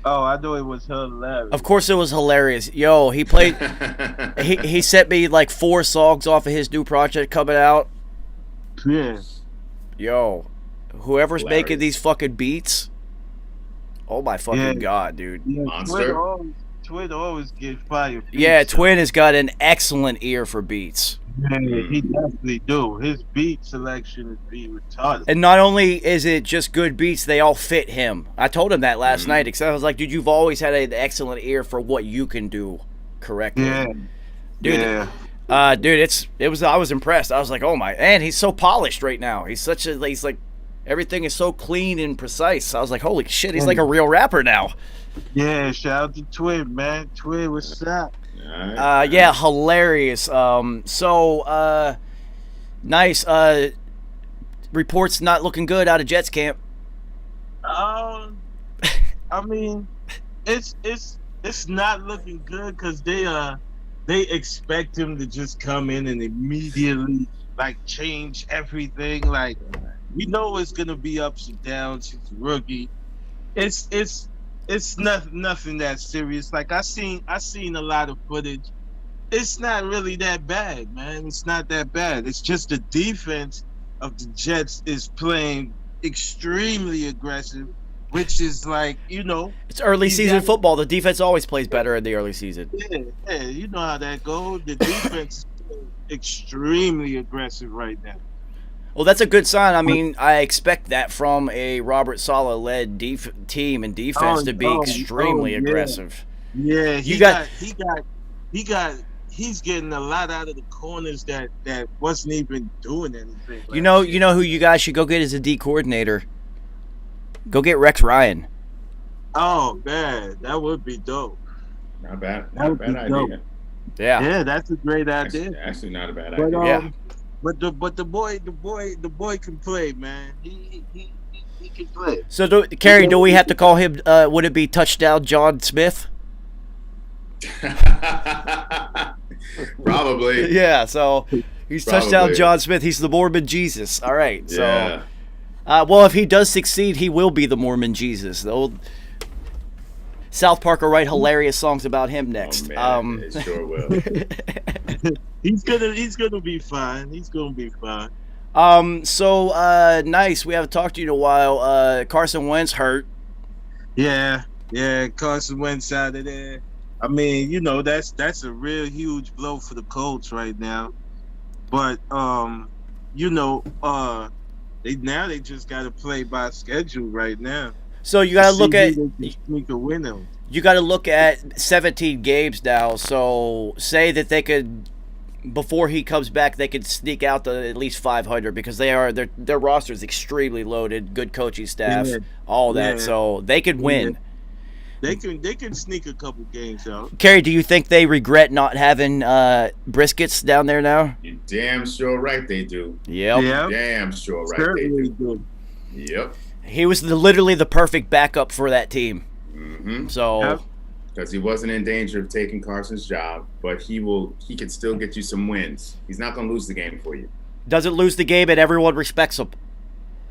Oh, I know it was hilarious.
Of course, it was hilarious. Yo, he played. he sent me like 4 songs off of his new project coming out.
Yeah.
Yo, whoever's
Hilarious.
making these fucking beats. Oh my fucking
Yeah.
god, dude.
Yeah,
Monster.
Twit always gets fire.
Yeah,
beats,
Twin has got an excellent ear for beats.
Yeah, he definitely do. His beat selection is be retarded.
And not only is it just good beats, they all fit him. I told him that last night because I was like, dude, you've always had an excellent ear for what you can do correctly.
Yeah.
Dude,
Yeah.
dude, I was impressed. I was like, oh my, and he's so polished right now. He's like, everything is so clean and precise. I was like, holy shit, he's like a real rapper now.
Yeah, shout out to Twin, man. Twin, what's up?
All right.
Yeah, hilarious. Nice. Reports not looking good out of Jets camp.
I mean, it's not looking good because they expect him to just come in and immediately like change everything. Like we know it's gonna be ups and downs. He's a rookie. It's nothing that serious. Like I seen a lot of footage. It's not really that bad, man. It's not that bad. It's just the defense of the Jets is playing extremely aggressive, which is like,
It's early
You
season
got-
football. The defense always plays better in the early season.
yeah, you know how that goes. The defense is playing extremely aggressive right now.
Well, that's a good sign. I mean, I expect that from a Robert Saleh led team and defense to be extremely
yeah.
aggressive.
Yeah,
You got-
he's getting a lot out of the corners that wasn't even doing anything.
You know who you guys should go get as a D coordinator. Go get Rex Ryan.
Oh man, that would be dope.
Not bad.
That
Not a
would
bad
be
idea.
dope.
Yeah.
Yeah, that's a great idea.
Actually, not a bad
But
idea.
Yeah.
but the boy can play, man. He can play.
So, Kerry, do we have to call him? Would it be touchdown John Smith?
Probably.
Yeah. So he's touchdown
Probably.
John Smith. He's the Mormon Jesus. All right. So,
Yeah.
well, if he does succeed, he will be the Mormon Jesus. South Park will write hilarious songs about him next.
Oh, man, it sure will.
He's gonna be fine. He's gonna be fine.
Nice. We haven't talked to you in a while. Carson Wentz hurt.
Yeah, Carson Wentz out of there. I mean, that's a real huge blow for the Colts right now. But they just got to play by schedule right now.
So you got to look at
sneak a win on.
You got to look at 17 games now. So say that they could, before he comes back, they could sneak out to at least 500 because their roster is extremely loaded, good coaching staff, all that.
Yeah.
So they could win.
They can sneak a couple games out.
Kerry, do you think they regret not having briskets down there now?
You're damn sure right they do.
Yep.
Damn sure right
Certainly
they do. Yep.
He was literally the perfect backup for that team.
Mm-hmm.
So,
because he wasn't in danger of taking Carson's job, but he can still get you some wins. He's not going to lose the game for you.
Doesn't lose the game, and everyone respects him.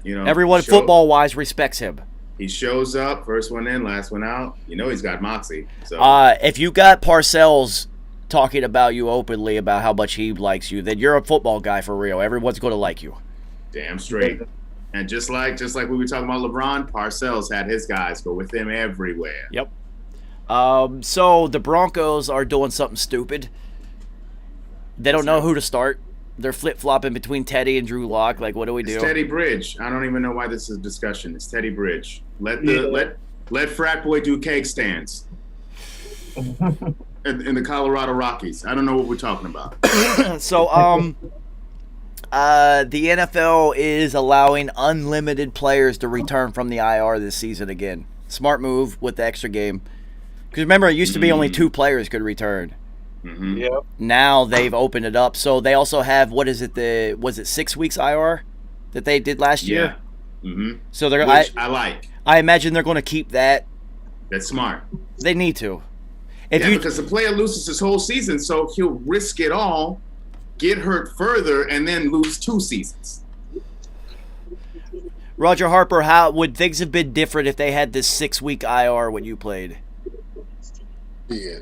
Everyone
Show-
football-wise respects him.
He shows up, first one in, last one out. He's got moxie. So
if you got Parcells talking about you openly about how much he likes you, then you're a football guy for real. Everyone's going to like you.
damn straight. And just like we were talking about LeBron, Parcells had his guys go with him everywhere.
Yep. So the Broncos are doing something stupid. They don't know who to start. They're flip-flopping between Teddy and Drew Lock. Like, what do we do?
It's Teddy Bridge. I don't even know why this is a discussion. It's Teddy Bridge. Let Frat Boy do cake stands in the Colorado Rockies. I don't know what we're talking about.
So, the NFL is allowing unlimited players to return from the IR this season again. Smart move with the extra game. Because remember, it used to be only 2 players could return.
Mm-hmm.
Yep.
Now they've opened it up. So they also have, was it 6 weeks IR that they did last year?
Yeah. Mm-hmm.
So
Which I like.
I imagine they're going to keep that.
That's smart.
They need to.
Because the player loses his whole season, so he'll risk it all, get hurt further, and then lose 2 seasons.
Roger Harper, how would things have been different if they had this 6-week IR when you played?
Yeah,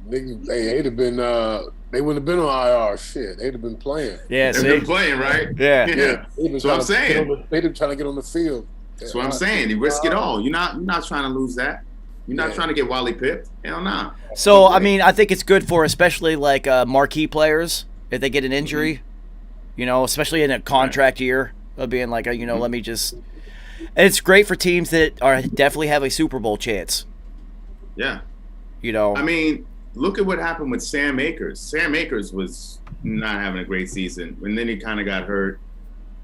they'd have been. They wouldn't have been on IR. Shit, they'd have been playing.
Yeah,
They've been playing, right?
Yeah.
That's what I'm saying.
They've been trying to get on the field.
That's what I'm saying. You risk it all. You're not trying to lose that. You're not trying to get Wally pipped. Hell no.
So, I mean, I think it's good for especially like marquee players if they get an injury, especially in a contract year of being like, let me just. It's great for teams that definitely have a Super Bowl chance.
Yeah.
I
mean, look at what happened with Sam Akers. Sam Akers was not having a great season, and then he kind of got hurt,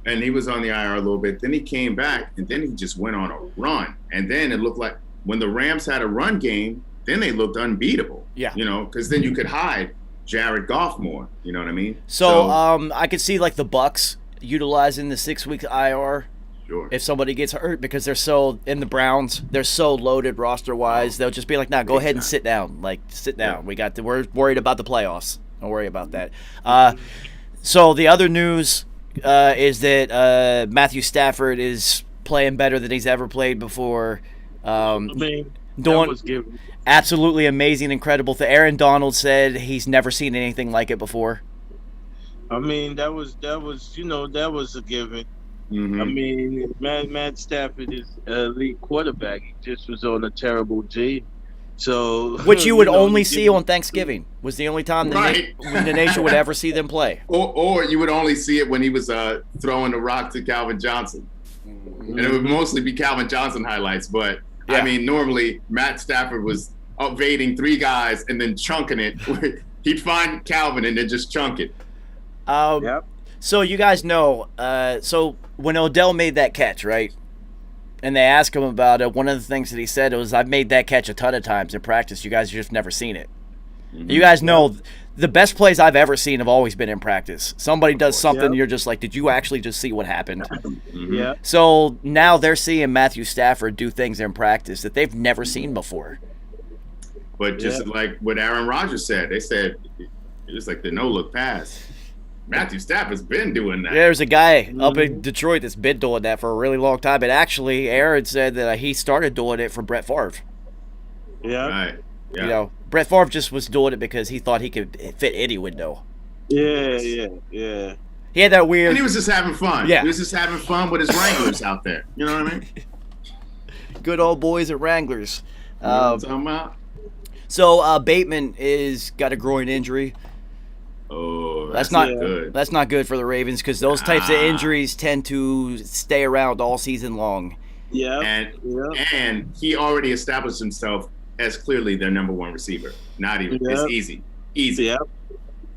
and he was on the IR a little bit. Then he came back, and then he just went on a run. And then it looked like when the Rams had a run game, then they looked unbeatable.
Yeah.
Because then you could hide Jared Goff more. You know what I mean?
So I could see like the Bucks utilizing the 6-week IR.
Sure.
If somebody gets hurt because they're so in the Browns, they're so loaded roster wise, they'll just be like, "Nah, go ahead and sit down. Like, sit down. We're worried about the playoffs. Don't worry about that." So the other news is that Matthew Stafford is playing better than he's ever played before. Doing absolutely amazing, incredible thing. Aaron Donald said he's never seen anything like it before.
I mean, that was a given.
Mm-hmm.
I mean, Matt Stafford is an elite quarterback. He just was on a terrible team. So,
which you would only see on Thanksgiving was the only time when the nation would ever see them play.
Or you would only see it when he was throwing the rock to Calvin Johnson. And it would mostly be Calvin Johnson highlights. But, I mean, normally Matt Stafford was evading 3 guys and then chunking it. He'd find Calvin and then just chunk it.
Yep.
So you guys know, so when Odell made that catch, right, and they asked him about it, one of the things that he said was, "I've made that catch a ton of times in practice. You guys have just never seen it." Mm-hmm. You guys know the best plays I've ever seen have always been in practice. Somebody does something, you're just like, did you actually just see what happened?
Mm-hmm.
Yeah.
So now they're seeing Matthew Stafford do things in practice that they've never seen before.
But just like what Aaron Rodgers said, they said it was like the no-look pass. Matthew Stafford's been doing that.
There's a guy up in Detroit that's been doing that for a really long time. And actually, Aaron said that he started doing it for Brett Favre.
Yeah.
Right. Yeah.
You know, Brett Favre just was doing it because he thought he could fit any window.
Yeah.
He had that weird.
And he was just having fun.
Yeah.
He was just having fun with his Wranglers out there. You know what I mean?
Good old boys at Wranglers.
You know what I'm talking about?
So Bateman is got a groin injury.
Oh,
That's not
good.
That's not good for the Ravens because those types of injuries tend to stay around all season long.
Yeah.
And he already established himself as clearly their number one receiver. Not even.
Yeah.
It's easy.
Yeah.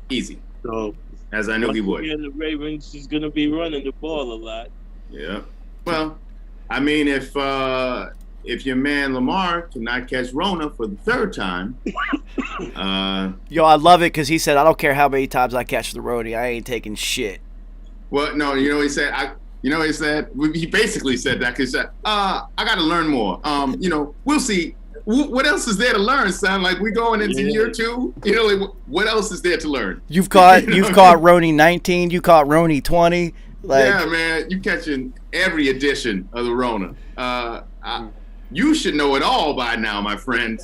Easy.
So
As I knew he would.
and the Ravens is going to be running the ball a lot.
Yeah. Well, I mean, if your man Lamar cannot catch Rona for the third time,
Yo, I love it because he said, "I don't care how many times I catch the roadie, I ain't taking shit."
well, no, you know what he said. He said he basically said that because he said, "I got to learn more. We'll see. What else is there to learn, son? Like we going into year 2. You know, like, what else is there to learn?
You've caught Roney 19, you caught Roney 20. Like,
yeah, man, you catching every edition of the Rona. You should know it all by now, my friend.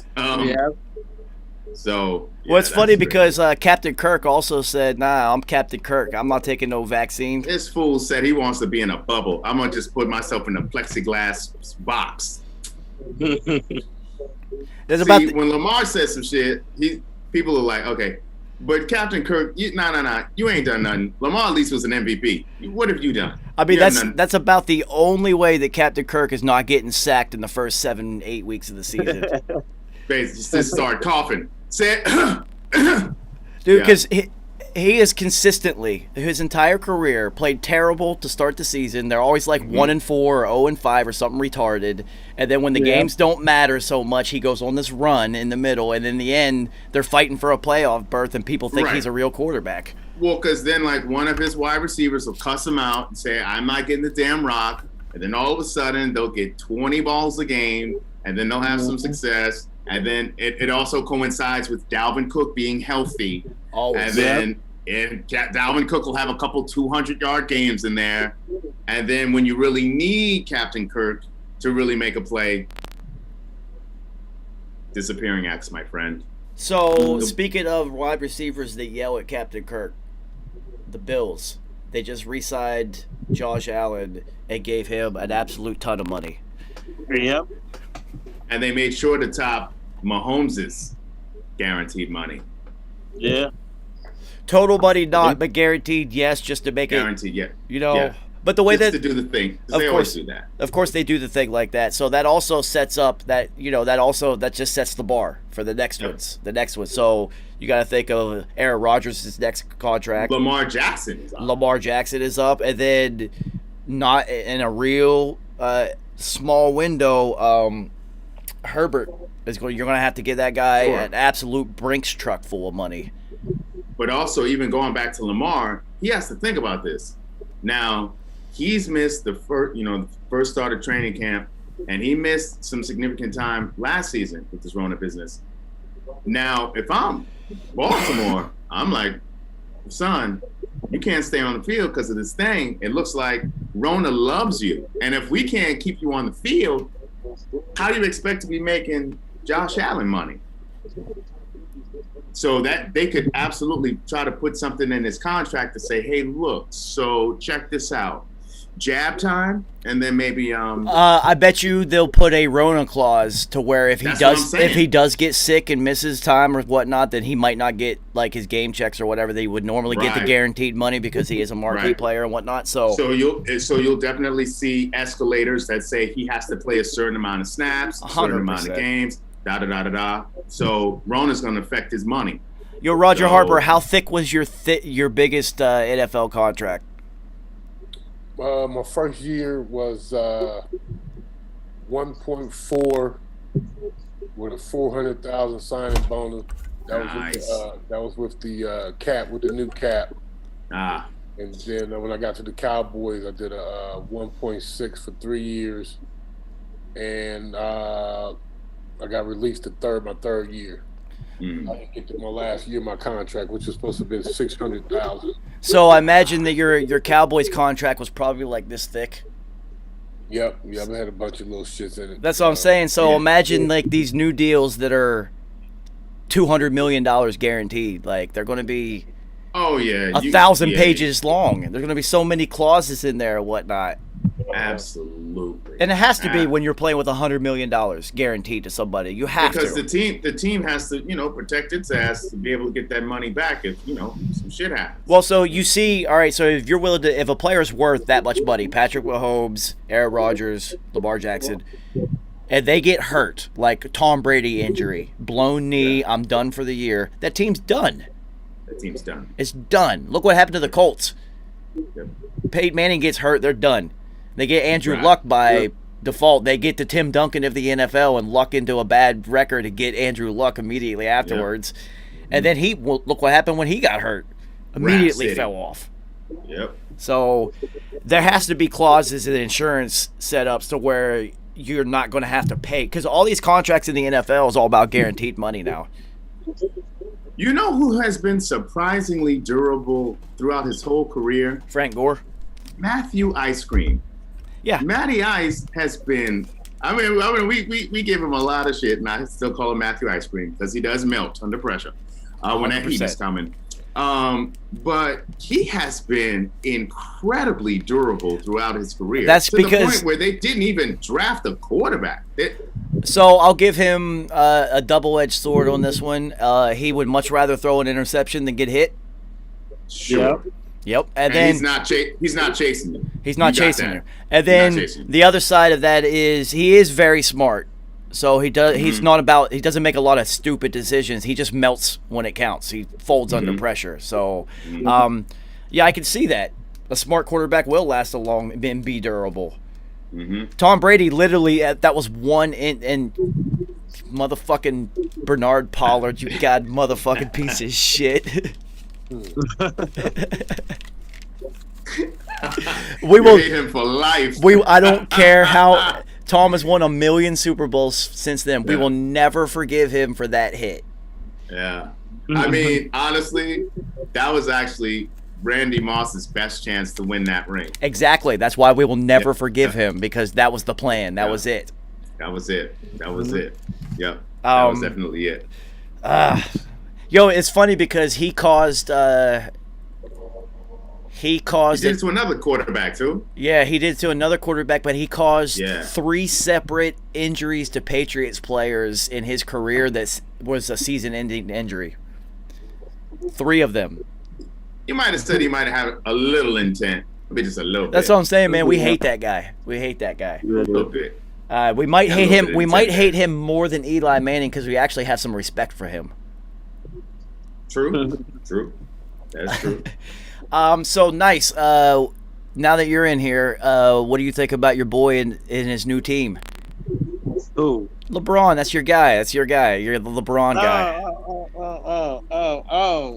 So. Yeah,
well, it's funny
great.
because Captain Kirk also said, "Nah, I'm Captain Kirk. I'm not taking no vaccine."
This fool said he wants to be in a bubble. I'm gonna just put myself in a plexiglass box. When Lamar says some shit, people are like, okay, but Captain Kirk, you ain't done nothing. Lamar at least was an MVP. What have you done?
I mean, that's about the only way that Captain Kirk is not getting sacked in the first 7-8 weeks of the season.
Basically, just start coughing. Say
dude, because he is consistently his entire career played terrible to start the season. They're always like 1-4 or 0-5 or something retarded. And then when the games don't matter so much, he goes on this run in the middle. And in the end, they're fighting for a playoff berth, and people think he's a real quarterback.
Well, because then like one of his wide receivers will cuss him out and say, "I'm not getting the damn rock." And then all of a sudden, they'll get 20 balls a game, and then they'll have some success. And then it also coincides with Dalvin Cook being healthy.
Always.
And then Dalvin Cook will have a couple 200-yard games in there. And then when you really need Captain Kirk to really make a play, disappearing acts, my friend.
So, speaking of wide receivers that yell at Captain Kirk, the Bills, they just re-signed Josh Allen and gave him an absolute ton of money.
Yep.
And they made sure to top Mahomes' guaranteed money.
Yeah.
Total money not, but guaranteed yes, just to make
guaranteed,
it. Yeah. But the way
just
that
to do the thing, they always do that.
Of course, they do the thing like that. So that also sets up that that just sets the bar for the next ones. The next one. So you got to think of Aaron Rodgers' next contract.
Lamar Jackson
is up, and then not in a real small window. Herbert is going. You're going to have to give that guy an absolute Brinks truck full of money.
But also, even going back to Lamar, he has to think about this. Now, he's missed the first start of training camp, and he missed some significant time last season with this Rona business. Now, if I'm Baltimore, I'm like, son, you can't stay on the field because of this thing. It looks like Rona loves you. And if we can't keep you on the field, how do you expect to be making Josh Allen money? So that they could absolutely try to put something in his contract to say, hey, look, so check this out. Jab time, and then maybe
I bet you they'll put a Rona clause to where if he does get sick and misses time or whatnot, then he might not get like his game checks or whatever they would normally get the guaranteed money because he is a marquee player and whatnot. So
you'll definitely see escalators that say he has to play a certain amount of snaps, a certain amount of games. So Rona's going to affect his money.
Yo, Roger Harper, how thick was your biggest NFL contract?
My first year was 1.4 with a 400,000 signing bonus. That was with the cap, with the new cap. And then when I got to the Cowboys, I did a 1.6 for 3 years, and I got released my third year. I didn't get to my last year of my contract, which was supposed to have been 600,000.
So I imagine that your Cowboys contract was probably like this thick.
Yep. I had a bunch of little shits in it.
That's what I'm saying. So imagine like these new deals that are $200 million guaranteed. Like they're going to be 1,000 pages long. There's going to be so many clauses in there and whatnot.
Absolutely.
And it has to be when you're playing with $100 million guaranteed to somebody. You have
because
to.
the team has to, protect its ass to be able to get that money back if, some shit happens.
Well, so you see, all right, so if you're willing to, if a player's worth that much money, Patrick Mahomes, Aaron Rodgers, Lamar Jackson, and they get hurt, like Tom Brady injury, blown knee, I'm done for the year, that team's done.
That team's done.
It's done. Look what happened to the Colts.
Yep.
Peyton Manning gets hurt, they're done. They get Andrew Luck by default. They get the Tim Duncan of the NFL and luck into a bad record to get Andrew Luck immediately afterwards. Yep. And then look what happened when he got hurt. Immediately fell off.
Yep.
So there has to be clauses in insurance setups to where you're not going to have to pay. Because all these contracts in the NFL is all about guaranteed money now.
You know who has been surprisingly durable throughout his whole career?
Frank Gore.
Matthew Ice Cream. Yeah. Matty Ice has been, we give him a lot of shit, and I still call him Matthew Ice Cream because he does melt under pressure when that heat is coming. But he has been incredibly durable throughout his career.
That's
to
because
the point where they didn't even draft a quarterback.
So I'll give him a double-edged sword on this one. He would much rather throw an interception than get hit.
Sure.
Yep. And then
he's not chasing you.
He's not chasing you. And then the other side of that is he is very smart. So he does. He's not about. He doesn't make a lot of stupid decisions. He just melts when it counts. He folds under pressure. So, I can see that. A smart quarterback will last a long and be durable. Tom Brady literally that was one and motherfucking Bernard Pollard. You god motherfucking piece of shit. We will
hate him for life.
I don't care how Tom has won 1 million Super Bowls since then. We will never forgive him for that hit.
Yeah. I mean, honestly, that was actually Randy Moss's best chance to win that ring.
Exactly. That's why we will never forgive him, because that was the plan. That was it.
That was it. Yep. That was definitely it.
Yo, it's funny because he caused
He did it to another quarterback too.
Yeah, he did it to another quarterback, but he caused 3 separate injuries to Patriots players in his career that was a season-ending injury. 3 of them.
You might have said he might have a little intent. Maybe just a little bit.
That's what I'm saying, man. We hate that guy. We hate that guy.
A little bit.
We might hate him. We might hate him more than Eli Manning because we actually have some respect for him.
True. That's true.
So nice. Now that you're in here, what do you think about your boy in his new team?
Who?
LeBron. That's your guy. You're the LeBron guy.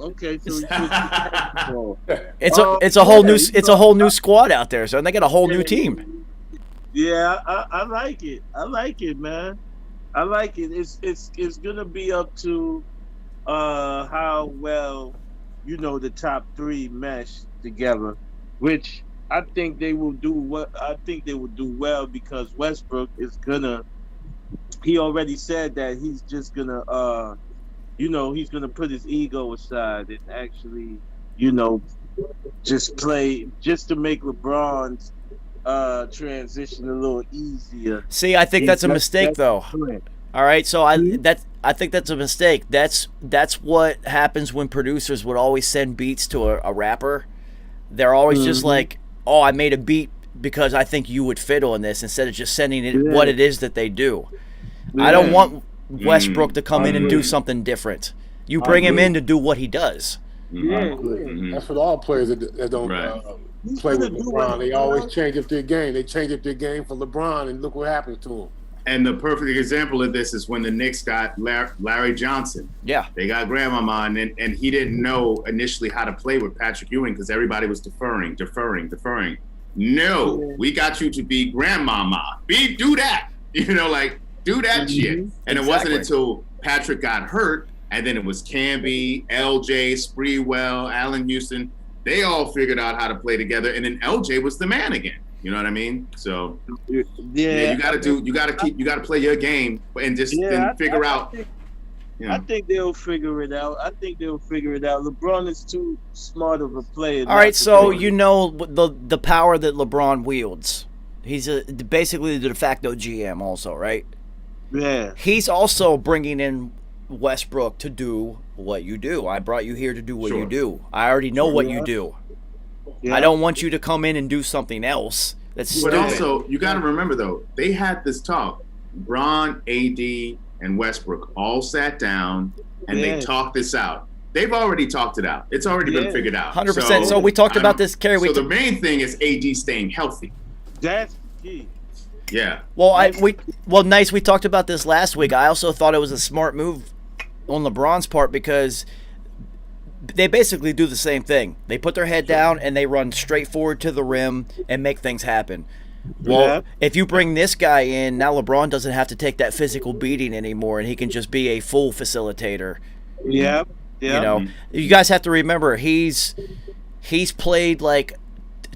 Okay.
So it's a whole new squad out there. So they got a whole new team.
Yeah, I like it. I like it, man. I like it. It's gonna be up to how well the top 3 mesh together, which I think they will do. I think they will do well because Westbrook is gonna. He already said that he's just gonna, he's gonna put his ego aside and actually, just play just to make LeBron's transition a little easier.
See, I think that's a mistake, though. All right, so I think that's a mistake. That's what happens when producers would always send beats to a rapper. They're always just like, "Oh, I made a beat because I think you would fit on this," instead of just sending it what it is that they do. I don't want Westbrook to come in and do something different. You bring him in to do what he does.
That's what all players that don't play with LeBron. They always change up their game. They change up their game for LeBron, and look what happens to him.
And the perfect example of this is when the Knicks got Larry Johnson.
Yeah. They
got Grandmama, and he didn't know initially how to play with Patrick Ewing because everybody was deferring. No, we got you to be Grandmama. Do that. Do that shit. And it wasn't until Patrick got hurt, and then it was Camby, LJ, Spreewell, Allen Houston. They all figured out how to play together, and then LJ was the man again. You know what I mean? So
Yeah,
you gotta play your game and just then figure out.
I think they'll figure it out. LeBron is too smart of a player.
All right, so you know the power that LeBron wields. He's basically the de facto GM, also, right?
Yeah.
He's also bringing in Westbrook to do what you do. I brought you here to do what you do. I already know what you do. Yeah. I don't want you to come in and do something else. That's stupid.
But also, you got to remember though, they had this talk. Bron, AD, and Westbrook all sat down and they talked this out. They've already talked it out. It's already been figured out.
100%. So we talked about this, Kerry.
So the main thing is AD staying healthy.
That's key.
Yeah.
Well, nice. We talked about this last week. I also thought it was a smart move on LeBron's part because they basically do the same thing. They put their head down and they run straight forward to the rim and make things happen. Well, if you bring this guy in, now LeBron doesn't have to take that physical beating anymore, and he can just be a full facilitator.
Yeah.
You know, you guys have to remember he's played like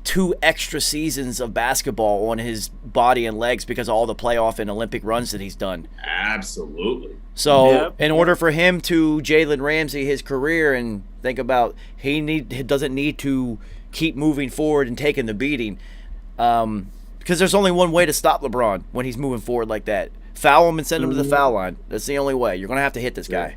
2 extra seasons of basketball on his body and legs because of all the playoff and Olympic runs that he's done.
Absolutely.
So in order for him to Jalen Ramsey his career and think about he doesn't need to keep moving forward and taking the beating. Because there's only one way to stop LeBron when he's moving forward like that. Foul him and send him to the foul line. That's the only way. You're going to have to hit this guy.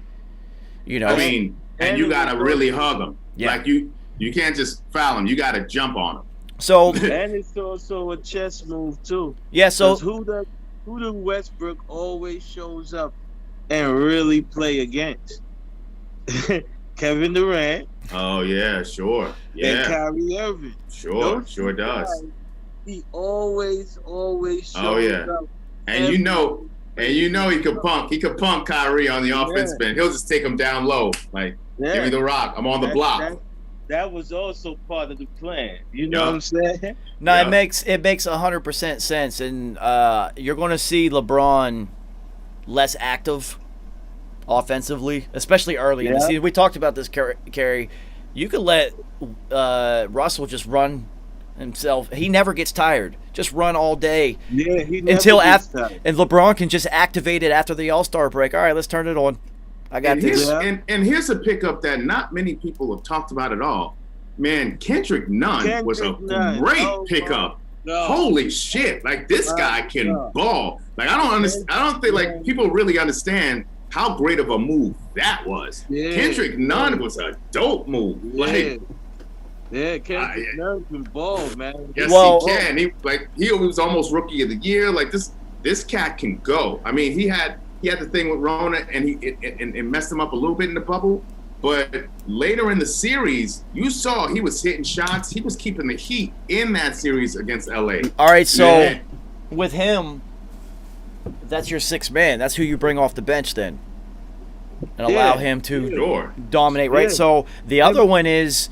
You know.
I mean, and you got to really hug him. Yeah. Like you can't just foul him. You got to jump on him.
So
and it's also a chess move too.
Yeah, so
who the Westbrook always shows up and really play against? Kevin Durant.
Oh yeah, sure. Yeah.
And Kyrie Irving.
Sure does.
He always shows up.
And you know he could punk Kyrie on the offense end. He'll just take him down low. Like, give me the rock. I'm on the block.
That was also part of the plan. You know what I'm saying?
No, it makes 100% sense, and you're going to see LeBron less active offensively, especially early in the season. We talked about this, Kerry. You could let Russell just run himself. He never gets tired. Just run all day.
Yeah, he never
until
gets tired.
And LeBron can just activate it after the All-Star break. All right, let's turn it on. I got this.
And here's a pickup that not many people have talked about at all. Man, Kendrick Nunn was a great pickup. Holy shit! Like this guy can ball. Like I don't understand. I don't think like people really understand how great of a move that was. Kendrick Nunn was a dope move.
Kendrick Nunn can ball, man.
Yes, he can. He was almost rookie of the year. Like this cat can go. I mean, he had the thing with Rona, and it messed him up a little bit in the bubble. But later in the series, you saw he was hitting shots. He was keeping the heat in that series against LA.
All right, so with him, that's your 6th man. That's who you bring off the bench then, and allow him to dominate. Right. So the other one is,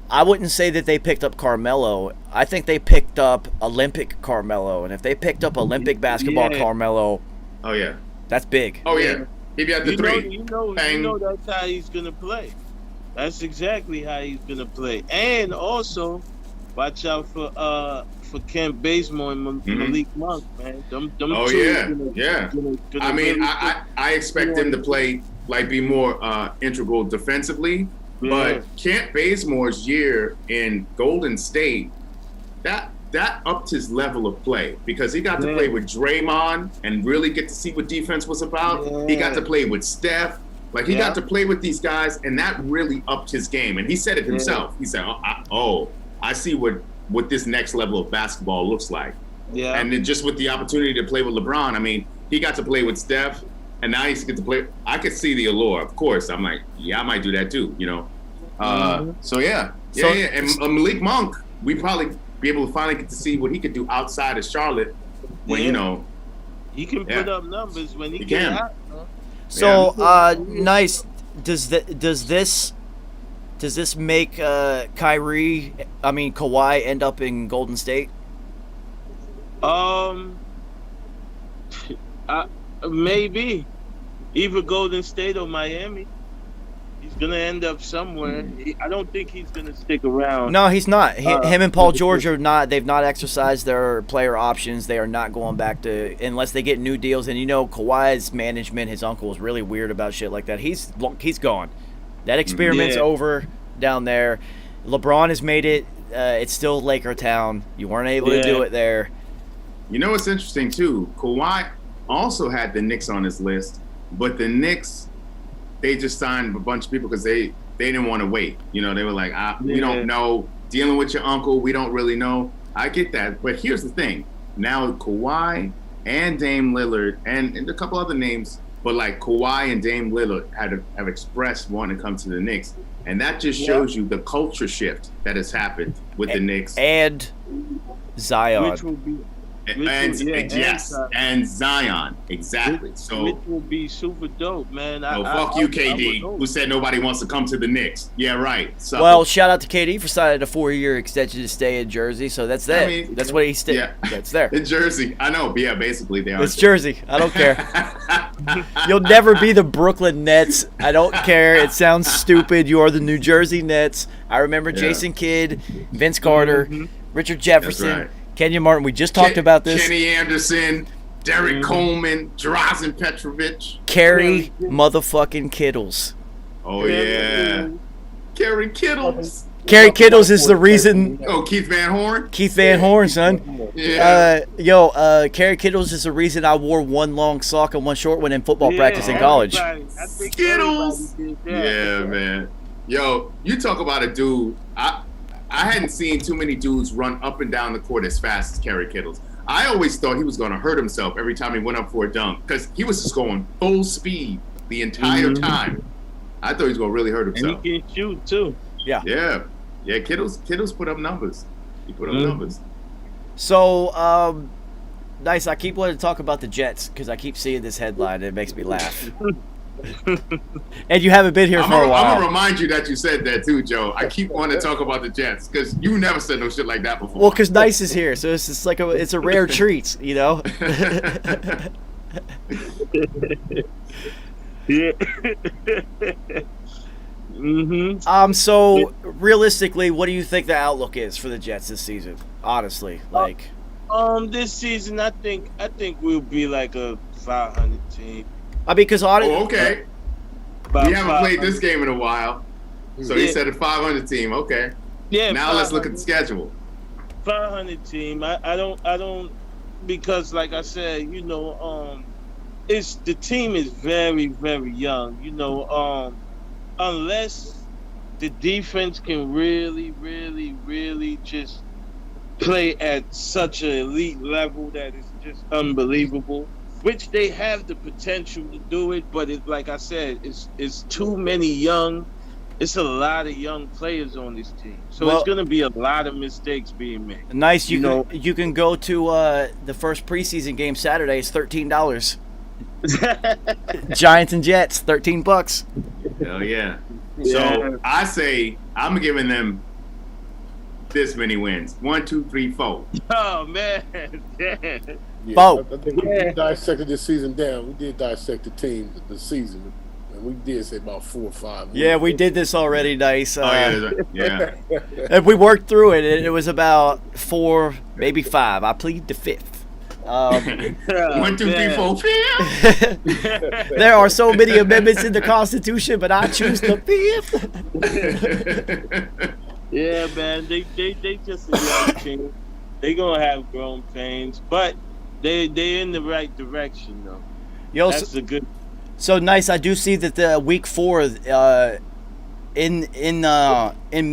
I wouldn't say that they picked up Carmelo. I think they picked up Olympic Carmelo, and if they picked up Olympic basketball Carmelo, that's big.
Oh yeah, he'd be at the 3.
You know that's how he's gonna play. That's exactly how he's gonna play. And also, watch out for Kent Bazemore and Malik Monk, man. Them two
I mean, I expect him to play be more integral defensively. But Kent Bazemore's year in Golden State, that upped his level of play because he got to play with Draymond and really get to see what defense was about. He got to play with Steph. Like, he got to play with these guys, and that really upped his game. And he said it himself. He said, I see what this next level of basketball looks like. Yeah. And then just with the opportunity to play with LeBron, I mean, he got to play with Steph, and now he's get to play. I could see the allure, of course. I'm like, I might do that too, you know. And Malik Monk, we probably be able to finally get to see what he could do outside of Charlotte. When you know,
he can put up numbers when he gets out.
So nice. Does this make Kawhi end up in Golden State?
Maybe either Golden State or Miami. He's gonna end up somewhere. I don't think he's gonna stick around.
No, he's not. Him and Paul George are not. They've not exercised their player options. They are not going back to unless they get new deals. And Kawhi's management, his uncle, is really weird about shit like that. He's gone. That experiment's over down there. LeBron has made it. It's still Laker town. You weren't able to do it there.
You know what's interesting too? Kawhi also had the Knicks on his list, but the Knicks, they just signed a bunch of people because they didn't want to wait. They were like, we don't know. Dealing with your uncle, we don't really know. I get that, but here's the thing. Now Kawhi and Dame Lillard and a couple other names, but like Kawhi and Dame Lillard have expressed wanting to come to the Knicks, and that just shows you the culture shift that has happened with the Knicks
and Zion.
Which will be.
And Zion, exactly. So
which will be super dope, man.
Fuck you, KD, who said nobody wants to come to the Knicks. Yeah, right. So,
well, shout out to KD for signing a 4-year extension to stay in Jersey. So that's that. That's what he stayed. Yeah. That's there.
In Jersey, I know. But yeah, basically they are.
It's Jersey. I don't care. You'll never be the Brooklyn Nets. I don't care. It sounds stupid. You are the New Jersey Nets. I remember Jason Kidd, Vince Carter, Richard Jefferson. Kenya Martin, we just talked about this.
Kenny Anderson, Derek Coleman, Drazen Petrovic.
Kerry motherfucking Kittles.
Oh, yeah. Kerry Kittles.
Kerry Kittles is the reason.
Oh, Keith Van Horn?
Keith Van Horn, son.
Yeah.
Kerry Kittles is the reason I wore one long sock and one short one in football practice in college.
Skittles. Yeah, man. Yo, you talk about a dude. I hadn't seen too many dudes run up and down the court as fast as Kerry Kittles. I always thought he was going to hurt himself every time he went up for a dunk because he was just going full speed the entire time. I thought he was going to really hurt himself.
And he can shoot, too.
Yeah. Kittles put up numbers. He put up numbers.
So, nice. I keep wanting to talk about the Jets because I keep seeing this headline and it makes me laugh. And you haven't been here for a while.
I'm gonna remind you that you said that too, Joe. I keep wanting to talk about the Jets because you never said no shit like that before.
Well, because Nice is here, so it's just like it's a rare treat,
Yeah.
So realistically, what do you think the outlook is for the Jets this season? Honestly, like.
This season, I think we'll be like a 500 team.
I mean, because
okay. We haven't played this game in a while, so you said a 500 team. Okay.
Yeah.
Now let's look at the schedule.
500 team. I don't because like I said, it's the team is very, very young. Unless the defense can really, really, really just play at such an elite level that is just unbelievable. Which they have the potential to do it, but like I said, it's too many young. It's a lot of young players on this team, so it's going to be a lot of mistakes being made.
Nice, you can go to the first preseason game Saturday. It's $13. Giants and Jets, $13.
Hell yeah! So I say I'm giving them this many wins: 1, 2, 3, 4.
Oh man!
I think we dissected this season down. We did dissect the team, the season, and we did say about 4 or 5.
Yeah, we did this already, Nice.
Yeah.
And we worked through it, and it was about 4, maybe 5. I plead the 5th.
1, 2, 3, 4, 5.
There are so many amendments in the Constitution, but I choose the 5th.
Yeah, man, they just a young team. They gonna have growing pains, but they in the right direction though. That's a good.
So Nice. I do see that the week 4 in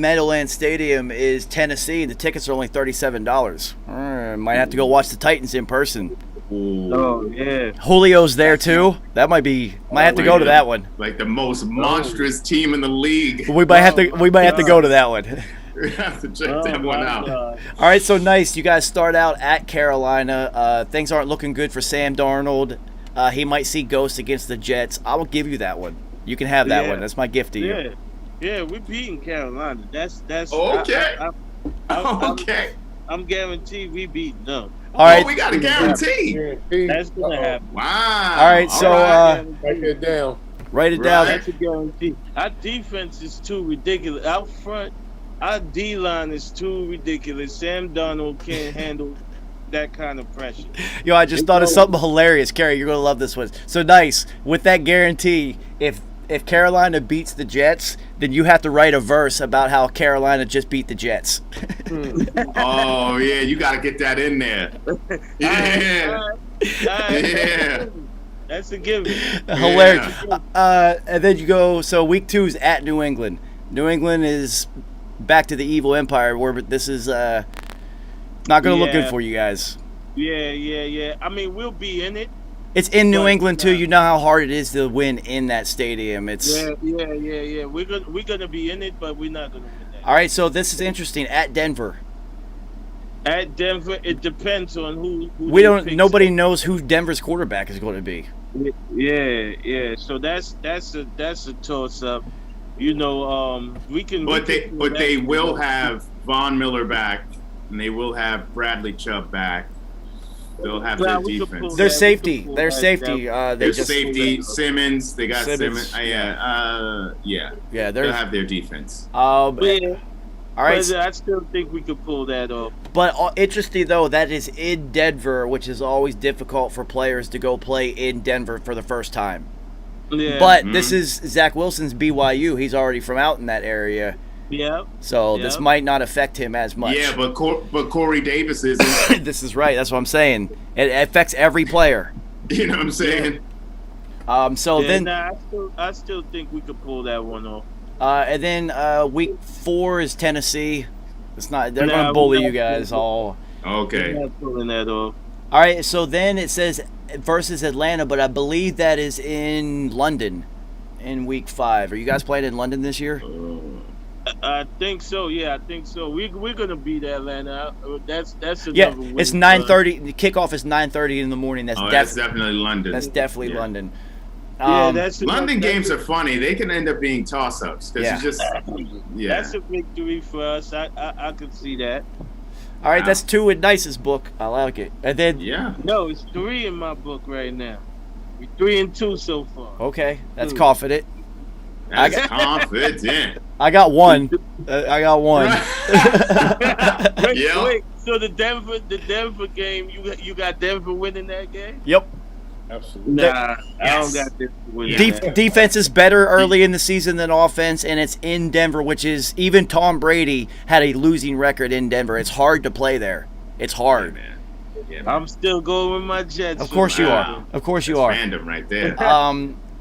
Meadowlands Stadium is Tennessee. The tickets are only $37. Might have to go watch the Titans in person.
Ooh.
Oh yeah.
Julio's there too. That might have to go to that one.
Like the most monstrous team in the league.
We might have to go to that one.
We have to check that one out.
All right, so Nice. You guys start out at Carolina. Things aren't looking good for Sam Darnold. He might see ghosts against the Jets. I will give you that one. You can have that one. That's my gift to you.
Yeah, we're beating Carolina. That's
okay.
Okay. I'm guaranteed we beat them.
All right.
We got a guarantee.
That's gonna happen.
Wow.
All right, so
write that down.
Write it
Right.
down.
That's a guarantee. Our defense is too ridiculous. Out front, our D line is too ridiculous. Sam Darnold can't handle that kind of pressure.
Yo, I just thought of something hilarious. Carrie, you're going to love this one. So nice. With that guarantee, if Carolina beats the Jets, then you have to write a verse about how Carolina just beat the Jets.
Oh yeah, you got to get that in there. Yeah.
All right.
Yeah.
That's a given.
Hilarious. And then you go, so week 2 is at New England. New England is back to the evil empire, where this is not going to look good for you guys.
Yeah. I mean, we'll be in it.
It's in New
But,
England too. You know how hard it is to win in that stadium. It's
Yeah. We're gonna be in it, but we're not gonna win that.
all right. So this is interesting. At Denver,
At Denver, it depends on who
we
they
don't.
pick.
Nobody knows who Denver's quarterback is going to be.
Yeah. So that's a toss up. You know, we can.
But
we can
they will have Von Miller back, and they will have Bradley Chubb back. They'll have their
we could
defense.
pull
Their
that-
safety.
we could pull
Their
that
safety.
down.
They
Their
just
safety, Simmons. They got
Simmons.
Simmons. Yeah.
yeah.
They'll
They're
have their defense.
Yeah,
all right.
but I still think we could pull that off.
But interesting though, that is in Denver, which is always difficult for players to go play in Denver for the first time.
Yeah.
But this is Zach Wilson's BYU. He's already from out in that area,
yeah.
so this
Yep.
might not affect him as much.
Yeah, but Corey Davis isn't.
This is right. That's what I'm saying. It affects every player.
You know what I'm saying?
So
Yeah,
then,
I still think we could pull that one off.
and then week 4 is Tennessee. It's not. They're
Nah,
going to
we're
bully
not
you guys
gonna-
all.
We're
Okay.
not pulling that off.
All right. So then it says versus Atlanta, but I believe that is in London in week 5. Are you guys playing in London this year?
I think so. Yeah, I think so. We're gonna beat Atlanta. That's
Yeah,
another win
it's
for us.
9:30. The kickoff is 9:30 in the morning. That's
That's definitely London.
That's definitely
Yeah.
London.
Yeah, that's
London games are funny. They can end up being toss-ups because
Yeah.
it's just
That's a victory for us. I could see that.
All right.
Wow.
That's 2 in Nice's book. I like it. And then
yeah.
No, it's 3 in my book right now. We're 3-2 so far.
okay, that's confident.
That's
I
confident.
I got one. I got one.
Yeah.
Wait. So the Denver game, you got Denver winning that game?
Yep.
Absolutely.
Nah, I
Yes.
don't got Denver winning.
Def-
that.
Defense is better early in the season than offense, and it's in Denver, which is even Tom Brady had a losing record in Denver. It's hard to play there. It's hard.
man. Yeah, man.
I'm still going with my Jets.
Of course you
Wow.
are. Of course you
That's
are.
random right there.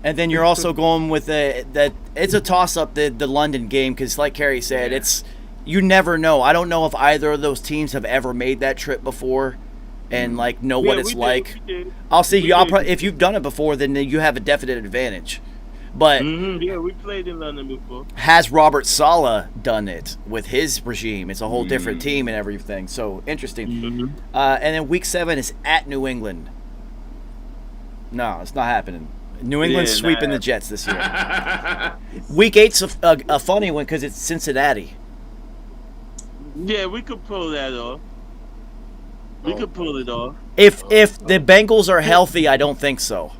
And then you're also going with that it's a toss-up, the London game, because like Kerry said,
Yeah.
it's you never know. I don't know if either of those teams have ever made that trip before and like know what
Yeah,
it's
we did,
like.
we did.
I'll see
We
you.
did.
If you've done it before, then you have a definite advantage. But
Yeah, we played in London before.
has Robert Saleh done it with his regime? It's a whole different team and everything. So interesting. And then week 7 is at New England. No, it's not happening. New England's
Yeah,
sweeping
nah.
the Jets this year. Week 8's a funny one because it's Cincinnati.
Yeah, we could pull that off. We could pull it off.
If the Bengals are healthy, I don't think so.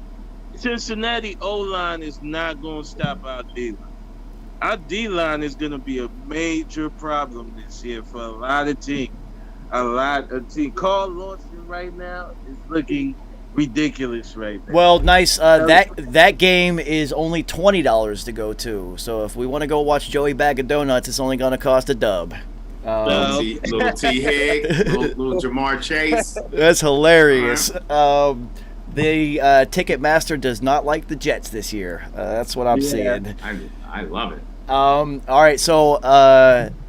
Cincinnati O-line is not going to stop our D-line. Our D-line is going to be a major problem this year for a lot of teams. Carl Lawson right now is looking ridiculous right now.
Well, nice. That game is only $20 to go to. So if we want to go watch Joey Bag of Donuts, it's only going to cost a dub.
Little T. Hig, little Jamar Chase.
That's hilarious. The Ticketmaster does not like the Jets this year. That's what I'm seeing.
I love it.
All right, so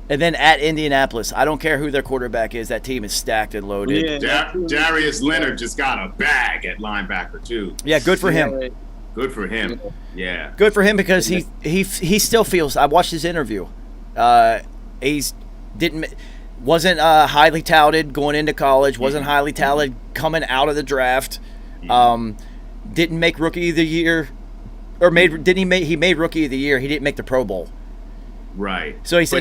and then at Indianapolis, I don't care who their quarterback is. That team is stacked and loaded.
Yeah.
Darius Leonard just got a bag at linebacker too.
Yeah, good for him.
Good for him. Yeah.
Good for him because he still feels. I watched his interview. Wasn't highly touted going into college. Wasn't highly touted coming out of the draft. Didn't make rookie of the year, or he made rookie of the year. He didn't make the Pro Bowl.
Right.
So he said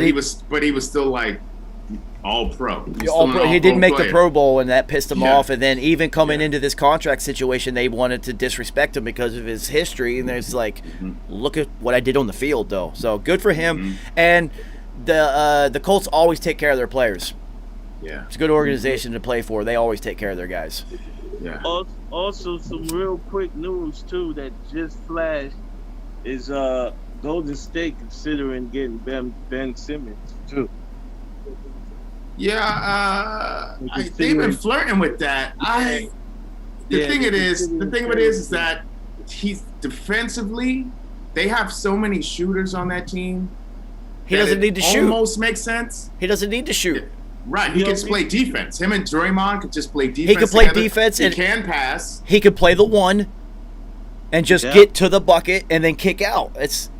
but he was still like All pro. He's
All
still
pro.
an
He didn't make
player.
the Pro Bowl, and that pissed him
Yeah.
off. And then even coming
Yeah.
into this contract situation, they wanted to disrespect him because of his history. And there's like, look at what I did on the field, though. So good for him. And the Colts always take care of their players.
Yeah.
It's a good organization to play for. They always take care of their guys.
Yeah.
Also, some real quick news too that just flashed is Golden State considering getting Ben Simmons too.
Yeah, they've been flirting with that. The thing of it is that he's defensively, they have so many shooters on that team.
He doesn't need to shoot.
Almost makes sense.
He doesn't need to shoot.
Right, he can play defense. Him and Draymond could just play defense.
He can play
together.
defense
He
and
can pass.
He could play the one and just get to the bucket and then kick out.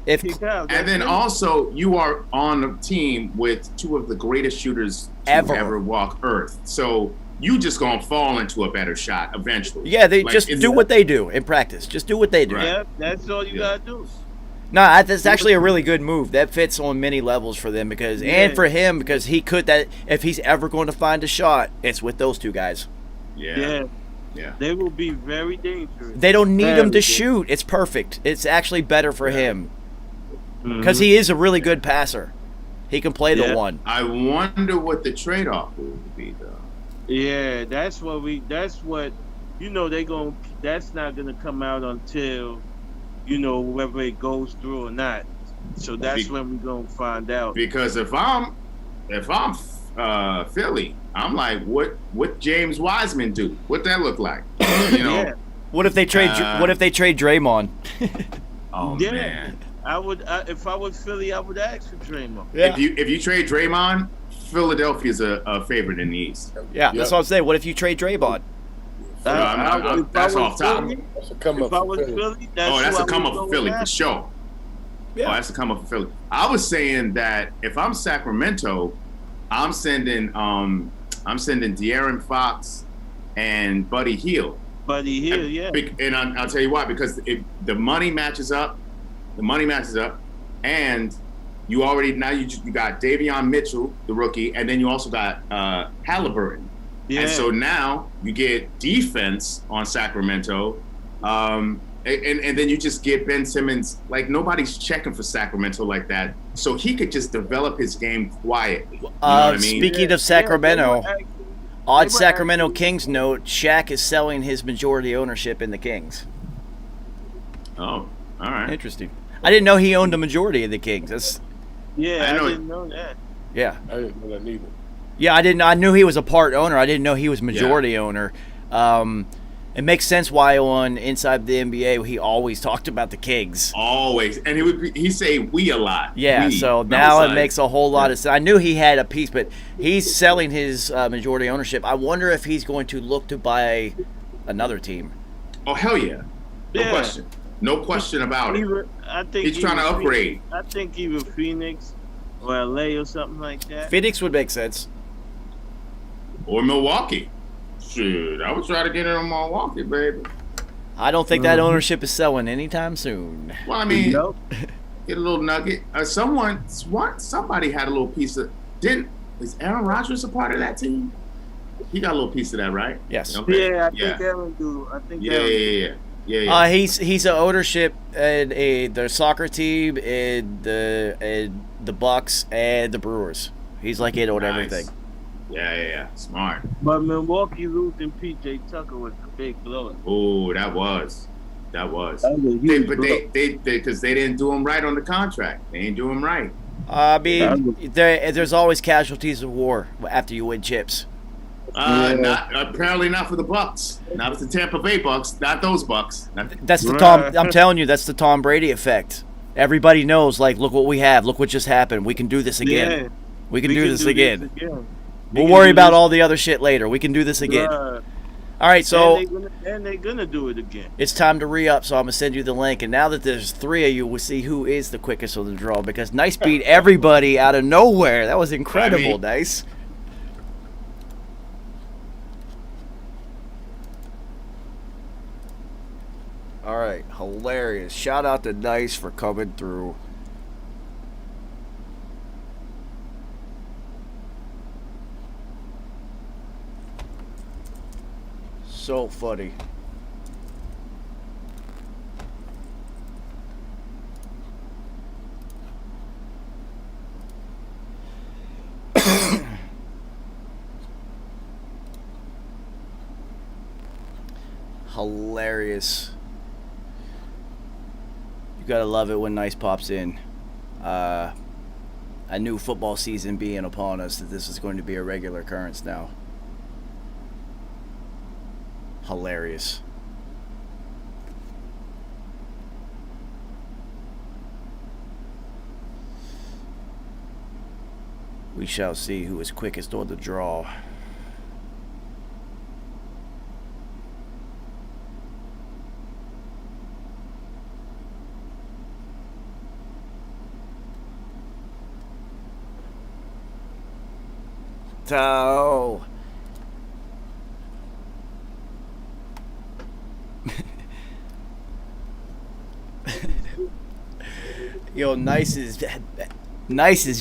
And then also, you are on a team with two of the greatest shooters to ever walk Earth. So you just gonna fall into a better shot eventually.
Yeah, they just do what they do in practice. Just do what they do.
Right.
Yeah, that's all you gotta do.
No, that's actually a really good move. That fits on many levels for them and for him because he could that if he's ever going to find a shot, it's with those two guys.
Yeah.
They will be very dangerous.
They don't need him to shoot. It's perfect. It's actually better for him because he is a really good passer. He can play the one.
I wonder what the trade-off would be, though.
Yeah, that's what that's not gonna come out until whether it goes through or not. So that's when we're gonna find out.
Because if I'm Philly, I'm like, what James Wiseman do? What that look like?
What if they trade? What if they trade Draymond?
Oh man,
I would. If I was Philly, I would ask for Draymond.
Yeah.
If you trade Draymond, Philadelphia's a favorite in the East.
Yeah, that's what I'm saying. What if you trade Draymond?
That's off top.
That's a come up for Philly.
That's a come up for Philly for sure.
Yeah.
That's a come up for Philly. I was saying that if I'm Sacramento, I'm sending De'Aaron Fox and Buddy Hield. And I'll tell you why, because the money matches up. And you got Davion Mitchell, the rookie, and then you also got Halliburton. Yeah. And so now you get defense on Sacramento, and then you just get Ben Simmons. Like, nobody's checking for Sacramento like that, so he could just develop his game quietly. You know what I mean?
Speaking of Sacramento, odd Sacramento Kings note: Shaq is selling his majority ownership in the Kings.
Oh, all right.
Interesting. I didn't know he owned a majority of the Kings.
I didn't know that.
Yeah,
I didn't know that neither.
Yeah, I didn't. I knew he was a part owner. I didn't know he was majority owner. It makes sense why on Inside the NBA he always talked about the Kings.
Always, and he say we a lot.
Yeah, so now it makes a whole lot of sense. I knew he had a piece, but he's selling his majority ownership. I wonder if he's going to look to buy another team.
Oh hell yeah! No question about it.
I think
he's trying to upgrade.
I think either Phoenix or LA or something like that.
Phoenix would make sense.
Or Milwaukee. Shit, I would try to get in on Milwaukee, baby.
I don't think that ownership is selling anytime soon.
Well, I mean, get a little nugget. Somebody had a little piece of. Is Aaron Rodgers a part of that team? He got a little piece of that, right?
Yes.
Okay. Yeah, I think Aaron do.
Yeah.
He's an ownership in the soccer team, in the Bucks, and the Brewers. He's like in on everything.
Yeah. Smart.
But Milwaukee losing PJ Tucker was a big blow.
Oh, that was. Because they didn't do him right on the contract. They ain't do him right.
I mean, there's always casualties of war after you win chips.
Apparently not for the Bucks. Not for the Tampa Bay Bucks. Not those Bucks.
That's the Tom. I'm telling you, that's the Tom Brady effect. Everybody knows, like, look what we have. Look what just happened. We can do this again.
Yeah.
We can do this again. We'll worry about all the other shit later. We can do this again. All right, so
they're gonna do it again.
It's time to re-up, so I'm gonna send you the link. And now that there's three of you, we'll see who is the quickest on the draw. Because Nice beat everybody out of nowhere. That was incredible, Nice. All right, hilarious. Shout out to Nice for coming through. So funny. Hilarious. You gotta love it when Nice pops in. A new football season being upon us, that this is going to be a regular occurrence now. Hilarious. We shall see who is quickest on the draw. So, yo, Nice is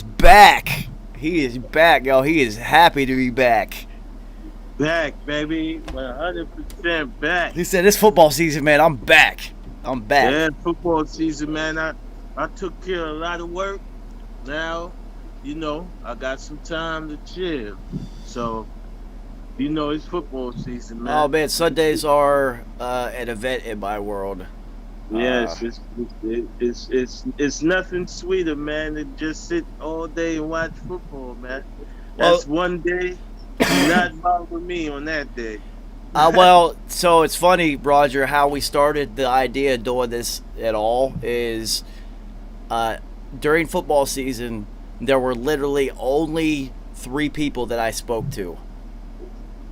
back. He is back, yo. He is happy to be back.
Back, baby, 100% back.
He said, "This football season, man, I'm back. I'm back."
Yeah, football season, man. I took care of a lot of work. Now, I got some time to chill. So, it's football season, man.
Oh man, Sundays are an event in my world.
Yes, it's nothing sweeter, man, than just sit all day and watch football, man. That's one day. Do not bother me on that day.
Well, so it's funny, Roger, how we started the idea of doing this at all is during football season, there were literally only 3 people that I spoke to.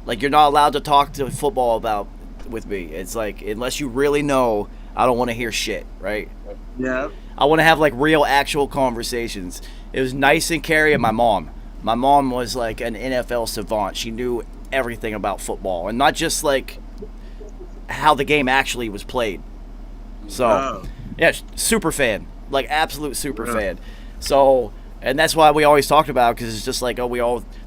Like, you're not allowed to talk to football with me. It's like, unless you really know, I don't want to hear shit, right?
Yeah.
I want to have like real, actual conversations. It was Nice and Carrie and my mom. My mom was like an NFL savant. She knew everything about football, and not just like how the game actually was played. So, yeah, super fan, like absolute super fan. So, and that's why we always talked about, because it's just like,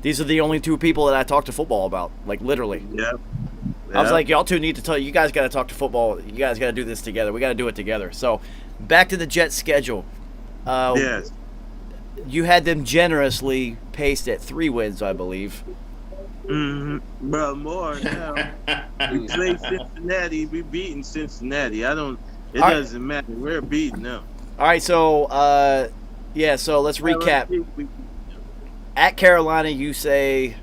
these are the only 2 people that I talk to football about, like literally.
Yeah.
I was like, y'all 2 need to tell you guys got to talk to football. You guys got to do this together. We got to do it together. So, back to the Jets schedule.
Yes.
You had them generously paced at 3 wins, I believe.
Mm-hmm. Bro, more now. We play Cincinnati. We beating Cincinnati. It doesn't matter. We're beating them.
All right, so so let's recap. At Carolina, you say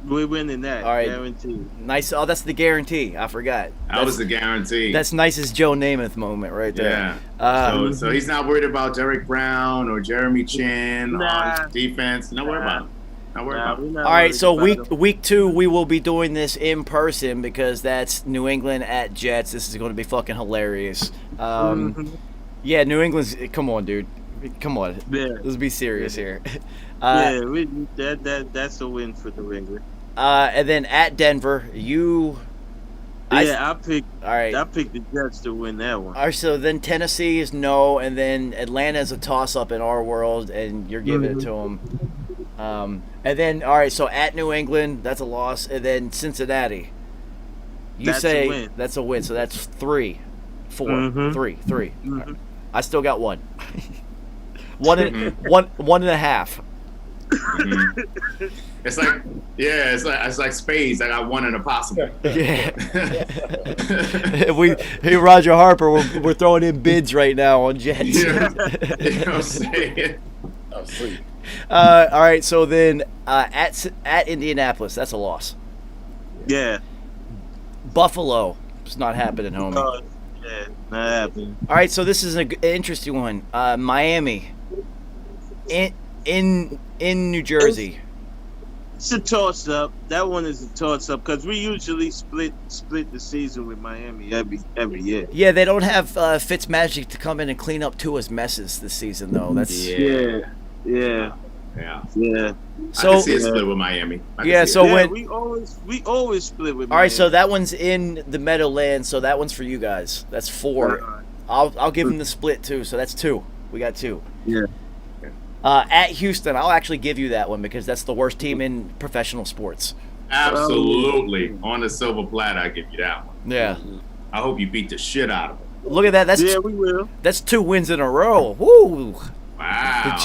we're winning that.
All right.
Guaranteed.
Nice. Oh, that's the guarantee. I forgot.
That was the guarantee.
That's Nice's Joe Namath moment right there.
Yeah. So he's not worried about Derek Brown or Jeremy Chin on defense. Not worried about him. Not worried about him.
All right, so week 2, we will be doing this in person because that's New England at Jets. This is going to be fucking hilarious. Yeah, New England's. Come on, dude. Come on.
Yeah.
Let's be serious here.
That's a win for New England.
And then at Denver,
I picked.
All right.
I picked the Jets to win that one.
All right, so then Tennessee is no, and then Atlanta is a toss-up in our world, and you're giving it to them. And then, all right, so at New England, that's a loss, and then Cincinnati. That's a win. That's a win, so that's 3, 4, 3. Right. I still got 1. one and a half.
It's like spades. I got 1 in a possible.
Yeah. Hey, Roger Harper, we're throwing in bids right now on Jets.
You know what I'm saying?
I'm sweet.
All right, so then at Indianapolis, that's a loss.
Yeah.
Buffalo, it's not happening, homie.
Yeah, not happening.
All right, so this is an interesting one. Miami, in New Jersey.
It's a toss-up. That one is a toss-up because we usually split the season with Miami every year.
Yeah, they don't have Fitzmagic to come in and clean up Tua's messes this season, though. That's
Yeah.
So I can see a split with Miami.
We always split with Miami.
All right, so that one's in the Meadowlands, so that one's for you guys. That's 4. I'll give them the split too, so that's 2. We got 2.
Yeah.
At Houston, I'll actually give you that one because that's the worst team in professional sports.
Absolutely. On the silver platter, I give you that one.
Yeah.
I hope you beat the shit out of them.
Look at that.
we will.
That's 2 wins in a row. Woo!
Wow.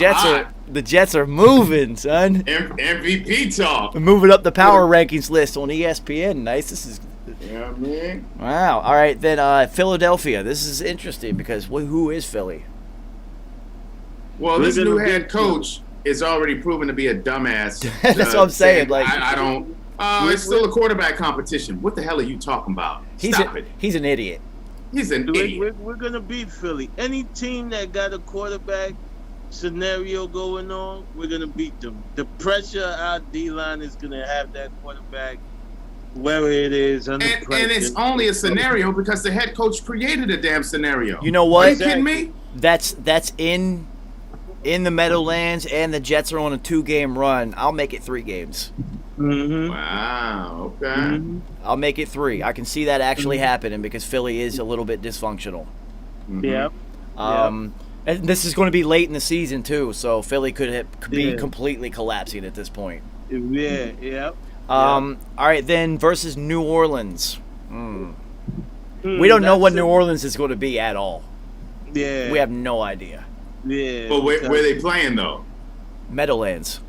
The Jets are moving, son.
MVP talk.
Moving up the power rankings list on ESPN. Nice. This is.
Yeah, man.
Wow. All right, then Philadelphia. This is interesting because who is Philly?
Well, this new head coach is already proven to be a dumbass.
That's what I'm saying. Like,
I don't. It's still a quarterback competition. What the hell are you talking about? Stop it.
He's an idiot.
He's an idiot.
We're gonna beat Philly. Any team that got a quarterback scenario going on, we're gonna beat them. The pressure our D-line is gonna have that quarterback, wherever it is, under pressure.
And it's only a scenario because the head coach created a damn scenario.
You know what?
Are you kidding me?
That's in the Meadowlands, and the Jets are on a 2-game run. I'll make it 3 games.
Mm-hmm.
Wow. Okay.
Mm-hmm.
I'll make it 3. I can see that actually happening because Philly is a little bit dysfunctional.
Mm-hmm.
Yeah.
And this is going to be late in the season too, so Philly could be completely collapsing at this point.
Yeah. Yep.
All right, then versus New Orleans. We don't know what New Orleans is going to be at all.
Yeah.
We have no idea.
Yeah.
But where are they playing though?
Meadowlands.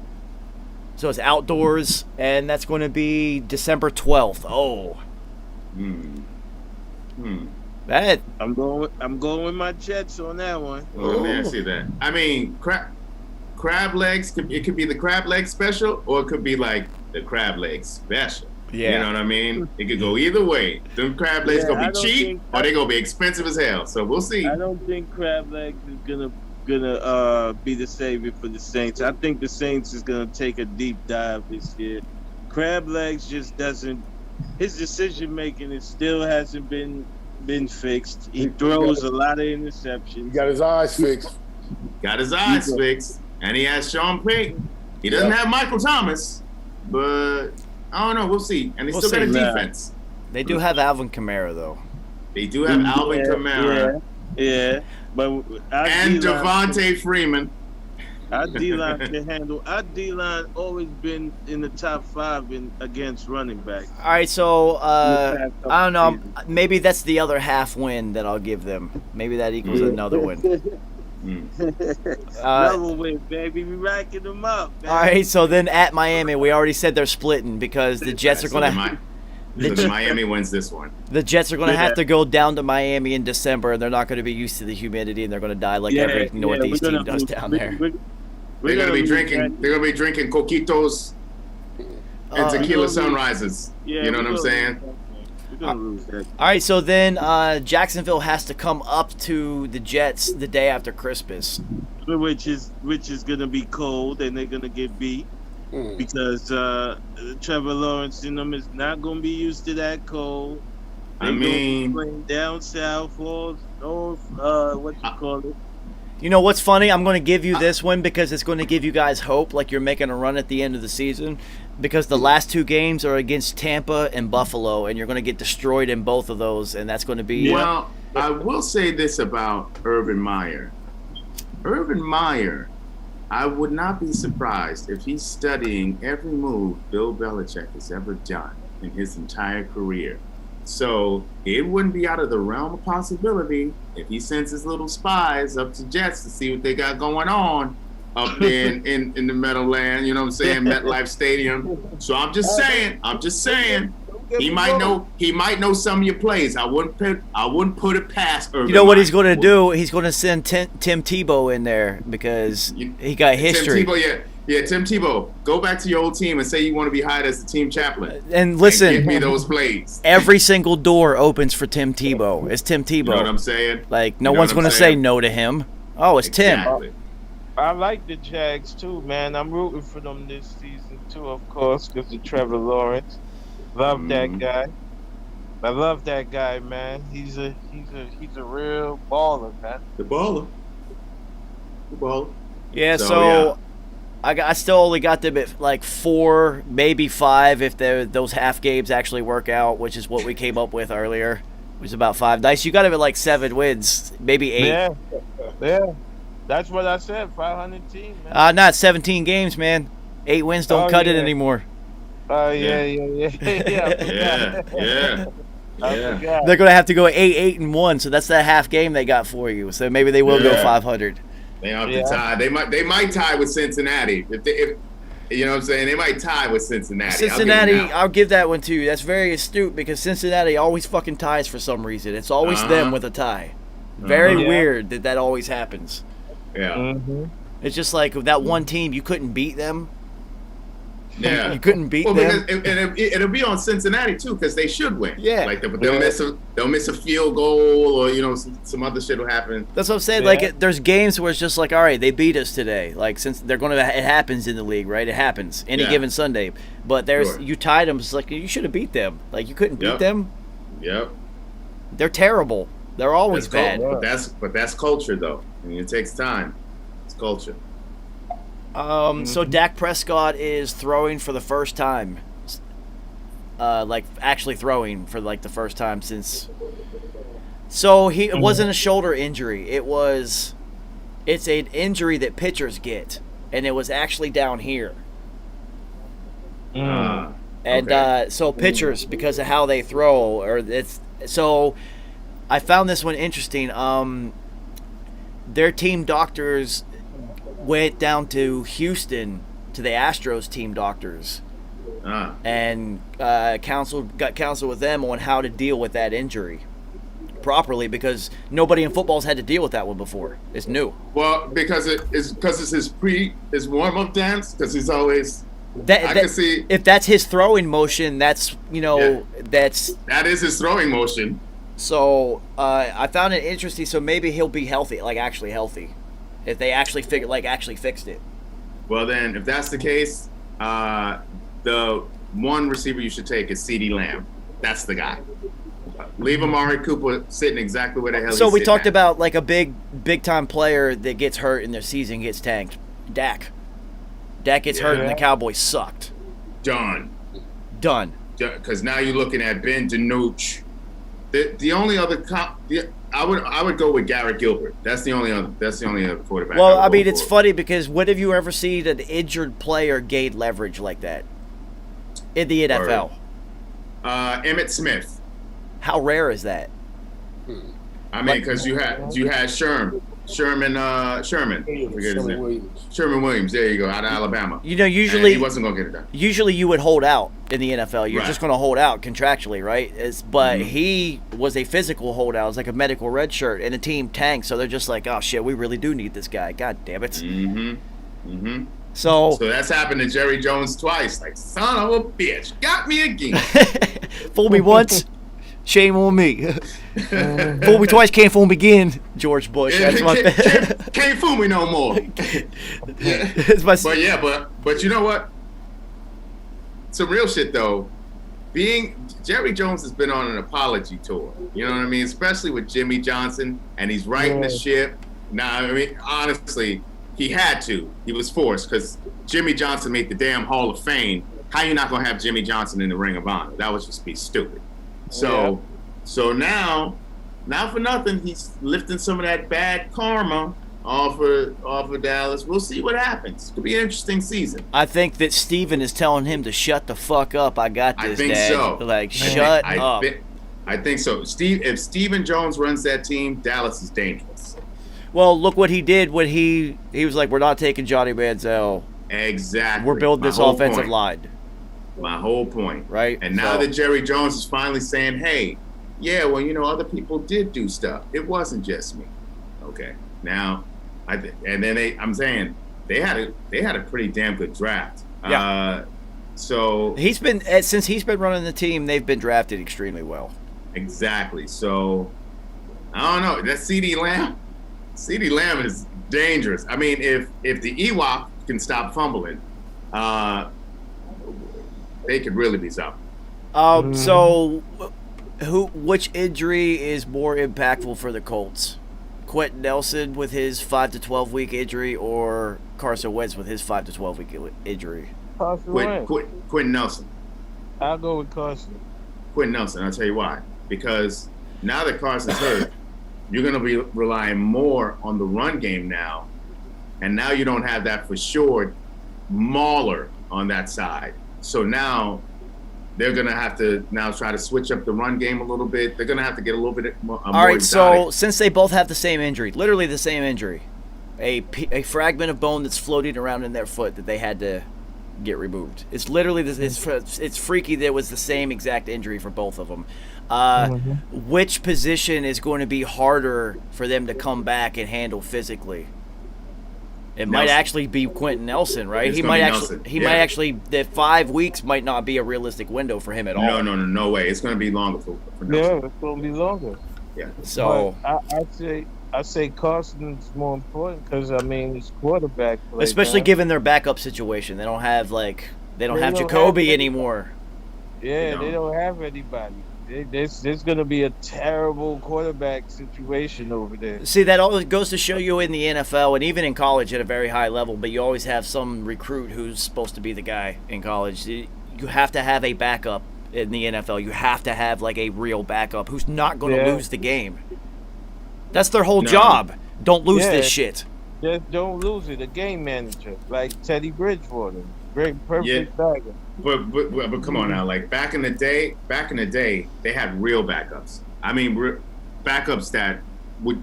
So it's outdoors, and that's going to be December 12th. Oh. That.
I'm going with my Jets on that one.
Oh, man, I see that. I mean, crab legs. It could be the crab leg special, or it could be like the crab leg special.
Yeah.
You know what I mean? It could go either way. Them crab legs gonna be cheap, or they gonna be expensive as hell. So we'll see.
I don't think crab legs is gonna be the savior for the Saints. I think the Saints is gonna take a deep dive this year. Crab legs just doesn't. His decision making it still hasn't been fixed. He throws a lot of interceptions.
He got his eyes fixed.
Fixed, and he has Sean Payton. He doesn't have Michael Thomas, but I don't know. We'll see. And they still got a defense.
They do have Alvin Kamara though.
They do have Alvin Kamara.
Yeah. But
and Devontae Freeman.
Our D-line can handle. Our D-line always been in the top 5 against running back.
All right, so I don't know. Maybe that's the other half win that I'll give them. Maybe that equals another win.
Another win, baby. We racking them up. Man.
All right, so then at Miami, we already said they're splitting because the Jets are going to.
Miami wins this one.
The Jets are going to have to go down to Miami in December, and they're not going to be used to the humidity, and they're going to die like every Northeast team does down there.
They're going to be drinking. They're going to be drinking coquitos and tequila sunrises. You know what I'm saying?
We're going to lose that.
All right, so then Jacksonville has to come up to the Jets the day after Christmas,
which is going to be cold, and they're going to get beat. Because Trevor Lawrence and them is not going to be used to that cold.
I mean,
playing down south or north, what you call it.
You know what's funny? I'm going to give you this one because it's going to give you guys hope, like you're making a run at the end of the season. Because the last 2 games are against Tampa and Buffalo, and you're going to get destroyed in both of those, and that's going to be.
Well, I will say this about Urban Meyer. Urban Meyer. I would not be surprised if he's studying every move Bill Belichick has ever done in his entire career. So it wouldn't be out of the realm of possibility if he sends his little spies up to Jets to see what they got going on up there in the Meadowland, you know what I'm saying, MetLife Stadium. So I'm just saying. He might know some of your plays. I wouldn't put it past Urban.
You know what he's going to do? He's going to send Tim Tebow in there because he got history.
Tim Tebow, Tim Tebow. Go back to your old team and say you want to be hired as the team chaplain.
And listen,
give me those plays.
Every single door opens for Tim Tebow. It's Tim Tebow.
You know what I'm saying?
Like no one's going to say no to him. Oh, it's
exactly.
Tim.
I like the Jags too, man. I'm rooting for them this season too, of course, because of Trevor Lawrence. Love that guy. I love that guy, man. He's a real baller, man.
The baller.
Yeah. So I still only got them at like 4, maybe 5 if those half games actually work out, which is what we came up with earlier. It was about 5. Nice. You got him at like 7 wins, maybe 8.
Yeah. That's what I said. 500 team, man.
Not 17 games, man. 8 wins don't cut it anymore.
Oh
Yeah.
yeah. Yeah, I
Yeah,
forgot.
yeah,
I
yeah.
forgot.
They're gonna have to go 8-1, so that's that half game they got for you. So maybe they will go
Yeah.
500.
They have to
Yeah.
tie. They might tie with Cincinnati. If you know what I'm saying, they might tie with Cincinnati.
Cincinnati,
I'll
I'll give that one to you. That's very astute because Cincinnati always fucking ties for some reason. It's always them with a tie. Very
Yeah.
weird that always happens.
Yeah,
Mm-hmm.
It's just like that one team you couldn't beat them.
yeah.
You couldn't beat
Well,
them.
because it'll be on Cincinnati too, because they should win.
Yeah.
Like they'll miss a field goal, or some other shit will happen.
That's what I'm saying.
Yeah.
Like, there's games where it's just like, all right, they beat us today. Like, since they're going to, it happens in the league, right? It happens any
Yeah.
given Sunday. But
Sure.
you tied them. It's like you should have beat them. Like, you couldn't beat
Yep.
them.
Yep.
They're terrible. They're always bad.
But that's culture though. I mean, it takes time. It's culture.
So Dak Prescott is throwing for the first time. Like actually throwing for like the first time since. So it wasn't a shoulder injury. It's an injury that pitchers get, and it was actually down here. And
Okay.
so pitchers, because of how they throw, I found this one interesting. Their team doctors went down to Houston to the Astros team doctors and got counsel with them on how to deal with that injury properly, because nobody in football's had to deal with that one before. It's new.
Well, because it's his warm up dance, because he's always. I can see
if that's his throwing motion. That's
that is his throwing motion.
So I found it interesting. So maybe he'll be healthy, like actually healthy, if they actually fixed it.
Well, then, if that's the case, the one receiver you should take is CeeDee Lamb. That's the guy. Leave Amari Cooper sitting exactly where the hell.
So
he's
we
sitting
talked
at.
about like a big time player that gets hurt and their season gets tanked. Dak gets hurt and the Cowboys sucked.
Done. Because now you're looking at Ben DiNucci. The only other I would go with Garrett Gilbert. That's the only other quarterback.
Well, I mean, it's funny because when have you ever seen an injured player gain leverage like that in the NFL?
Emmitt Smith.
How rare is that?
I mean, because you had Sherman. I forget his name. Sherman Williams. There you go, out of Alabama.
Usually
and he wasn't gonna get it done.
Usually, you would hold out in the NFL. You're just going to hold out contractually, right? But he was a physical holdout. It was like a medical red shirt, and the team tanked. So they're just like, oh shit, we really do need this guy. God damn it. So
that's happened to Jerry Jones twice. Like, son of a bitch, got me again.
Fool me once, shame on me. Fool me twice, can't fool me again. George Bush. That's my
can't fool me no more. But you know what? Some real shit though. Jerry Jones has been on an apology tour. You know what I mean? Especially with Jimmy Johnson, and he's righting the ship. Now, I mean, honestly, he had to. He was forced, because Jimmy Johnson made the damn Hall of Fame. How you not gonna have Jimmy Johnson in the Ring of Honor? That would just be stupid. So now for nothing, he's lifting some of that bad karma off of Dallas. We'll see what happens. Could be an interesting season.
I think that Steven is telling him to shut the fuck up. I got this,
I think
Dad.
so.
Like, shut up.
I think so. If Stephen Jones runs that team, Dallas is dangerous.
Well, look what he did when he was like, we're not taking Johnny Manziel.
Exactly.
We're building this offensive line.
My whole point.
Right.
And now that Jerry Jones is finally saying, hey, yeah, well, other people did do stuff. It wasn't just me. Okay. Now, I'm saying they had a pretty damn good draft.
Yeah.
So
since he's been running the team, they've been drafted extremely well.
Exactly. So I don't know. That CeeDee Lamb is dangerous. I mean, if the Ewok can stop fumbling, they could really be something.
So which injury is more impactful for the Colts? Quentin Nelson with his 5 to 12 week injury, or Carson Wentz with his 5 to 12 week injury?
Quentin Nelson.
I'll go with Carson.
Quentin Nelson. I'll tell you why. Because now that Carson's hurt, you're going to be relying more on the run game now, and now you don't have that for sure mauler on that side. So now they're going to have to now try to switch up the run game a little bit. They're going to have to get a little bit more
All right,
exotic.
so since they both have the same injury, literally the same injury, a fragment of bone that's floating around in their foot that they had to get removed. It's literally it's freaky that it was the same exact injury for both of them. Which position is going to be harder for them to come back and handle physically? It might actually be Quentin Nelson, right?
It's
He
gonna
might
be
actually.
Nelson.
He
Yeah.
might actually. The 5 weeks might not be a realistic window for him at all.
No way. It's going to be longer for
Yeah,
Nelson.
it's gonna be longer.
Yeah.
So,
But I say Carson's more important because I mean his quarterback. play,
especially
man.
given their backup situation, they don't have
They
have
don't
Jacoby
have-
anymore.
Yeah,
You
they
know.
don't have anybody. There's going to be a terrible quarterback situation over there.
See, that always goes to show you in the NFL and even in college at a very high level, but you always have some recruit who's supposed to be the guy in college. You have to have a backup in the NFL. You have to have like a real backup who's not going to
Yeah.
lose the game. That's their whole
No.
job. Don't lose
Yeah.
this shit.
Just don't lose it. A game manager like Teddy Bridgewater, great, perfect bagger.
But come on now, like back in the day, they had real backups. I mean, backups that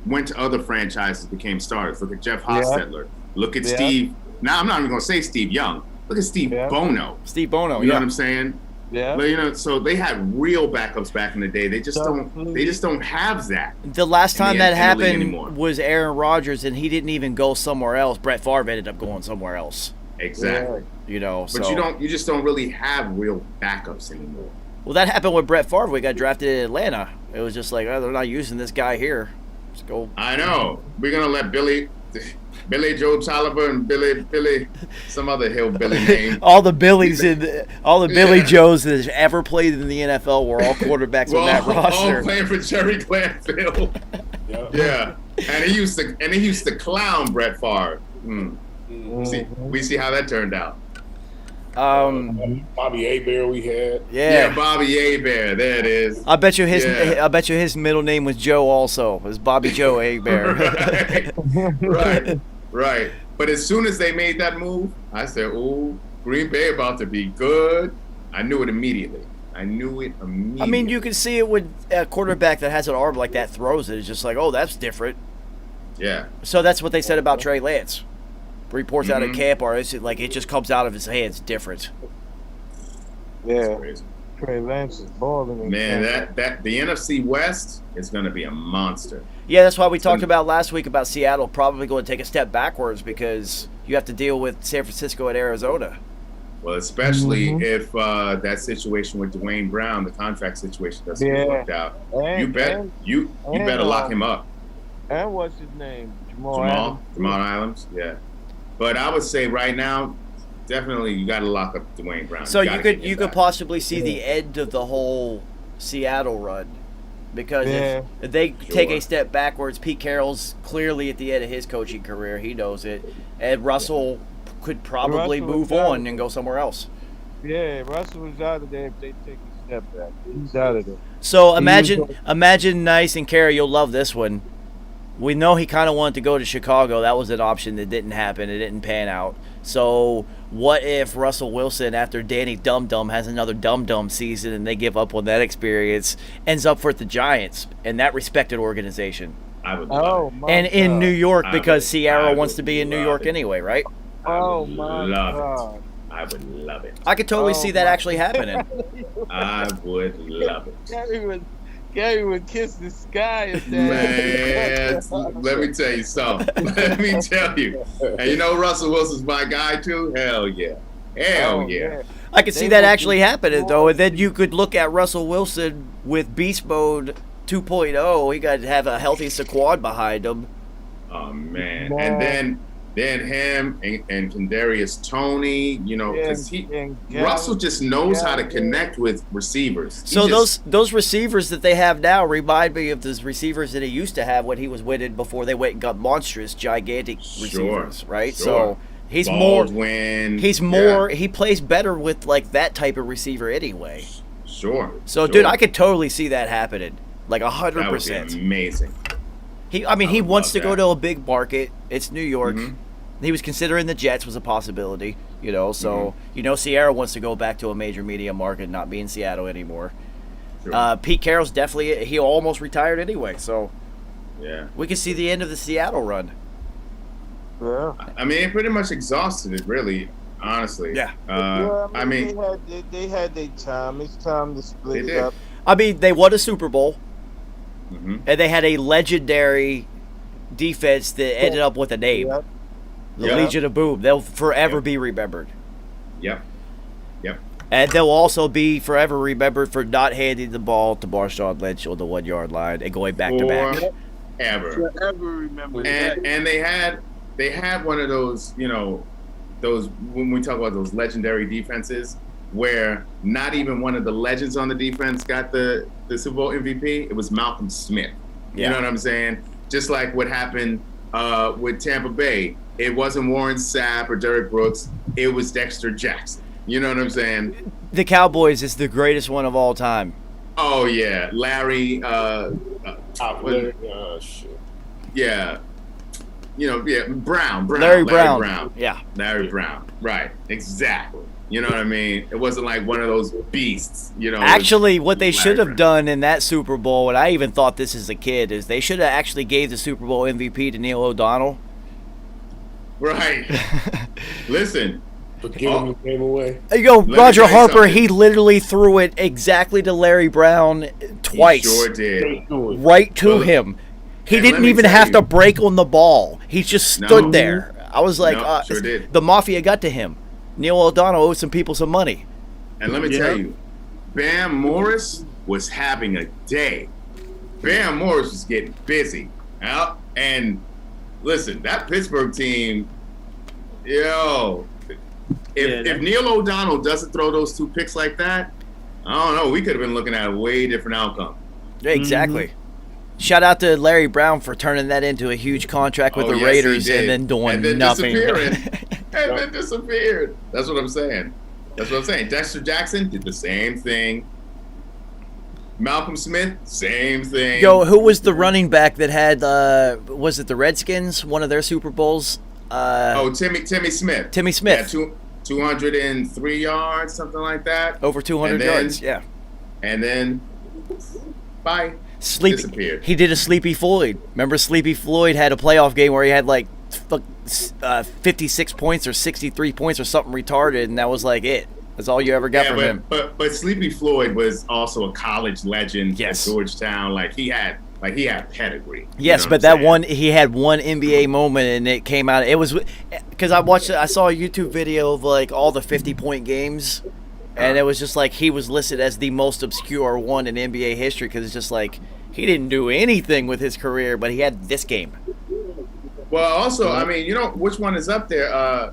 went to other franchises, became stars. Look at Jeff Hostetler. Look at
Yeah.
Steve. Now I'm not even gonna say Steve Young. Look at Steve
Yeah.
Bono.
Steve Bono,
You know
yeah.
what I'm saying?
Yeah.
But, so they had real backups back in the day. They just don't have that.
The last time that
in the league
happened
anymore.
was Aaron Rodgers, and he didn't even go somewhere else. Brett Favre ended up going somewhere else.
Exactly.
But
You just don't really have real backups anymore.
Well, that happened with Brett Favre. We got drafted in Atlanta. It was just like, oh, they're not using this guy here. Let's go.
I know. We're gonna let Billy Joe Tolliver and Billy, some other hillbilly name.
All the Billies all the Billy Joes that have ever played in the NFL were all quarterbacks on that roster.
All playing for Jerry Glanville. Yeah, and he used to clown Brett Favre. We see how that turned out.
Bobby Abear we had.
Yeah,
Bobby Abear. There it is.
I bet you his
Yeah.
I bet you his middle name was Joe. Also, it was Bobby Joe Agbear.
Right. But as soon as they made that move, I said, "Ooh, Green Bay about to be good." I knew it immediately.
I mean, you can see it with a quarterback that has an arm like that throws it. It's just like, oh, that's different.
Yeah.
So that's what they said about Trey Lance. Reports out of camp are like it just comes out of his hands different.
Yeah.
Crazy.
Trey Lance is balling.
Man, that the NFC West is going to be a monster.
Yeah, that's why we talked about last week about Seattle probably going to take a step backwards because you have to deal with San Francisco and Arizona.
Well, especially if that situation with Dwayne Brown, the contract situation, doesn't get worked out. You better lock him up.
And what's his name? Jamal
Adams. Yeah. But I would say right now, definitely you got to lock up Dwayne Brown.
So you could possibly see the end of the whole Seattle run because if they take a step backwards, Pete Carroll's clearly at the end of his coaching career. He knows it, and Russell could probably move on and go somewhere else.
Yeah, Russell was out of there if they take a step back. He's out of there.
So imagine Nice and Carey, you'll love this one. We know he kind of wanted to go to Chicago. That was an option that didn't happen. It didn't pan out. So what if Russell Wilson, after Danny Dum Dum has another Dum Dum season and they give up on that experience, ends up for the Giants and that respected organization?
I would love it.
And in New York because Sierra wants to be in New York anyway, right?
Oh my God.
I would love it.
I could totally see that actually happening.
I would love it.
Gary would kiss the sky if that.
Man, let me tell you something. Let me tell you. And you know Russell Wilson's my guy too? Hell yeah. Hell yeah.
I could see that actually happening though, and then you could look at Russell Wilson with Beast Mode 2.0. He got to have a healthy Saquon behind him.
Oh man. And then him and Kadarius Toney, because Russell just knows how to connect with receivers.
So those receivers that they have now remind me of those receivers that he used to have when he was winning before they went and got monstrous, gigantic receivers, right?
Sure.
So he's
Baldwin,
he plays better with like that type of receiver anyway.
Sure.
So dude, I could totally see that happening, like 100%.
That would be amazing.
He wants to go to a big market. It's New York. He was considering the Jets was a possibility, you know. So Sierra wants to go back to a major media market, not be in Seattle anymore.
Sure.
Pete Carroll's definitely he almost retired anyway, so
Yeah.
we can see the end of the Seattle run.
Yeah.
I mean, it pretty much exhausted it, really, honestly.
Yeah.
I mean,
they had their time. It's time to split
They
it
did.
up.
I mean, they won a Super Bowl,
mhm.
and they had a legendary defense that ended up with a name,
Yep.
the
Yeah.
Legion of Boom. They'll forever
Yep.
be remembered.
Yep. Yep.
And they'll also be forever remembered for not handing the ball to Marshawn Lynch on the 1 yard line and going back to back.
Forever.
Forever remember that.
And they had one of those, those when we talk about those legendary defenses where not even one of the legends on the defense got the Super Bowl MVP. It was Malcolm Smith. You
Yeah.
know what I'm saying? Just like what happened with Tampa Bay. It wasn't Warren Sapp or Derrick Brooks. It was Dexter Jackson. You know what I'm saying?
The Cowboys is the greatest one of all time.
Oh yeah, Larry.
Shit.
Yeah. Brown.
Larry Brown.
Brown.
Yeah.
Larry Brown. Right. Exactly. You know what I mean? It wasn't like one of those beasts.
Actually, what they should have
Brown.
done in that Super Bowl, and I even thought this as a kid, is they should have actually gave the Super Bowl MVP to Neil O'Donnell.
Right. Listen.
But giving the game away.
You go,
me
Roger
tell you
Harper,
something.
he literally threw it exactly to Larry Brown twice.
He sure did.
Right to
Well,
him. He
and let
didn't
me
even
tell
have
you-
to break on the ball. He just stood
No.
there. I was like,
No, sure did.
the Mafia got to him. Neil O'Donnell owed some people some money.
And let me tell you, Bam Morris was having a day. Bam Morris was getting busy. And listen, that Pittsburgh team, if Neil O'Donnell doesn't throw those 2 picks like that, I don't know. We could have been looking at a way different outcome.
Yeah, exactly. Shout out to Larry Brown for turning that into a huge contract with the
Yes, he
Raiders
did.
and then doing
and then
nothing.
disappearing. And then disappeared. That's what I'm saying. Dexter Jackson did the same thing. Malcolm Smith, same thing.
Yo, who was the running back that had, was it the Redskins, one of their Super Bowls?
Timmy Smith.
Timmy Smith.
Yeah, 203 yards, something like that.
Over 200
And then-
yards, yeah.
And then, bye.
Sleepy.
Disappeared.
He did a Sleepy Floyd. Remember Sleepy Floyd had a playoff game where he had like 56 points or 63 points or something retarded, and that was like it. That's all you ever got from him.
But Sleepy Floyd was also a college legend
Yes.
at Georgetown. He had pedigree.
Yes,
You know
but
what
that
I'm saying?
one, he had one NBA moment, and it came out. It was because I saw a YouTube video of like all the 50-point games, and it was just like he was listed as the most obscure one in NBA history because it's just like he didn't do anything with his career, but he had this game.
Well, also, I mean, which one is up there?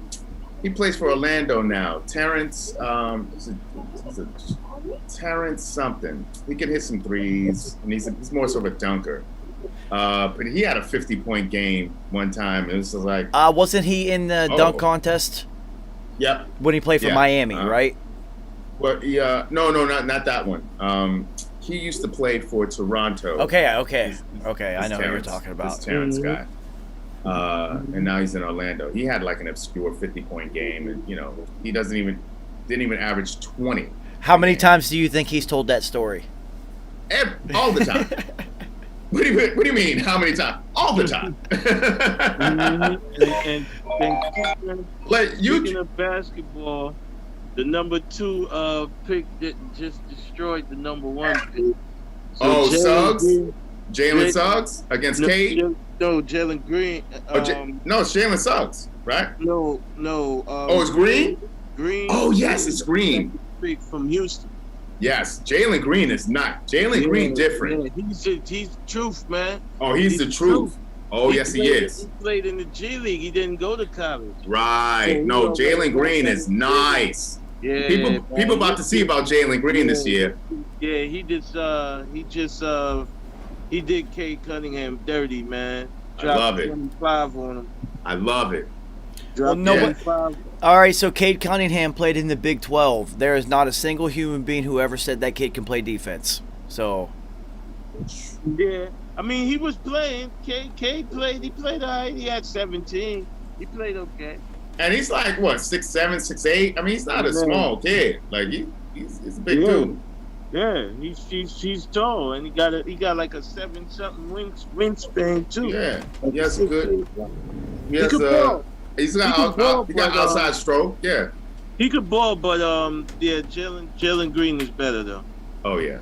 He plays for Orlando now. Terrence, is it Terrence something. He can hit some threes, and he's more sort of a dunker. But he had a 50-point game one time. It was just like,
Wasn't he in the dunk contest
yep.
when he played for
Yeah.
Miami, right?
But yeah, no, not that one. He used to play for Toronto.
Okay. I
This
know what you're
Terrence-
talking about.
This Terrence guy. And now he's in Orlando. He had like an obscure 50-point game, and he didn't even average 20.
How many times do you think he's told that story?
All the time. What do you mean? How many times? All the time.
And speaking of basketball, the number 2 pick that just destroyed the number 1 pick. So
Suggs?
Green-
Jalen Suggs against Cade?
No, Jalen Green.
No, it's Jalen Suggs, right?
No.
It's Green?
Green.
Oh, yes, it's Green.
Pick from Houston.
Yes, Jalen Green is not. Jalen Green different.
Yeah, he's the truth, man.
Oh, he's the truth. Oh, yes, he is.
He played in the G League. He didn't go to college.
Right. No, Jalen Green is nice.
Yeah.
People about to see about Jalen Green this year.
Yeah, he did Cade Cunningham dirty, man.
I love it.
25 on him.
I love it.
Dropped
no,
25.
All right, so Cade Cunningham played in the Big 12. There is not a single human being who ever said that kid can play defense. So,
Yeah. I mean, he was playing. Cade played. He played all right. He had 17. He played okay.
And he's like what, 6'7", 6'8"? I mean, he's not a small kid. Like he's a big dude.
Yeah, he's tall, and he got like a 7-something wingspan too.
Yeah, he has a good. He got outside stroke. Yeah,
he could ball, but yeah, Jalen Green is better though.
Oh yeah,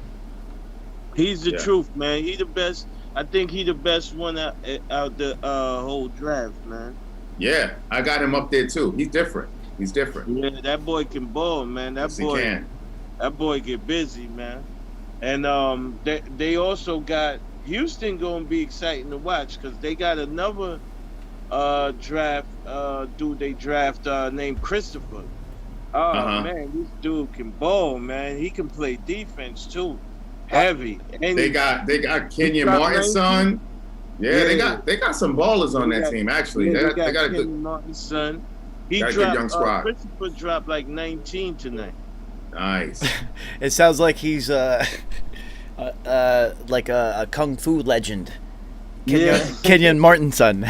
he's the truth, man. He the best. I think he the best one out the whole draft, man.
Yeah, I got him up there too. He's different.
Yeah, that boy can ball, man.
Yes, he can.
That boy get busy, man. And they also got Houston gonna be exciting to watch because they got another draft dude they draft named Christopher. Oh man, this dude can ball, man. He can play defense too. Heavy. And
they got Kenyon Martin's son. Yeah, they got some ballers on that team actually.
Yeah,
they got a good
Martin's son. He
got a
dropped
good young squad.
Christopher dropped like 19 tonight.
Nice.
It sounds like he's like a kung fu legend. Kenyon Martin's son.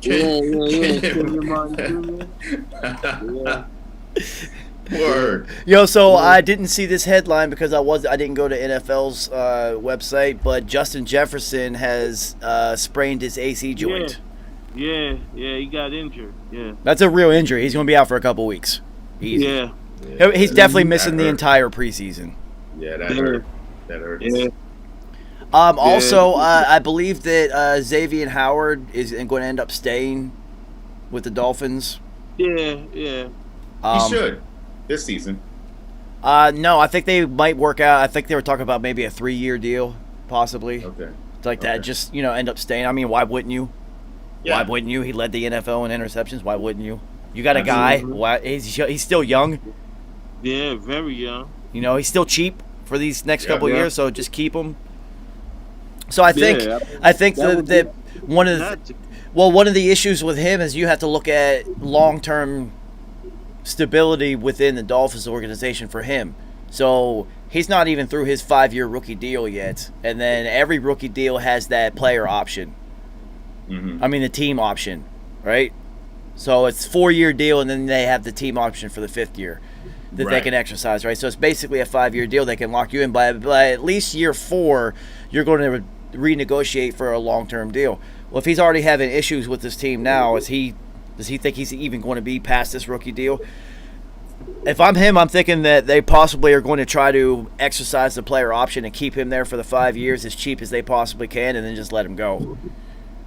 Kenyon Martin Jr.
Word.
Yo, so I didn't see this headline because I didn't go to NFL's website, but Justin Jefferson has sprained his AC joint.
Yeah, he got injured. Yeah.
That's a real injury. He's going to be out for a couple weeks. Easy.
Yeah.
He's definitely missing the entire preseason.
Yeah, that hurt. That hurts.
Yeah.
Also, I believe that Xavier Howard is going to end up staying with the Dolphins.
Yeah.
He should this season.
No, I think they might work out. I think they were talking about maybe a 3-year deal, possibly.
Okay.
Like that, just end up staying. I mean, why wouldn't you?
Yeah.
Why wouldn't you? He led the NFL in interceptions. Why wouldn't you? You got a guy. Why he's still young.
Yeah, very young.
He's still cheap for these next couple of years, so just keep him. So I think that one of the issues with him is you have to look at long-term stability within the Dolphins organization for him. So he's not even through his 5-year rookie deal yet, and then every rookie deal has that player option.
Mm-hmm.
I mean the team option, right? So it's 4-year deal, and then they have the team option for the 5th year that they can exercise, right? So it's basically a 5-year deal. They can lock you in by at least year 4. You're going to renegotiate for a long-term deal. Well, if he's already having issues with this team now, does he think he's even going to be past this rookie deal? If I'm him, I'm thinking that they possibly are going to try to exercise the player option and keep him there for the 5 years as cheap as they possibly can, and then just let him go.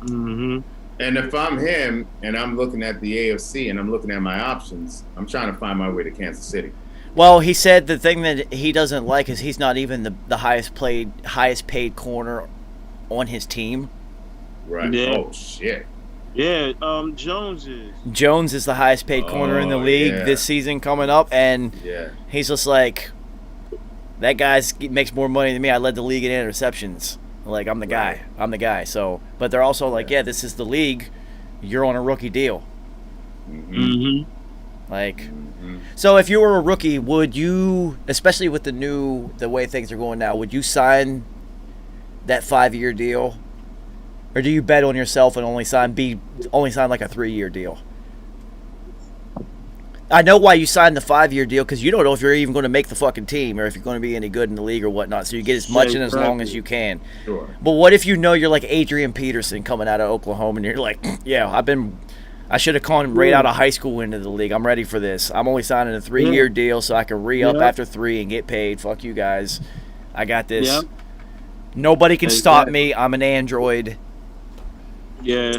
Mm-hmm.
And if I'm him and I'm looking at the AFC and I'm looking at my options, I'm trying to find my way to Kansas City.
Well, he said the thing that he doesn't like is he's not even the highest paid corner on his team.
Right.
Yeah.
Oh shit.
Yeah, Jones is.
Jones is the highest paid corner in the league this season coming up, and he's just like, that guy makes more money than me. I led the league in interceptions. Like, I'm the guy. I'm the guy. So, but they're also like, this is the league. You're on a rookie deal.
Mm-hmm.
Like, so if you were a rookie, would you, especially with the way things are going now, would you sign that 5-year deal? Or do you bet on yourself and only sign like a 3-year deal? I know why you signed the 5-year deal, because you don't know if you're even going to make the fucking team or if you're going to be any good in the league or whatnot. So you get as much and as long as you can.
Sure.
But what if you're like Adrian Peterson coming out of Oklahoma and you're like, I should have gone right out of high school into the league. I'm ready for this. I'm only signing a 3-year deal so I can re-up after 3 and get paid. Fuck you guys. I got this.
Yep.
Nobody can stop me. I'm an android.
Yeah.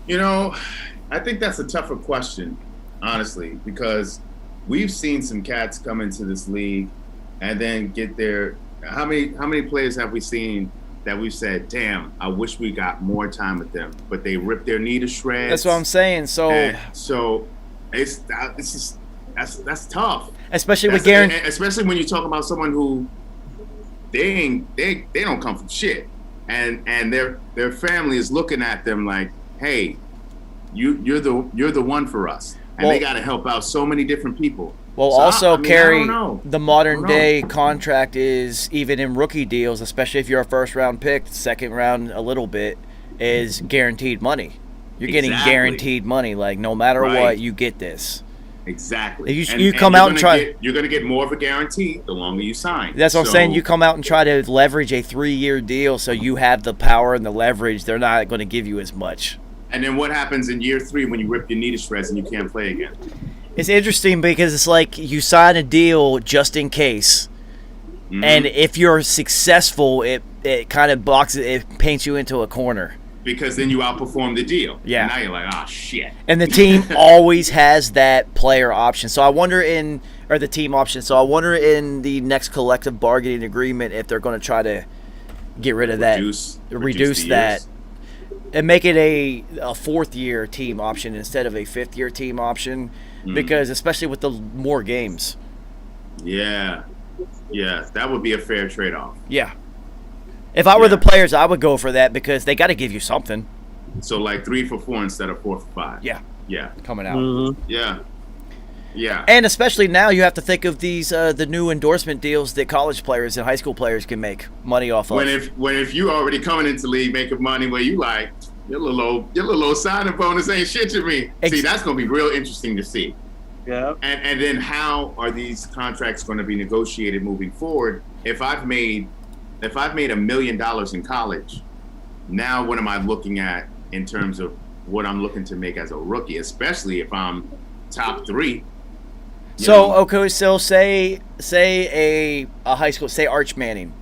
I think that's a tougher question, honestly, because we've seen some cats come into this league and then get there. How many players have we seen that we've said, damn, I wish we got more time with them, but they ripped their knee to shreds?
That's what I'm saying. So
that's tough.
Especially with Garen.
Especially when you talk about someone who they don't come from shit. And their family is looking at them like, hey, you're the one for us. And they gotta help out so many different people.
Well,
so
also, Kerry, the modern day contract is, even in rookie deals, especially if you're a first round pick, second round a little bit, is guaranteed money. You're getting
Exactly.
guaranteed money. Like, no matter
Right.
what, you get this.
Exactly.
You come out and try.
You're going to get more of a guarantee the longer you sign.
That's what I'm saying. You come out and try to leverage a 3-year deal so you have the power and the leverage. They're not going to give you as much.
And then what happens in year 3 when you rip your knee to shreds and you can't play again?
It's interesting because it's like you sign a deal just in case.
Mm-hmm.
And if you're successful, it kind of it paints you into a corner.
Because then you outperform the deal.
Yeah.
And now you're like, oh, shit.
And the team always has that player option. So I wonder the team option. So I wonder in the next collective bargaining agreement if they're going to try to get rid of reduce
the
that,
years.
and make it a 4th-year team option instead of a 5th-year team option. Because especially with the more games.
Yeah. Yeah. That would be a fair trade-off.
Yeah. If I were the players, I would go for that because they got to give you something.
So like 3 for 4 instead of 4 for 5.
Yeah.
Yeah.
Coming out.
Mhm.
Yeah. Yeah.
And especially now, you have to think of these the new endorsement deals that college players and high school players can make money off of.
When if you already coming into the league making money where you like your little old signing bonus ain't shit to me. See, that's gonna be real interesting to see.
Yeah.
And then how are these contracts going to be negotiated moving forward? If I've made $1 million in college, now what am I looking at in terms of what I'm looking to make as a rookie, especially if I'm top 3?
Okay, so say a high school, say Arch Manning.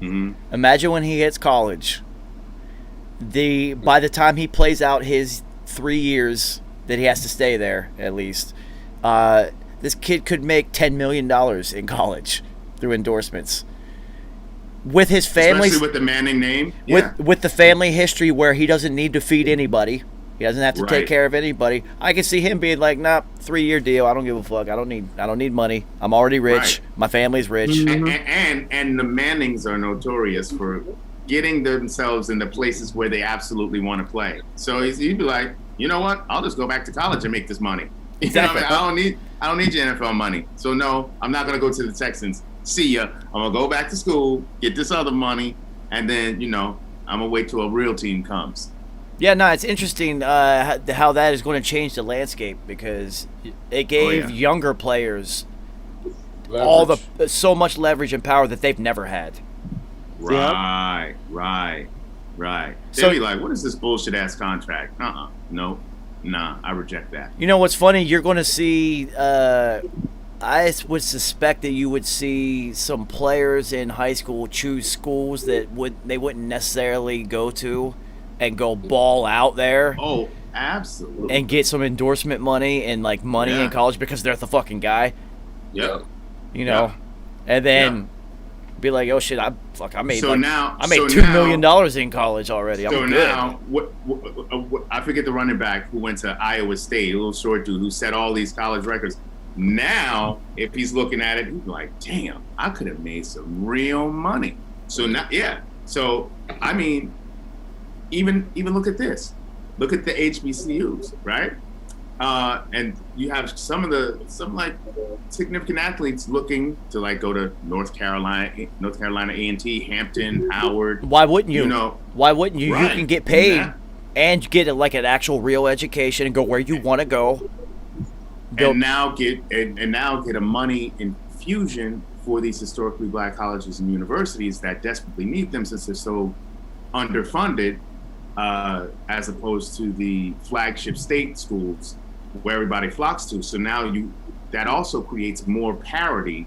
Mm-hmm.
Imagine when he hits college. By the time he plays out his 3 years that he has to stay there, at least, this kid could make $10 million in college through endorsements. With his family,
especially with the Manning name,
with the family history where he doesn't need to feed anybody, he doesn't have to take care of anybody. I can see him being like, "Nah, 3-year deal. I don't give a fuck. I don't need money. I'm already rich.
Right.
My family's rich."
And the Mannings are notorious for getting themselves into places where they absolutely want to play. So he'd be like, you know what? I'll just go back to college and make this money.
Exactly.
You know what I mean? I don't need your NFL money. So no, I'm not gonna go to the Texans. See ya. I'm gonna go back to school, get this other money, and then I'm gonna wait till a real team comes.
Yeah, no, it's interesting how that is going to change the landscape because it gave younger players so much leverage and power that they've never had.
Right. They'll be like, what is this bullshit ass contract? No, nah, I reject that.
You know what's funny? You're going to see. I would suspect that you would see some players in high school choose schools that they wouldn't necessarily go to, and go ball out there.
Oh, absolutely.
And get some endorsement money and like money in college because they're the fucking guy.
Yeah.
And then be like, oh shit, I made
so
$2 million in college already.
So
I'm
now, what, I forget the running back who went to Iowa State, a little short dude who set all these college records. Now, if he's looking at it, he's like, damn, I could have made some real money. So now, So I mean, even look at this. Look at the HBCUs, right? And you have some like significant athletes looking to like go to North Carolina A&T, Hampton, Howard.
Why wouldn't you? Why wouldn't you?
Right.
You can get paid and get like an actual real education and go where you want to go.
And now get a money infusion for these historically black colleges and universities that desperately need them since they're so underfunded, as opposed to the flagship state schools where everybody flocks to. So now that also creates more parity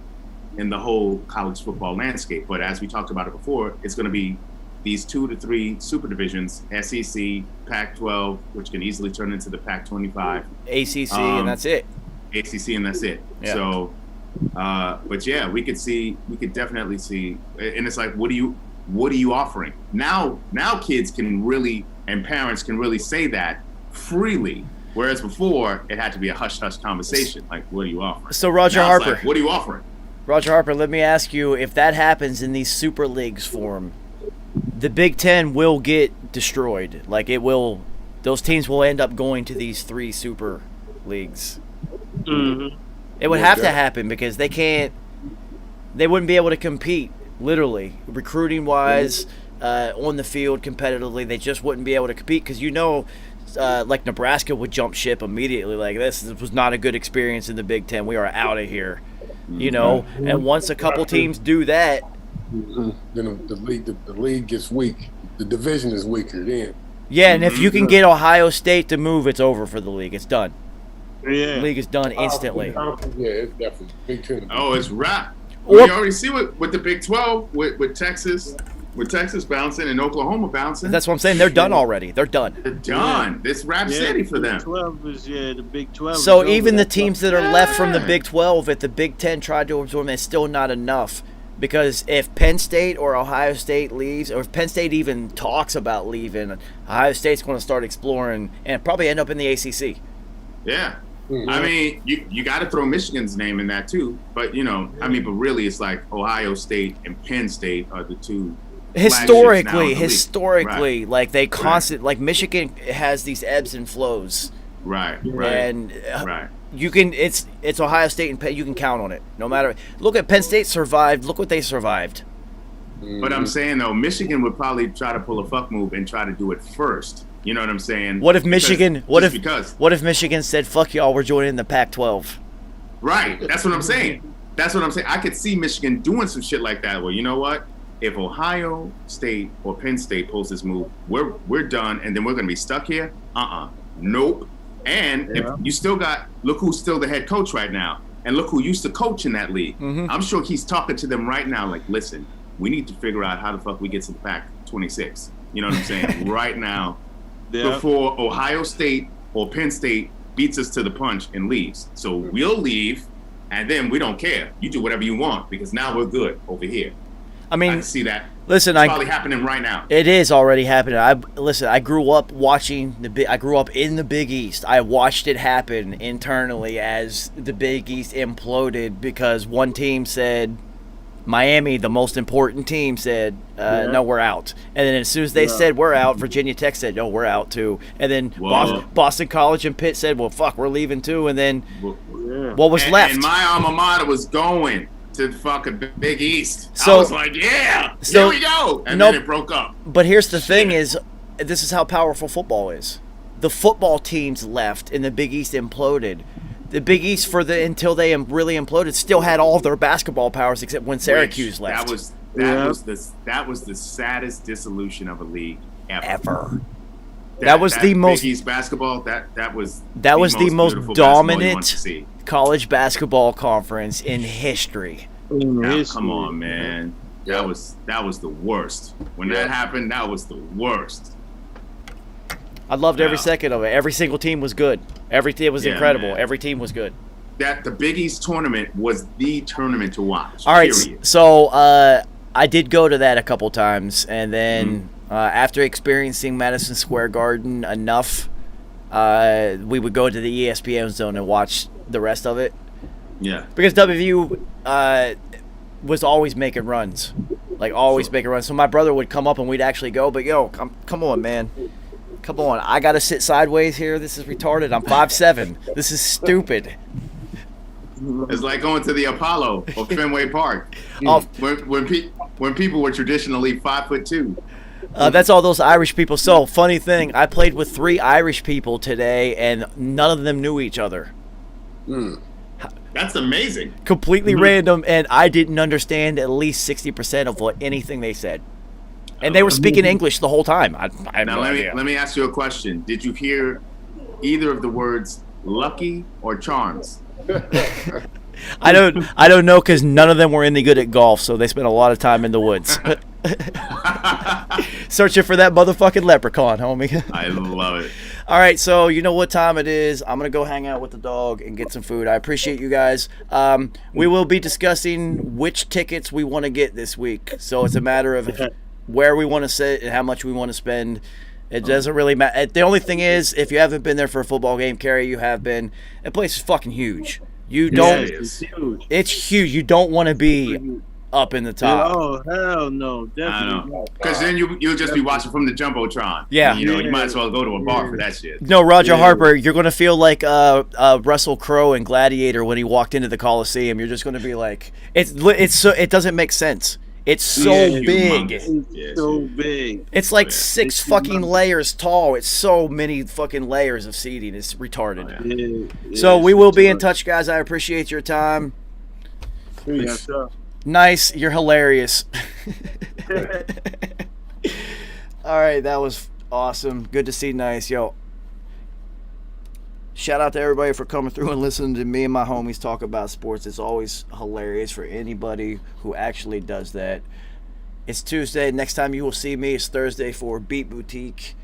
in the whole college football landscape. But as we talked about it before, it's going to be these 2 to 3 super divisions: SEC, Pac-12, which can easily turn into the Pac-25,
ACC, and that's it.
ACC, and that's it.
Yeah.
So, but yeah, we could definitely see, and it's like, what are you offering? Now kids can really, and parents can really say that freely. Whereas before, it had to be a hush-hush conversation. Like, what are you offering?
So Roger
now it's
Harper,
like, what are you offering?
Roger Harper, let me ask you, if that happens in these super leagues form, the Big Ten will get destroyed. Like those teams will end up going to these 3 super leagues.
Mm-hmm.
It would have to happen because they wouldn't be able to compete, literally, recruiting wise, on the field competitively. They just wouldn't be able to compete because like Nebraska would jump ship immediately. Like this was not a good experience in the Big Ten. We are out of here, you know. And once a couple teams do that,
then the league gets weak. The division is weaker then.
yeah. And if you can get Ohio State to move, it's over for the league. It's done.
Yeah.
The league is done instantly.
Yeah, it's definitely Big Ten.
Oh, it's wrap.
Or-
We already see with the Big 12 with Texas bouncing and Oklahoma bouncing.
That's what I'm saying. They're done already. They're done.
They're done. This rap city for them.
The Big 12.
So
is
even
over.
the teams that are left from the Big 12, if the Big 10 tried to absorb them, it's still not enough. Because if Penn State or Ohio State leaves, or if Penn State even talks about leaving, Ohio State's going to start exploring and probably end up in the ACC.
Yeah. I mean, you got to throw Michigan's name in that too. But, you know, I mean, but really it's like Ohio State and Penn State are the two.
Historically,
Right.
like they constant, like Michigan has these ebbs and flows.
Right.
And
Right.
you can, it's Ohio State and Penn, you can count on it. No matter, look at Penn State survived, look what they survived.
But I'm saying, though, Michigan would probably try to pull a fuck move and try to do it first. You know what I'm saying?
What if Michigan, what if Michigan said, fuck y'all, we're joining the Pac-12?
Right. That's what I'm saying. I could see Michigan doing some shit like that. Well, you know what? If Ohio State or Penn State pulls this move, we're done, and then we're going to be stuck here? Nope. And if you still got, look who's still the head coach right now, and look who used to coach in that league. I'm sure he's talking to them right now like, listen, we need to figure out how the fuck we get to the Pac-26. You know what I'm saying? Right now, before Ohio State or Penn State beats us to the punch and leaves. So we'll leave, and then we don't care. You do whatever you want, because now we're good over here.
I mean,
I can see that.
Listen,
it's probably happening right now.
It is already happening. I grew up watching I grew up in the Big East. I watched it happen internally as the Big East imploded because one team said, Miami, the most important team, said, no, we're out. And then as soon as they said we're out, Virginia Tech said, no, we're out too. And then Boston College and Pitt said, well, fuck, we're leaving too. And then what was left?
And my alma mater was going to the fucking Big East.
So,
I was like, here we go. And then it broke up.
But here's the thing is, this is how powerful football is. The football teams left and the Big East imploded. The Big East, until they really imploded, still had all of their basketball powers except when Syracuse left.
That was the saddest dissolution of a league ever.
That was the most
Big East basketball. That was
the most dominant college basketball conference in history.
Come on, man. That was the worst. When that happened, that was the worst.
I loved every second of it. Every single team was good. It was incredible. Man. Every team was good.
The Big East tournament was the tournament to watch.
All right, so I did go to that a couple times, and then after experiencing Madison Square Garden enough, we would go to the ESPN zone and watch the rest of it.
Yeah.
Because WVU was always making runs. Making runs. So my brother would come up and we'd actually go, but come on, man. Come on, I gotta sit sideways here. This is retarded. I'm 5'7". This is stupid.
It's like going to the Apollo or Fenway Park. When people were traditionally 5'2".
That's all those Irish people. So, funny thing, I played with 3 Irish people today, and none of them knew each other.
That's amazing.
Completely random, and I didn't understand at least 60% of anything they said. And they were speaking English the whole time. I had no idea.
Let me ask you a question. Did you hear either of the words lucky or charms?
I don't know because none of them were any good at golf, so they spent a lot of time in the woods. Searching for that motherfucking leprechaun, homie.
I love it.
All right, so you know what time it is. I'm going to go hang out with the dog and get some food. I appreciate you guys. We will be discussing which tickets we want to get this week. So it's a matter of where we want to sit and how much we want to spend. It doesn't really matter. The only thing is, if you haven't been there for a football game, Carrie, you have been. That place is fucking huge. You don't.
It's huge.
It's huge. You don't want to be up in the top.
Oh hell no, definitely.
Because then you'll just be watching from the jumbotron.
Yeah.
You might as well go to a bar for that shit.
No, Roger Harper, you're gonna feel like Russell Crowe in Gladiator when he walked into the Coliseum. You're just gonna be like, it doesn't make sense. It's so
Yeah,
big.
humongous.
It's so big.
It's like
Yeah.
6
It's
fucking
humongous.
layers tall. It's so many fucking layers of seating. It's retarded.
Oh, yeah.
Yeah,
So
yeah,
we will be in
it's-
touch, guys. I appreciate your time.
Yeah, sure.
Nice. You're hilarious. All right, that was awesome. Good to see Nice. Yo, shout out to everybody for coming through and listening to me and my homies talk about sports. It's always hilarious for anybody who actually does that. It's Tuesday. Next time you will see me is Thursday for Beat Boutique.